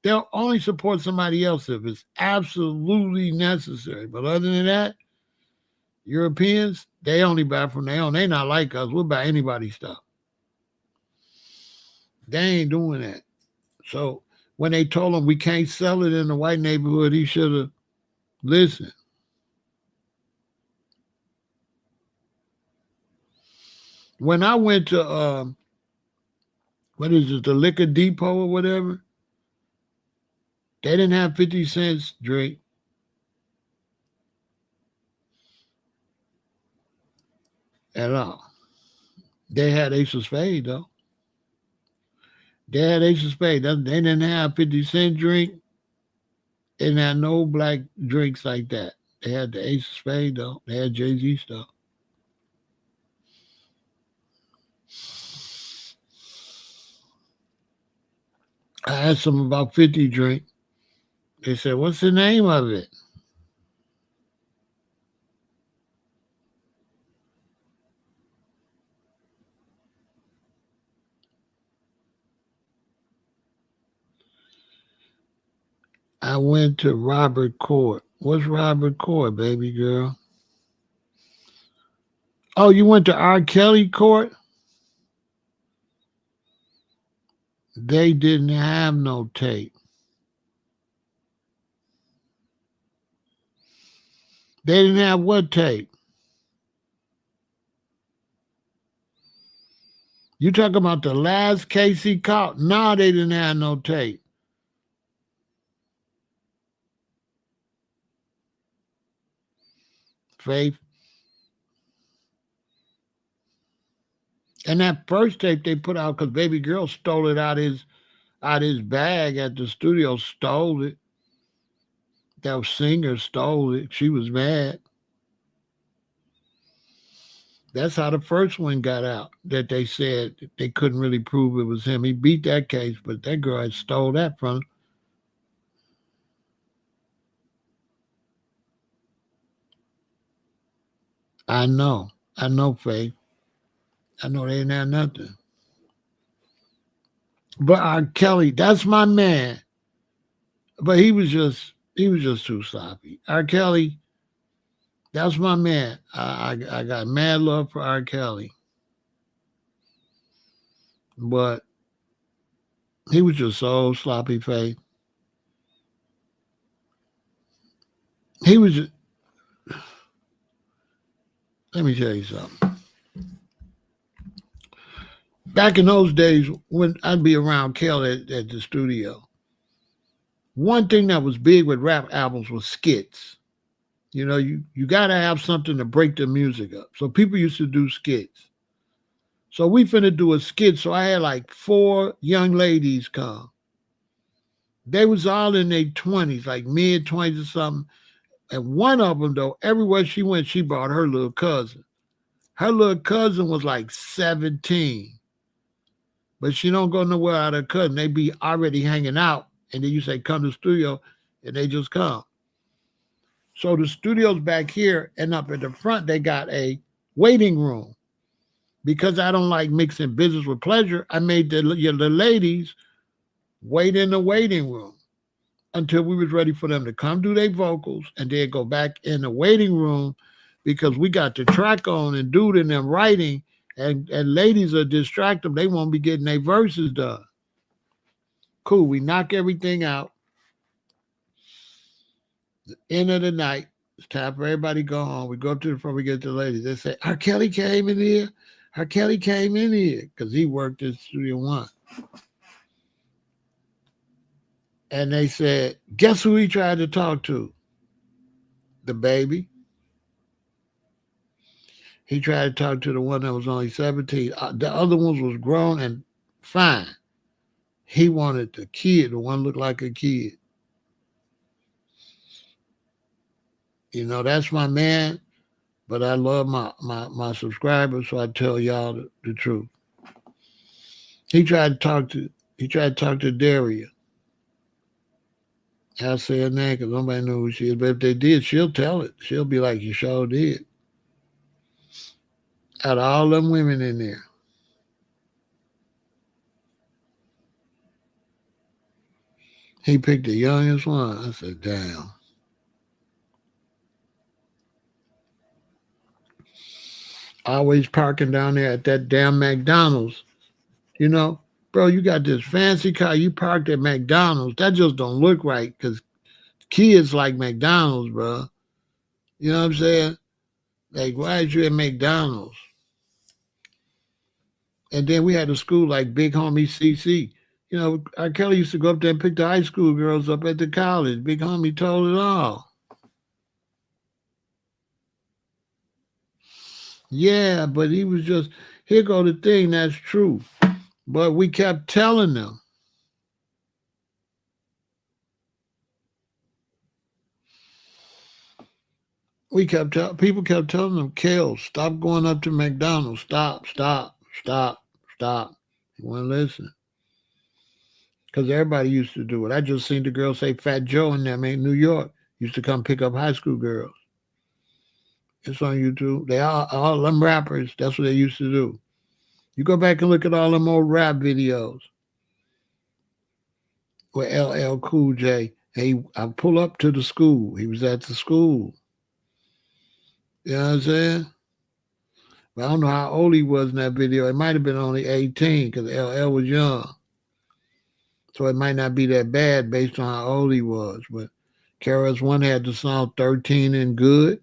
They'll only support somebody else if it's absolutely necessary. But other than that, Europeans, they only buy from their own. They not like us. We'll buy anybody's stuff. They ain't doing that. So when they told him we can't sell it in the white neighborhood, he should have listened. When I went to what is it, the liquor depot or whatever, they didn't have 50 cents drink. At all. They had Ace of Spades though. They had Ace of Spades. They didn't have 50 cent drink. They didn't have no black drinks like that. They had the Ace of Spades though. They had Jay-Z stuff. I asked them about 50 drink. They said, what's the name of it? I went to Robert Court. What's Robert Court, baby girl? Oh, you went to R. Kelly Court? They didn't have no tape. They didn't have what tape? You talking about the last case he caught? No, they didn't have no tape. Faith. And that first tape they put out because baby girl stole it out his bag at the studio, stole it. That singer stole it. She was mad. That's how the first one got out. That they said they couldn't really prove it was him. He beat that case, but that girl had stole that from him. I know. I know, Faith. I know they didn't have nothing. But R. Kelly, that's my man. But he was just too sloppy. R. Kelly, that's my man. I got mad love for R. Kelly. But he was just so sloppy Faith. He was just, let me tell you something. Back in those days when I'd be around Kel at the studio, one thing that was big with rap albums was skits. You got to have something to break the music up. So people used to do skits. So we finna do a skit. So I had like four young ladies come. They was all in their 20s, like mid-20s or something. And one of them, though, everywhere she went, she brought her little cousin. Her little cousin was like 17, but she don't go nowhere out of her cousin. They be already hanging out, and then you say, come to the studio, and they just come. So the studio's back here, and up at the front, they got a waiting room. Because I don't like mixing business with pleasure, I made the ladies wait in the waiting room until we was ready for them to come do their vocals and then go back in the waiting room because we got the track on and dude in them writing and ladies are distracted. They won't be getting their verses done. Cool. We knock everything out. End of the night. It's time for everybody to go home. We go up to the front, we get to the ladies. They say, R. Kelly came in here. R. Kelly came in here because he worked at Studio One. And they said, guess who he tried to talk to? The baby. He tried to talk to the one that was only 17. The other ones was grown and fine. He wanted the kid, the one looked like a kid. You know, that's my man, but I love my subscribers, so I tell y'all the truth. He tried to talk to Daria. I'll say her name because nobody knows who she is, but if they did, she'll tell it. She'll be like, you sure did. Out of all them women in there. He picked the youngest one. I said, damn. Always parking down there at that damn McDonald's. You know, bro, you got this fancy car. You parked at McDonald's. That just don't look right because kids like McDonald's, bro. You know what I'm saying? Like, why is you at McDonald's? And then we had a school like Big Homie CC. You know, R. Kelly used to go up there and pick the high school girls up at the college. Big Homie told it all. Yeah, but he was just, here go the thing, that's true. But we kept telling them. People kept telling them, Kel, stop going up to McDonald's. Stop, stop, stop, stop. He wouldn't listen. Because everybody used to do it. I just seen the girl say Fat Joe in them in New York used to come pick up high school girls. It's on YouTube. They all them rappers, that's what they used to do. You go back and look at all them old rap videos with LL Cool J. I pull up to the school. He was at the school. You know what I'm saying? But I don't know how old he was in that video. It might have been only 18 because LL was young. So it might not be that bad based on how old he was. But KRS One had the song 13 and Good.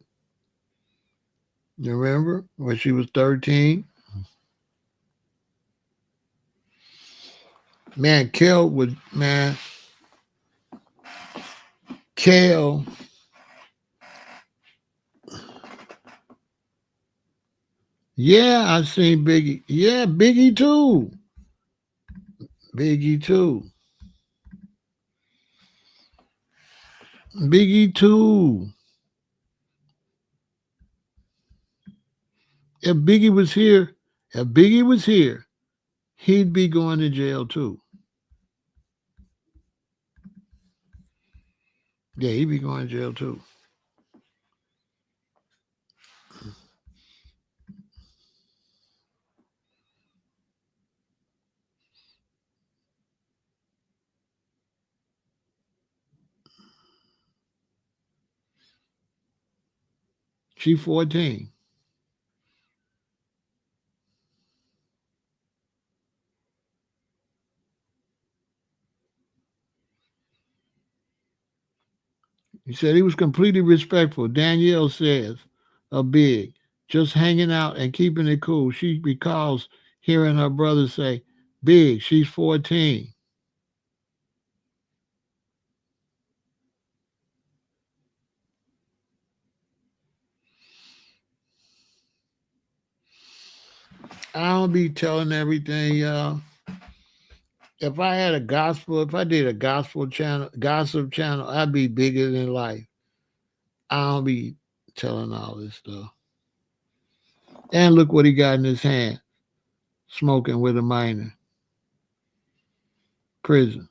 You remember when she was 13? Man, Kel. Yeah, I seen Biggie. Yeah, Biggie too. Biggie too. Biggie too. If Biggie was here, he'd be going to jail too. Yeah, he'd be going to jail too. She 14. He said he was completely respectful. Danielle says, a big, just hanging out and keeping it cool. She recalls hearing her brother say, Big, she's 14. I don't be telling everything, y'all. if I had a gospel, if I did a gospel channel, gossip channel, I'd be bigger than life. I don't be telling all this stuff. And look what he got in his hand, smoking with a minor. Prison.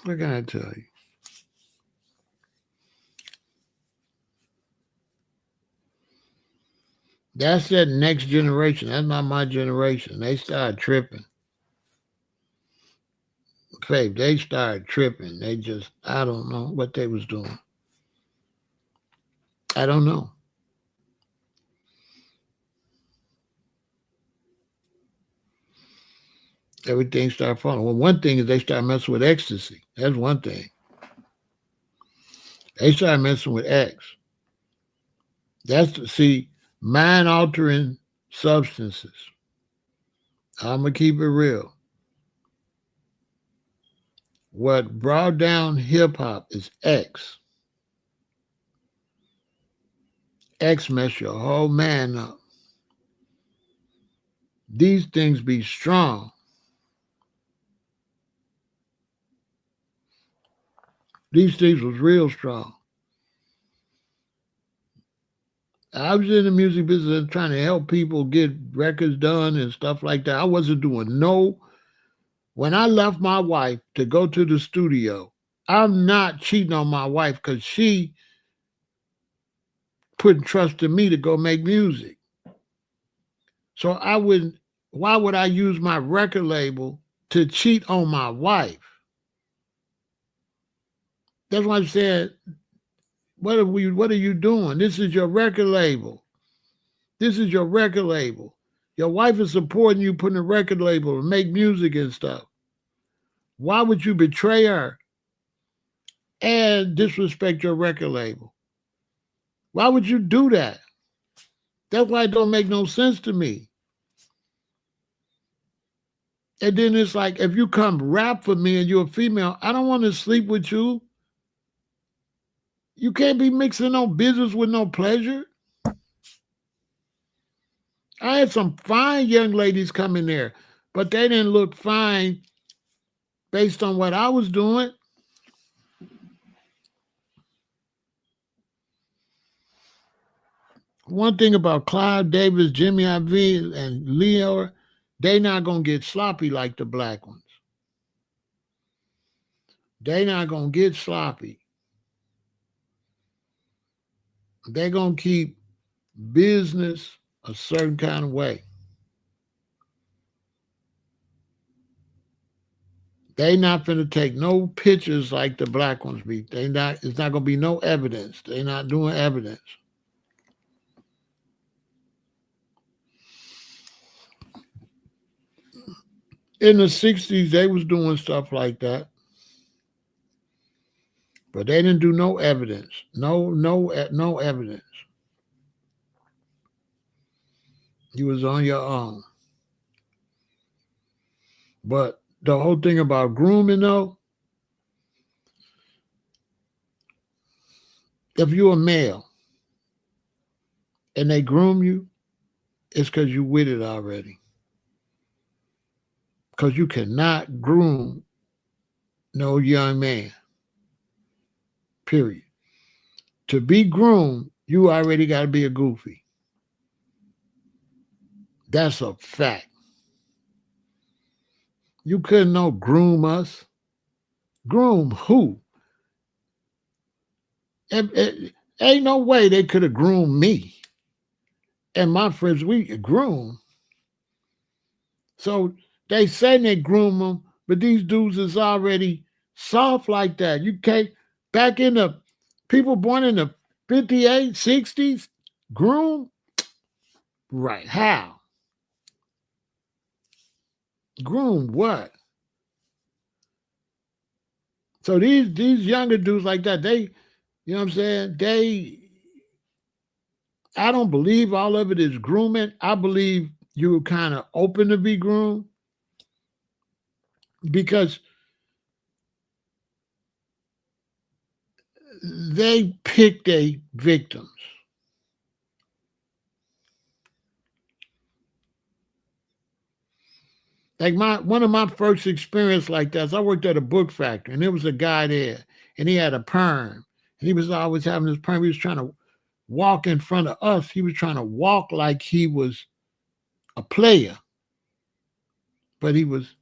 What can I tell you? That's that next generation. That's not my generation. They started tripping. Faith, they started tripping. They just, I don't know what they was doing. I don't know. Everything started falling. Well, one thing is they started messing with ecstasy. That's one thing. They started messing with X. See, mind altering substances. I'm gonna keep it real. What brought down hip hop is X. X mess your whole man up. These things be strong. These things was real strong. I was in the music business trying to help people get records done and stuff like that. I wasn't doing no. When I left my wife to go to the studio, I'm not cheating on my wife because she put trust in me to go make music. So why would I use my record label to cheat on my wife? That's why I said, what are you doing? This is your record label. This is your record label. Your wife is supporting you putting a record label and make music and stuff. Why would you betray her and disrespect your record label? Why would you do that? That's why it don't make no sense to me. And then it's like, if you come rap for me and you're a female, I don't want to sleep with you. You can't be mixing no business with no pleasure. I had some fine young ladies come in there, but they didn't look fine based on what I was doing. One thing about Clive Davis, Jimmy Iovine, and Leo, they not gonna get sloppy like the black ones. They not gonna get sloppy. They gonna keep business a certain kind of way. They not gonna take no pictures like the black ones be. It's not gonna be no evidence. They not doing evidence. In the 60s, they was doing stuff like that. But they didn't do no evidence. No evidence. You was on your own. But the whole thing about grooming, though, if you're a male and they groom you, it's because you with it already. Because you cannot groom no young man. Period. To be groomed, you already got to be a goofy. That's a fact. You couldn't no groom us. Groom who? Ain't no way they could have groomed me. And my friends, we groom. So they say they groom them, but these dudes is already soft like that. You can't, back in the, people born in the 58, 60s, groom? Right, how? Groom what? So these younger dudes like that, they, you know what I'm saying? I don't believe all of it is grooming. I believe you're kind of open to be groomed because they pick their victims. Like one of my first experience like that is I worked at a book factory and there was a guy there and he had a perm. And he was always having this perm. He was trying to walk in front of us. He was trying to walk like he was a player, but he was,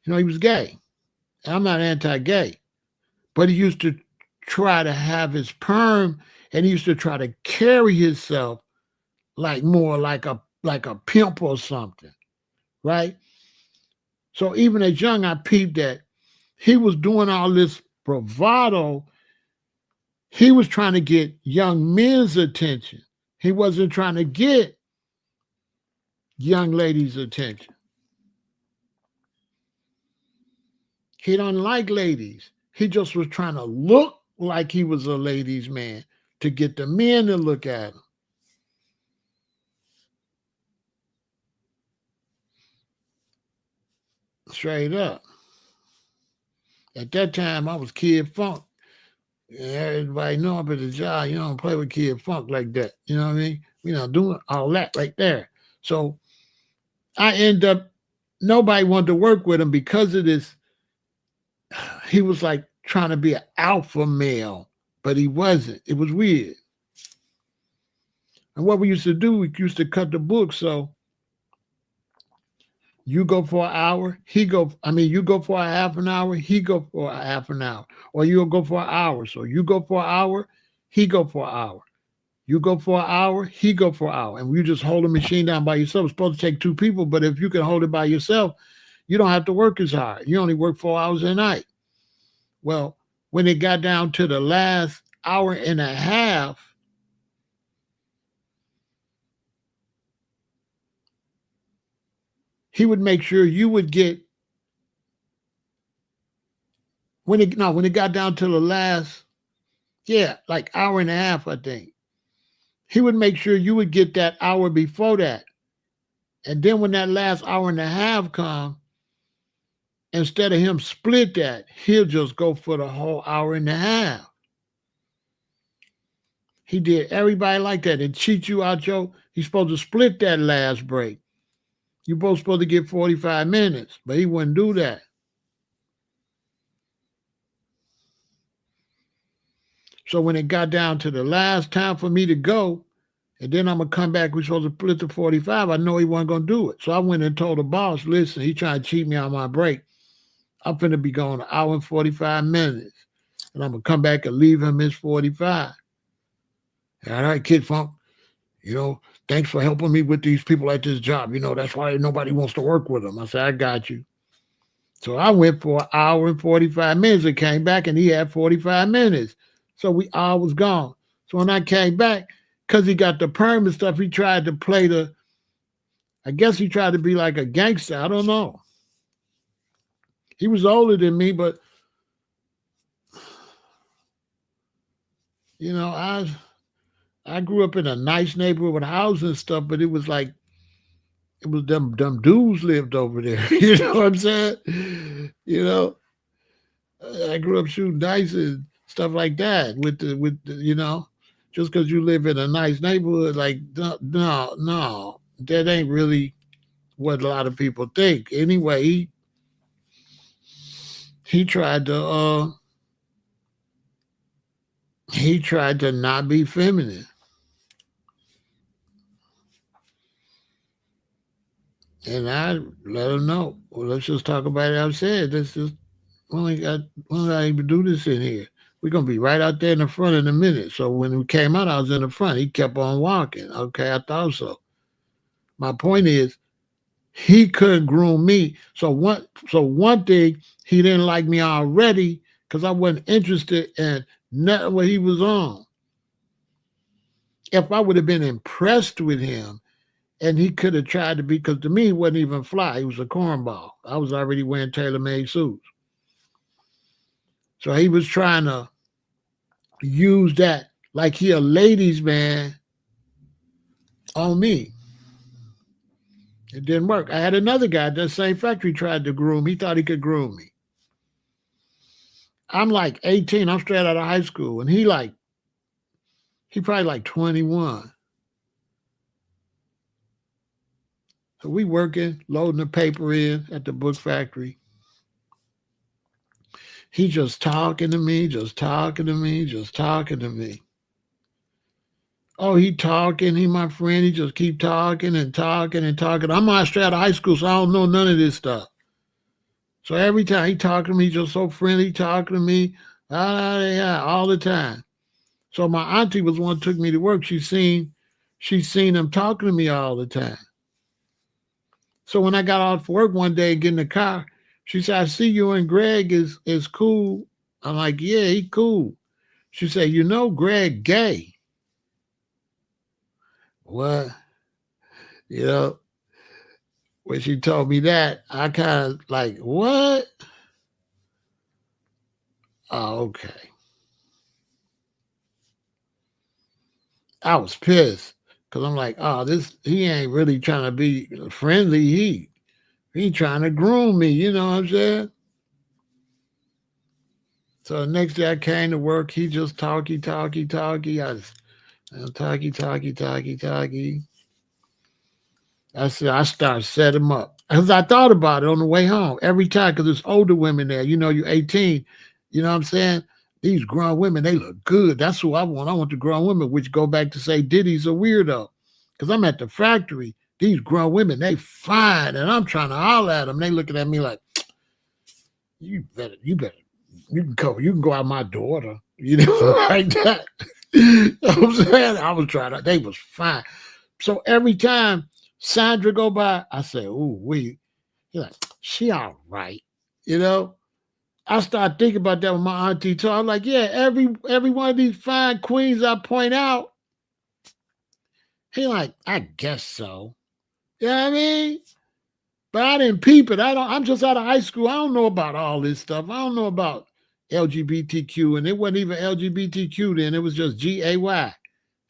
he was gay. And I'm not anti-gay, but he used to try to have his perm and he used to try to carry himself like more like a pimp or something, right? So even as young, I peeped that he was doing all this bravado. He was trying to get young men's attention. He wasn't trying to get young ladies' attention. He don't like ladies. He just was trying to look like he was a ladies' man to get the men to look at him. Straight up. At that time, I was Kid Funk. Everybody know up at the job, you don't play with Kid Funk like that. You know what I mean? We not doing all that right there. So I end up, nobody wanted to work with him because of this. He was like trying to be an alpha male, but he wasn't. It was weird. And what we used to do, we used to cut the book. So you go for an hour, you go for a half an hour, he go for a half an hour. Or you'll go for an hour. So you go for an hour, he go for an hour. You go for an hour, he go for an hour. And you just hold the machine down by yourself. It's supposed to take two people, but if you can hold it by yourself, you don't have to work as hard. You only work 4 hours a night. Well, when it got down to the last hour and a half, he would make sure you would get when it got down to the last, like hour and a half, I think. He would make sure you would get that hour before that. And then when that last hour and a half come, instead of him split that, he'll just go for the whole hour and a half. He did everybody like that and cheat you out he's supposed to split that last break. You're both supposed to get 45 minutes, but he wouldn't do that. So when it got down to the last time for me to go, and then I'm going to come back, we're supposed to split to 45, I know he wasn't going to do it. So I went and told the boss, listen, he trying to cheat me on my break. I'm finna be going an hour and 45 minutes. And I'm going to come back and leave him his 45. All right, Kid Funk, thanks for helping me with these people at this job. That's why nobody wants to work with them. I said, I got you. So I went for an hour and 45 minutes and came back and he had 45 minutes. So we all was gone. So when I came back, because he got the perm and stuff, he tried to play I guess he tried to be like a gangster. I don't know. He was older than me, but, I grew up in a nice neighborhood with houses and stuff, but it was like, it was them dudes lived over there. You know what I'm saying? I grew up shooting dice and stuff like that with the just because you live in a nice neighborhood, like, no, that ain't really what a lot of people think. Anyway, he tried to not be feminine. And I let him know. Well, let's just talk about it outside. We don't even do this in here. We're gonna be right out there in the front in a minute. So when we came out, I was in the front. He kept on walking. Okay, I thought so. My point is, he couldn't groom me. So one thing, he didn't like me already because I wasn't interested in nothing what he was on. If I would have been impressed with him, and he could have tried to be, because to me, he wasn't even fly. He was a cornball. I was already wearing tailor-made suits. So he was trying to use that like he a ladies' man on me. It didn't work. I had another guy at that same factory tried to groom. He thought he could groom me. I'm like 18. I'm straight out of high school, and he probably like 21. So we working, loading the paper in at the book factory. He just talking to me, just talking to me, just talking to me. Oh, he talking. He my friend. He just keep talking and talking and talking. I'm not straight out of high school, so I don't know none of this stuff. So every time he talking to me, just so friendly, talking to me, yeah, all the time. So my auntie was one who took me to work. She seen him talking to me all the time. So when I got off work one day and get in the car, she said, "I see you and Greg is cool." I'm like, "Yeah, he cool." She said, "You know Greg gay." What? You know, when she told me that, I kind of like, what? Oh, okay. I was pissed because I'm like, oh, this he ain't really trying to be friendly. He trying to groom me. You know what I'm saying? So the next day I came to work, he just talky, talky, talky. I just talky, talky, talky, talky. I said I started set him up because I thought about it on the way home every time because there's older women there. You know, you're 18. You know what I'm saying? These grown women, they look good. That's who I want. I want the grown women, which go back to say Diddy's a weirdo. Because I'm at the factory. These grown women, they fine, and I'm trying to holler at them. They looking at me like, you better, you can go out my daughter. You know, like that. You know what I'm saying? I was trying to, they was fine. So every time Sandra go by, I say, "Ooh, we." He's like, "She all right," you know. I start thinking about that with my auntie too. I'm like, yeah, every one of these fine queens I point out, he like, I guess so. You know what I mean? But I didn't peep it. I'm just out of high school. I don't know about all this stuff. I don't know about LGBTQ, and it wasn't even LGBTQ then. It was just GAY.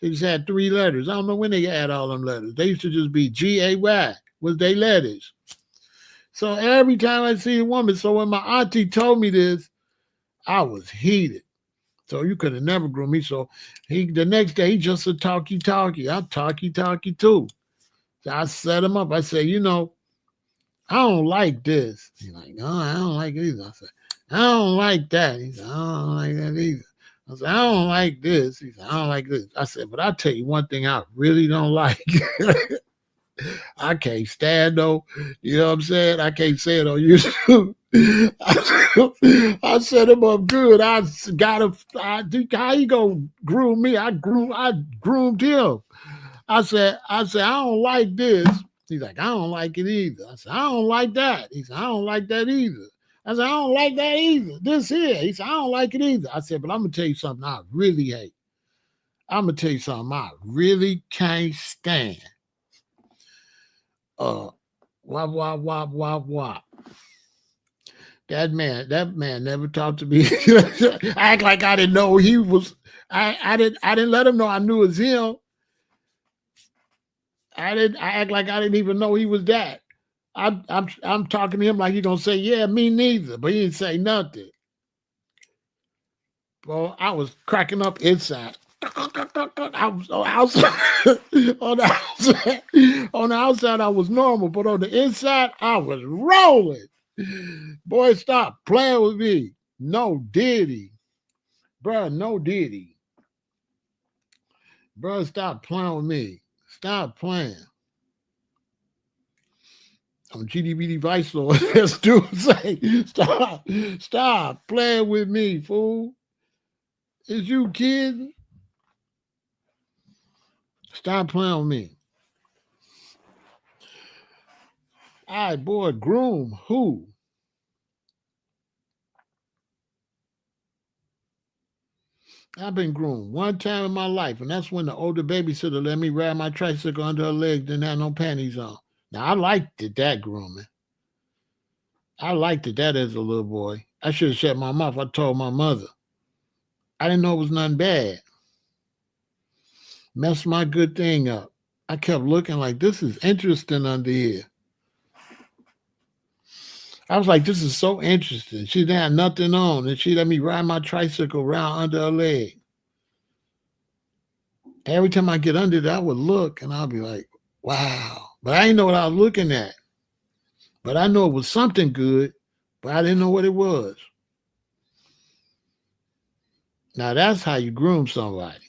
They just had 3 letters. I don't know when they had all them letters. They used to just be GAY was they letters. So every time I see a woman, so when my auntie told me this, I was heated. So you could have never groomed me. So the next day he just a talky talky. I'm talky talky too. So I set him up. I said, I don't like this. He's like, no, I don't like it either. I said, I don't like that. He said, I don't like that either. I said, I don't like this. He said, I don't like this. I said, but I'll tell you one thing I really don't like. I can't stand though. You know what I'm saying? I can't say it on YouTube. I set him up good. I got him. How you gonna groom me? I groomed him. I said, I don't like this. He's like, I don't like it either. I said, I don't like that. He said, I don't like that either. I said, I don't like that either. This here. He said, I don't like it either. I said, but I'm gonna tell you something I really hate. I'm gonna tell you something I really can't stand. Uh, wop wop wop wop wop. That man never talked to me. I act like I didn't know he was. I didn't let him know I knew it was him. I act like I didn't even know he was that. I'm talking to him like he gonna say, yeah, me neither. But he didn't say nothing. Well, I was cracking up inside. I was on the outside, on the outside, I was normal, but on the inside, I was rolling. Boy, stop playing with me. No Diddy. Bruh, no Diddy. Bruh, stop playing with me. Stop playing. I'm GDB Vice Lord. That's dude say, stop playing with me, fool. Is you kidding? Stop playing with me. All right, boy, groom who? I've been groomed one time in my life, and that's when the older babysitter let me ride my tricycle under her legs, didn't have no panties on. Now I liked it, that grooming. I liked it that as a little boy. I should have shut my mouth. I told my mother. I didn't know it was nothing bad. Messed my good thing up. I kept looking like this is interesting under here. I was like, this is so interesting. She didn't have nothing on, and she let me ride my tricycle around under her leg. Every time I get under there, I would look, and I'll be like, wow. But I didn't know what I was looking at. But I know it was something good, but I didn't know what it was. Now that's how you groom somebody.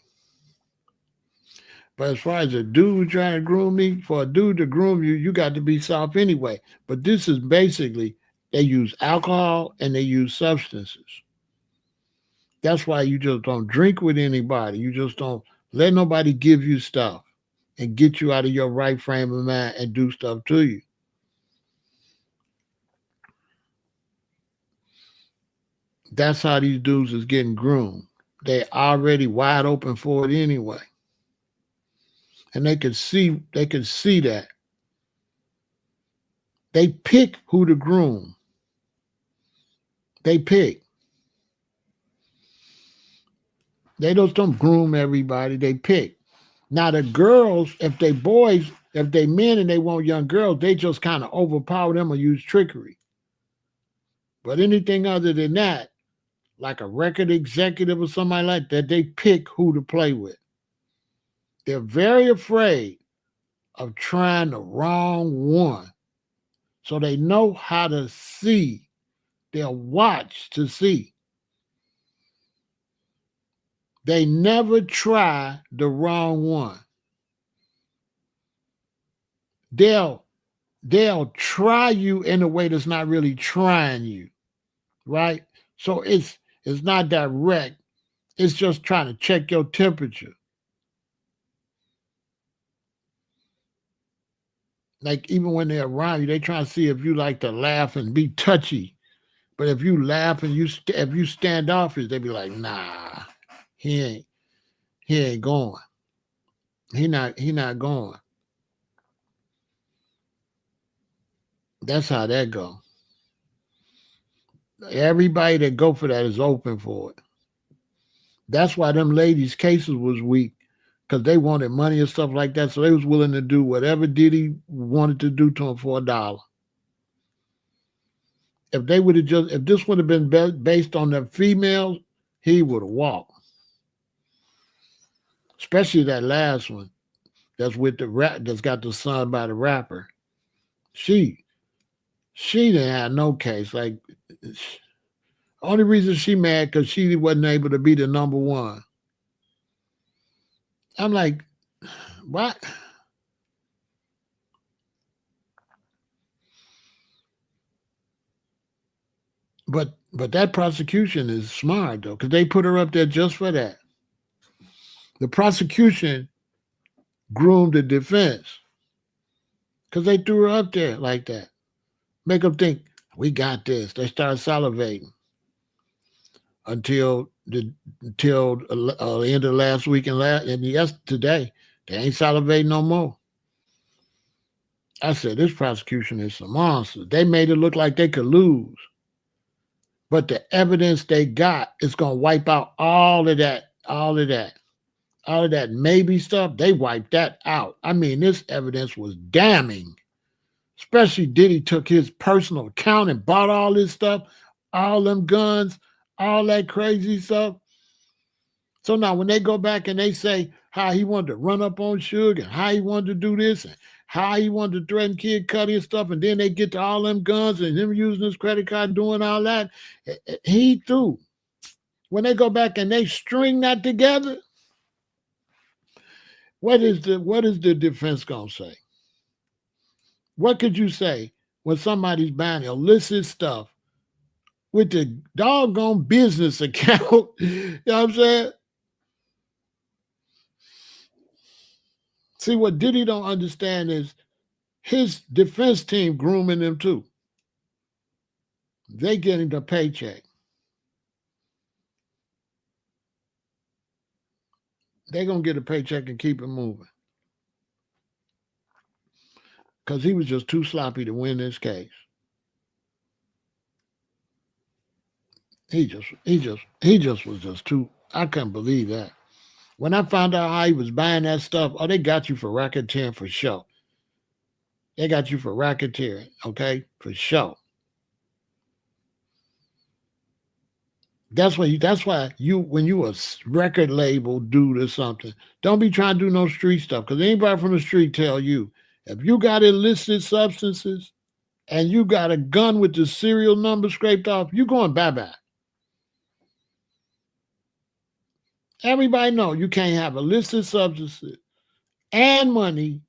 But as far as a dude trying to groom me, for a dude to groom you, you got to be soft anyway. But this is basically they use alcohol and they use substances. That's why you just don't drink with anybody. You just don't let nobody give you stuff and get you out of your right frame of mind and do stuff to you. That's how these dudes is getting groomed. They already wide open for it anyway. And they can see that. They pick who to groom. They pick. They just don't groom everybody. They pick. Now the girls, if they boys, if they men and they want young girls, they just kind of overpower them or use trickery. But anything other than that, like a record executive or somebody like that, they pick who to play with. They're very afraid of trying the wrong one. So they know how to see. They'll watch to see. They never try the wrong one. They'll they'll try you in a way that's not really trying you, right? So it's not direct. It's just trying to check your temperature. Like even when they're around you, they try to see if you like to laugh and be touchy. But if you laugh and if you stand off, they be like, nah, he ain't he ain't going. He not going. That's how that go. Everybody that go for that is open for it. That's why them ladies' cases was weak because they wanted money and stuff like that. So they was willing to do whatever Diddy wanted to do to them for $1. If they would have just, if this would have been based on the females, he would have walked. Especially that last one that's with the rap that's got the son by the rapper. She she didn't have no case. Like only reason she mad because she wasn't able to be the number one. I'm like, what? But that prosecution is smart though, because they put her up there just for that. The prosecution groomed the defense because they threw her up there like that. Make them think we got this. They start salivating until the end of last week and yes today they ain't salivating no more. I said this prosecution is some monsters. They made it look like they could lose, but the evidence they got is gonna wipe out all of that maybe stuff. They wiped that out. I mean, this evidence was damning. Especially Diddy took his personal account and bought all this stuff, all them guns, all that crazy stuff. So now when they go back and they say how he wanted to run up on Suge and how he wanted to do this and how he wanted to threaten Kid Cudi and stuff, and then they get to all them guns and him using his credit card doing all that, he threw. When they go back and they string that together, what is the defense gonna say? What could you say when somebody's buying illicit stuff with the doggone business account? You know what I'm saying? See, what Diddy don't understand is his defense team grooming them too. They getting the paycheck. They gonna get a paycheck and keep it moving. Because he was just too sloppy to win this case. He just was just too. I couldn't believe that. When I found out how he was buying that stuff, oh, they got you for racketeering for sure. They got you for racketeering, okay, for sure. That's why you when you a record label dude or something, don't be trying to do no street stuff. Because anybody from the street tell you if you got illicit substances and you got a gun with the serial number scraped off, you going bye bye. Everybody know you can't have illicit substances and money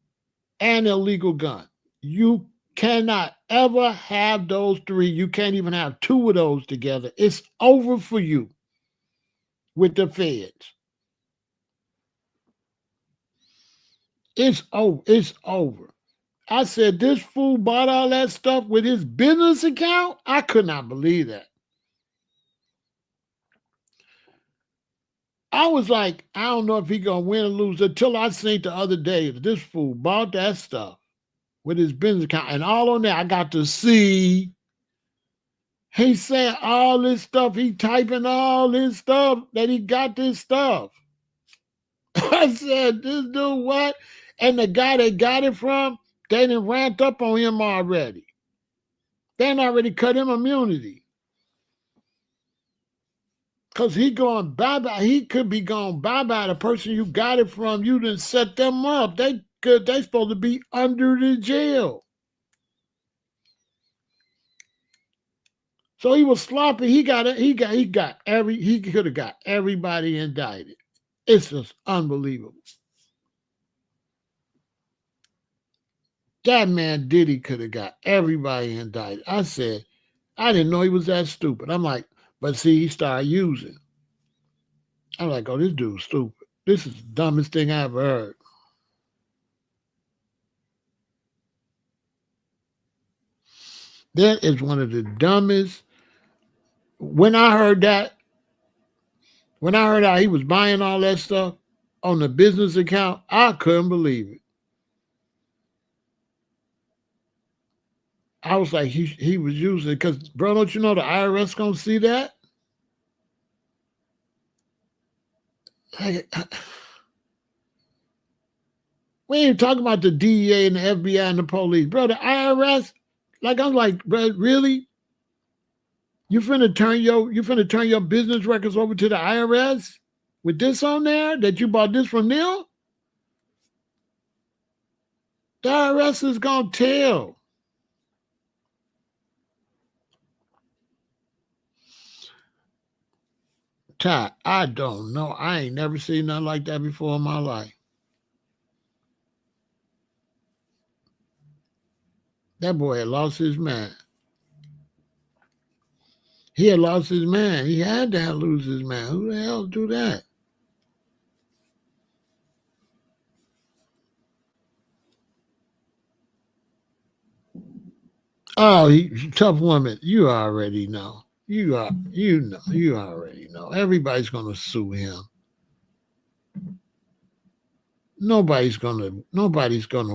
and illegal gun. You cannot ever have those three. You can't even have two of those together. It's over for you with the feds. It's over. It's over. I said, this fool bought all that stuff with his business account? I could not believe that. I was like, I don't know if he gonna win or lose until I seen the other day that this fool bought that stuff with his business account. And all on there, I got to see he saying all this stuff. He typing all this stuff that he got this stuff. I said, this dude what? And the guy they got it from, they done ramped up on him already. They done already cut him immunity. Because he going bye-bye. He could be going bye-bye. The person you got it from, you didn't set them up. They supposed to be under the jail. So he was sloppy. He could have got everybody indicted. It's just unbelievable. That man Diddy could have got everybody indicted. I said, I didn't know he was that stupid. I'm like, but see, he started using. I'm like, oh, this dude's stupid. This is the dumbest thing I ever heard. That is one of the dumbest. When I heard that, when I heard how he was buying all that stuff on the business account, I couldn't believe it. I was like, he was using it because, bro, don't you know the IRS gonna see that? Like, we ain't talking about the DEA and the FBI and the police, bro. The IRS, like I'm like, bro, really? You finna turn your business records over to the IRS with this on there that you bought this from them? The IRS is gonna tell. Ty, I don't know. I ain't never seen nothing like that before in my life. That boy had lost his mind. He had lost his mind. He had to lose his mind. Who the hell do that? Oh, tough woman. You already know. You already know. Everybody's gonna sue him. Nobody's gonna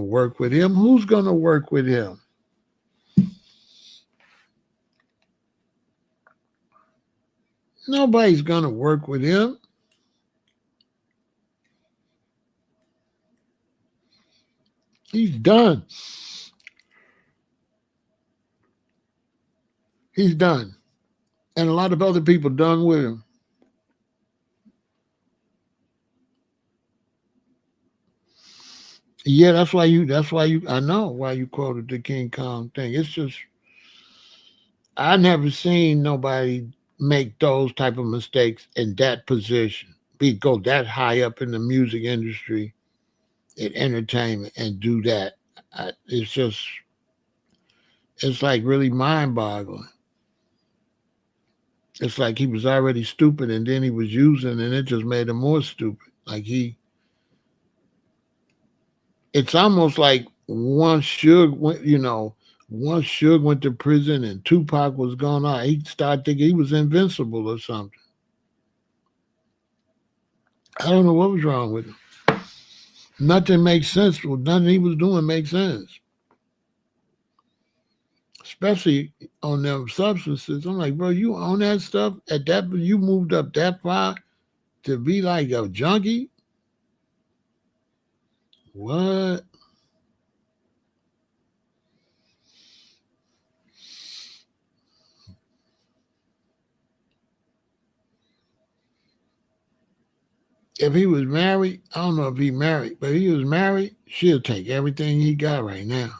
work with him. Who's gonna work with him? Nobody's gonna work with him. He's done. He's done. And a lot of other people done with him. Yeah, that's why you I know why you quoted the King Kong thing. It's just I never seen nobody make those type of mistakes in that position. Be go that high up in the music industry in entertainment and do that. It's like really mind boggling. It's like he was already stupid and then he was using and it just made him more stupid. It's almost like once Suge went to prison and Tupac was gone out, he started thinking he was invincible or something. I don't know what was wrong with him. Nothing makes sense. Nothing he was doing makes sense. Especially on them substances. I'm like, bro, you own that stuff at that you moved up that far to be like a junkie? What? if he was married, I don't know if he married, but if he was married, she'll take everything he got right now.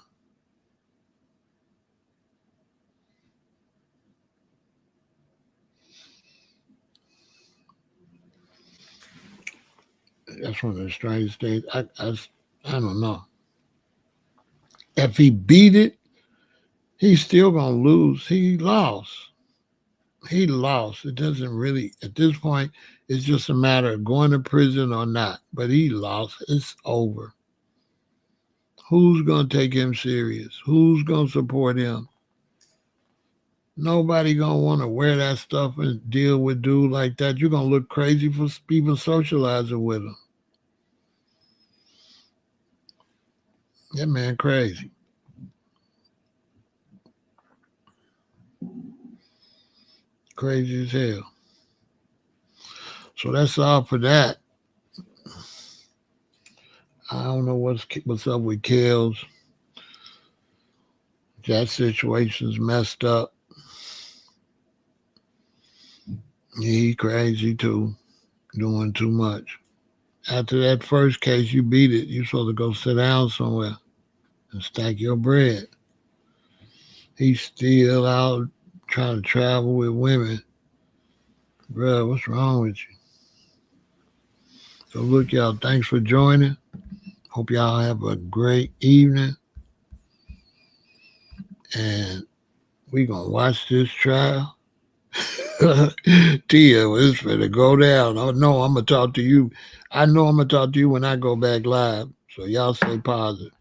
That's one of the strangest things. I don't know. If he beat it, he's still gonna lose. He lost. He lost. It doesn't really, at this point, it's just a matter of going to prison or not. But he lost. It's over. Who's gonna take him serious? Who's gonna support him? Nobody gonna want to wear that stuff and deal with dude like that. You're gonna look crazy for people socializing with him. That man crazy. Crazy as hell. So that's all for that. I don't know what's up with Kels. That situation's messed up. He crazy too, doing too much. After that first case, you beat it. You supposed to go sit down somewhere and stack your bread. He's still out trying to travel with women. Bruh, what's wrong with you? So look, y'all, thanks for joining. Hope y'all have a great evening. And we gonna watch this trial. Tia, it's gonna go down. I know I'm gonna talk to you. I know I'm gonna talk to you when I go back live. So y'all stay positive.